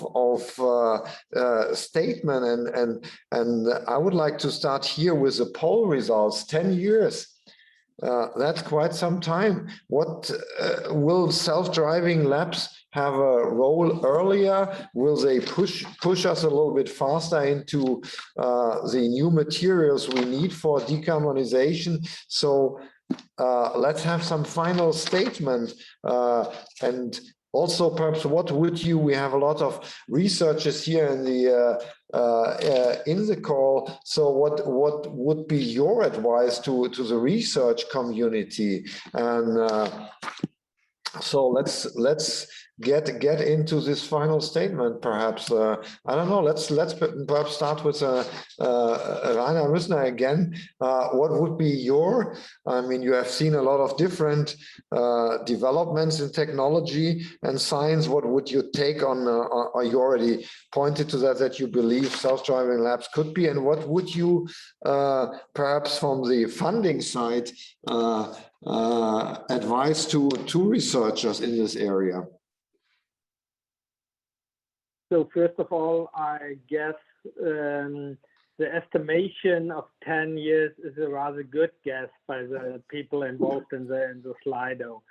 statement, and I would like to start here with the poll results. 10 years. That's quite some time. What will self-driving labs have a role earlier? Will they push us a little bit faster into the new materials we need for decarbonization? So let's have some final statement, and also perhaps what would you, we have a lot of researchers here in the call, so what would be your advice to the research community? And so let's get into this final statement, perhaps. I don't know, let's perhaps start with Rainer Müssner again. What would be your, I mean, you have seen a lot of different developments in technology and science. What would you take on, you already pointed to that you believe self-driving labs could be, and what would you perhaps from the funding side advice to researchers in this area? So first of all, I guess the estimation of 10 years is a rather good guess by the people involved in the Slido.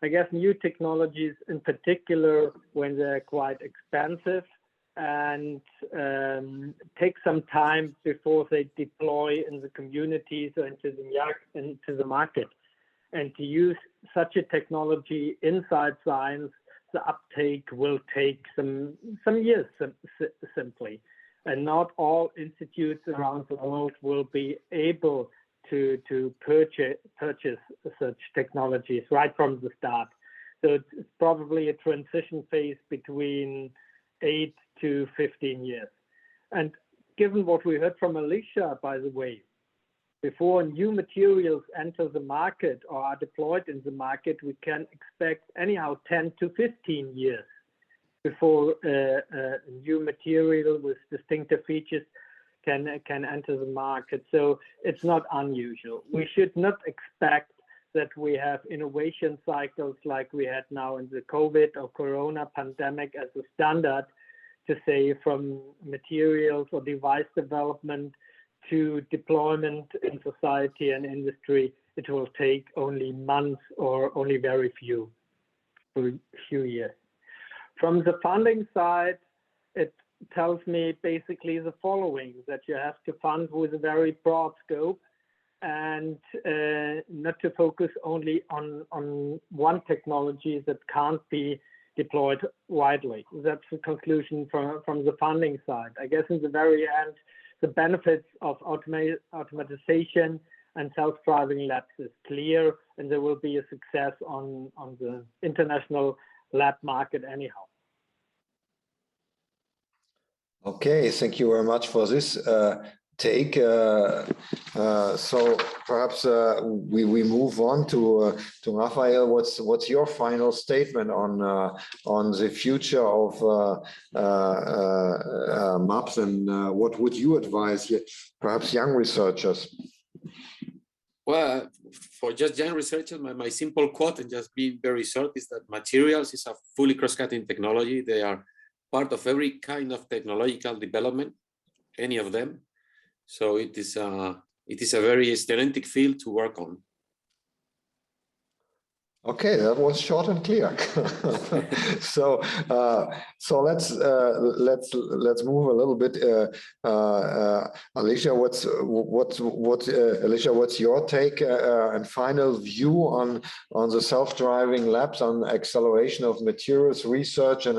I guess new technologies in particular, when they're quite expensive and take some time before they deploy in the communities or into the market. And to use such a technology inside science, the uptake will take some years simply. And not all institutes around the world will be able to purchase such technologies right from the start. So it's probably a transition phase between 8 to 15 years. And given what we heard from Alicia, by the way, before new materials enter the market or are deployed in the market, we can expect anyhow 10 to 15 years before a new material with distinctive features can enter the market. So it's not unusual. We should not expect that we have innovation cycles like we had now in the COVID or Corona pandemic as a standard, to say from materials or device development to deployment in society and industry, it will take only months or only very few years. From the funding side, it tells me basically the following, that you have to fund with a very broad scope and not to focus only on one technology that can't be deployed widely. That's the conclusion from the funding side. I guess in the very end, the benefits of automatization and self-driving labs is clear, and there will be a success on the international lab market anyhow. Okay, thank you very much for this take. So perhaps we move on to Raphael. What's your final statement on the future of maps, and what would you advise perhaps young researchers? Well, for just young researchers, my simple quote, and just being very short, is that materials is a fully cross-cutting technology. They are part of every kind of technological development, any of them. So it is a very stellentic field to work on. Okay, that was short and clear. So let's move a little bit. Alicia, Alicia, what's your take and final view on the self-driving labs, on acceleration of materials research and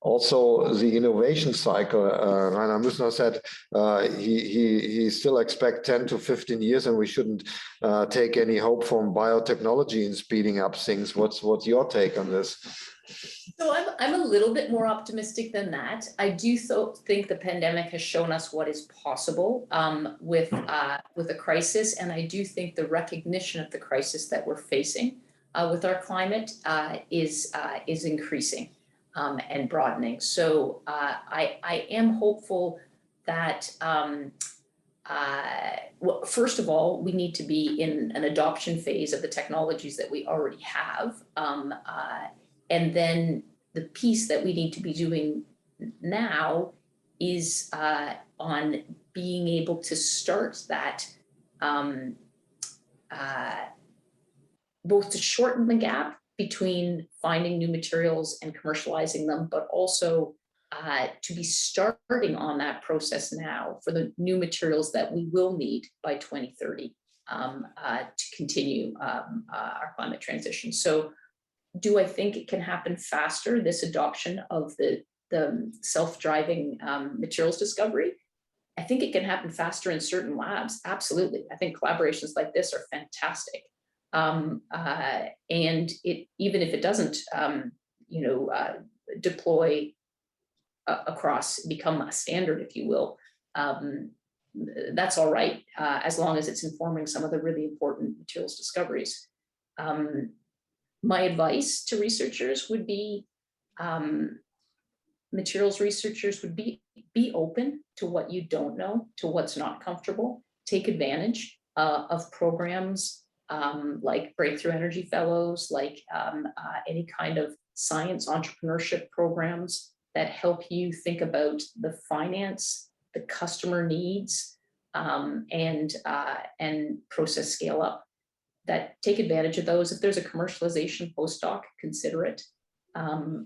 also the innovation cycle? Rainer Müssner said he still expects 10 to 15 years, and we shouldn't take any hope from biotechnology in speeding up things. What's your take on this? So I'm a little bit more optimistic than that. I do think the pandemic has shown us what is possible with a crisis, and I do think the recognition of the crisis that we're facing with our climate is increasing and broadening. So I am hopeful that well, first of all, we need to be in an adoption phase of the technologies that we already have. And then the piece that we need to be doing now is on being able to start that, both to shorten the gap between finding new materials and commercializing them, but also to be starting on that process now for the new materials that we will need by 2030 to continue our climate transition. So do I think it can happen faster, this adoption of the self-driving materials discovery? I think it can happen faster in certain labs, absolutely. I think collaborations like this are fantastic. And even if it doesn't, deploy across, become a standard, if you will, that's all right, as long as it's informing some of the really important materials discoveries. My advice to researchers would be, materials researchers would be open to what you don't know, to what's not comfortable. Take advantage of programs like Breakthrough Energy Fellows, like any kind of science entrepreneurship programs that help you think about the finance, the customer needs, and process scale up. That take advantage of those. If there's a commercialization postdoc, consider it,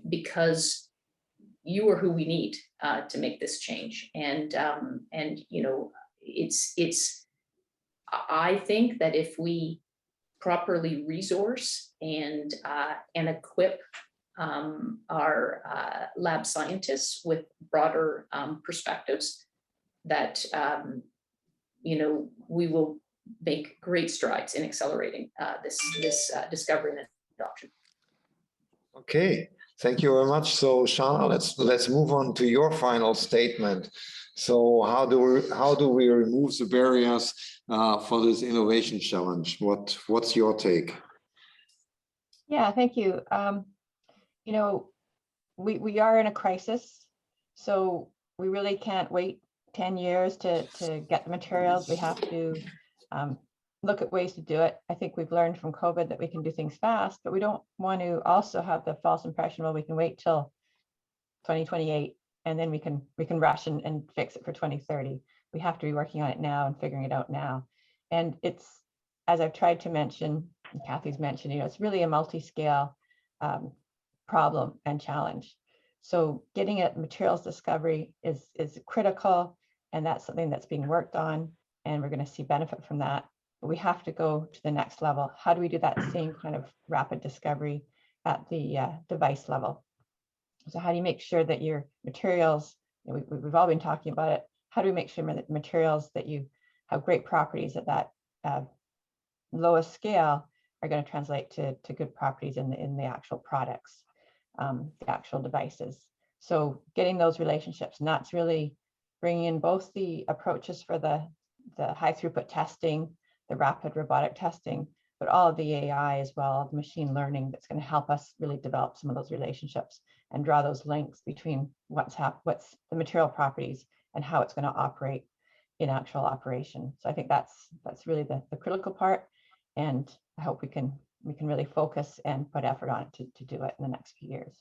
because you are who we need to make this change. And I think that if we properly resource and equip our lab scientists with broader perspectives, that we will make great strides in accelerating this discovery and adoption. Okay, thank you very much. So Shana, let's move on to your final statement. So how do we remove the barriers for this innovation challenge? What's your take? Yeah, thank you. We are in a crisis, so we really can't wait 10 years to get the materials. We have to look at ways to do it. I think we've learned from COVID that we can do things fast, but we don't want to also have the false impression, well, we can wait till 2028 and then we can rush and fix it for 2030. We have to be working on it now and figuring it out now. And it's, as I've tried to mention, and Kathy's mentioned, it's really a multi-scale problem and challenge. So getting at materials discovery is critical, and that's something that's being worked on, and we're going to see benefit from that. But we have to go to the next level. How do we do that same kind of rapid discovery at the device level? So how do you make sure that your materials, we've all been talking about it, how do we make sure that materials that you have great properties at that lowest scale are going to translate to good properties in the actual products, the actual devices? So getting those relationships, and that's really bringing in both the approaches for the high throughput testing, the rapid robotic testing, but all of the AI as well, the machine learning that's going to help us really develop some of those relationships and draw those links between what's the material properties and how it's going to operate in actual operation. So I think that's really the critical part, and I hope we can really focus and put effort on it to do it in the next few years.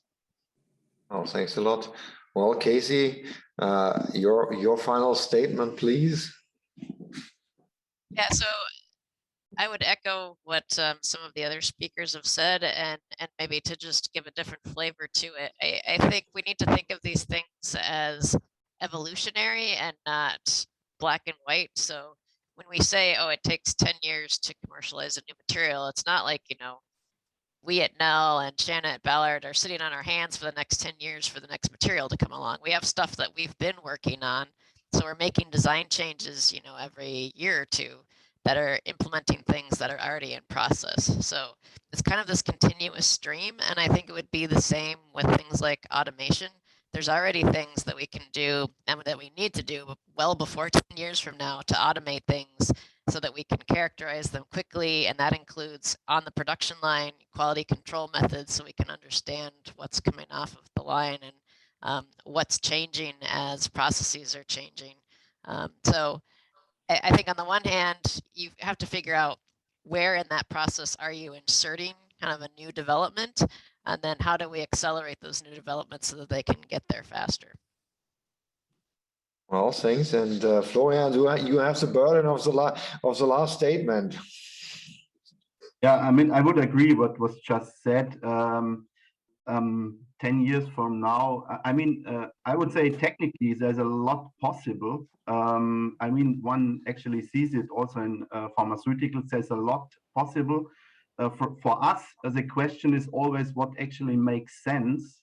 Oh, thanks a lot. Well, Casey, your final statement, please. Yeah, so I would echo what some of the other speakers have said, and maybe to just give a different flavor to it. I think we need to think of these things as evolutionary and not black and white. So when we say, oh, it takes 10 years to commercialize a new material, it's not like, you know, we at Nell and Shanna at Ballard are sitting on our hands for the next 10 years for the next material to come along. We have stuff that we've been working on. So we're making design changes, you know, every year or two that are implementing things that are already in process. So it's kind of this continuous stream. And I think it would be the same with things like automation. There's already things that we can do and that we need to do well before 10 years from now to automate things so that we can characterize them quickly. And that includes on the production line, quality control methods, so we can understand what's coming off of the line and what's changing as processes are changing. So I think on the one hand, you have to figure out where in that process are you inserting kind of a new development, and then how do we accelerate those new developments so that they can get there faster. Well, thanks. And Florian, you have the burden of the last statement. Yeah, I mean, I would agree what was just said. 10 years from now, I mean, I would say technically there's a lot possible. I mean, one actually sees it also in pharmaceuticals. There's a lot possible. For us, the question is always what actually makes sense.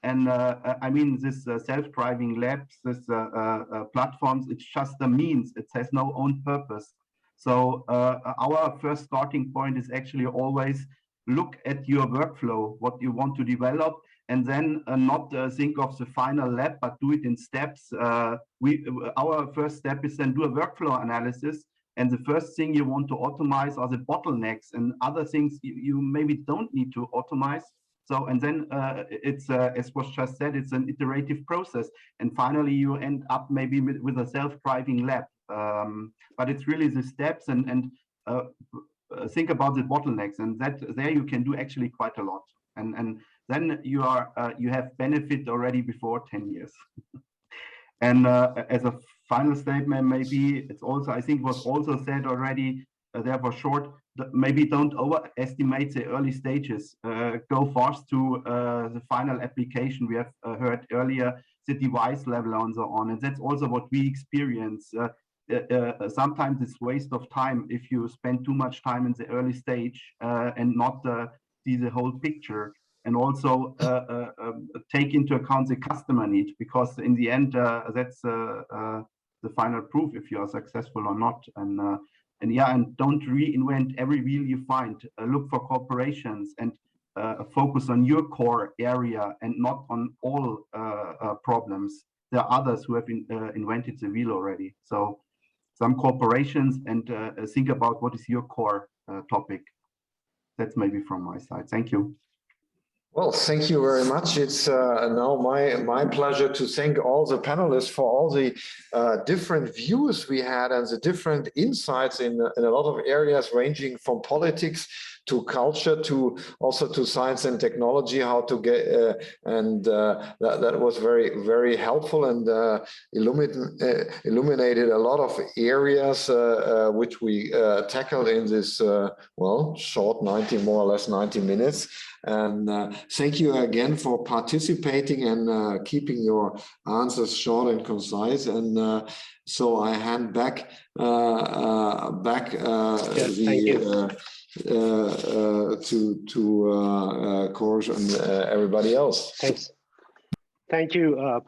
And I mean, this self-driving labs, this platforms, it's just a means. It has no own purpose. So our first starting point is actually always look at your workflow, what you want to develop, and then not think of the final lab, but do it in steps. Our first step is then do a workflow analysis. And the first thing you want to automate are the bottlenecks and other things you maybe don't need to automate. So, and then it's, as was just said, it's an iterative process. And finally, you end up maybe with a self-driving lab. But it's really the steps and think about the bottlenecks, and that there you can do actually quite a lot. And then you have benefit already before 10 years. And as a final statement, maybe it's also, I think was also said already, therefore short, maybe don't overestimate the early stages. Go fast to the final application. We have heard earlier the device level and so on. And that's also what we experience. Sometimes it's waste of time if you spend too much time in the early stage and not see the whole picture. And also take into account the customer need, because in the end, that's the final proof if you are successful or not. And yeah, and don't reinvent every wheel you find. Look for corporations and focus on your core area and not on all problems. There are others who have invented the wheel already. So some corporations, and think about what is your core topic. That's maybe from my side. Thank you. Well, thank you very much. It's now my pleasure to thank all the panelists for all the different views we had and the different insights in a lot of areas, ranging from politics to culture to also to science and technology, how to get and that was very, very helpful and illuminated a lot of areas which we tackled in this well, short 90, more or less 90 minutes. And thank you again for participating and keeping your answers short and concise. And so I hand back Yes, to Kors and everybody else. Thanks. Thank you.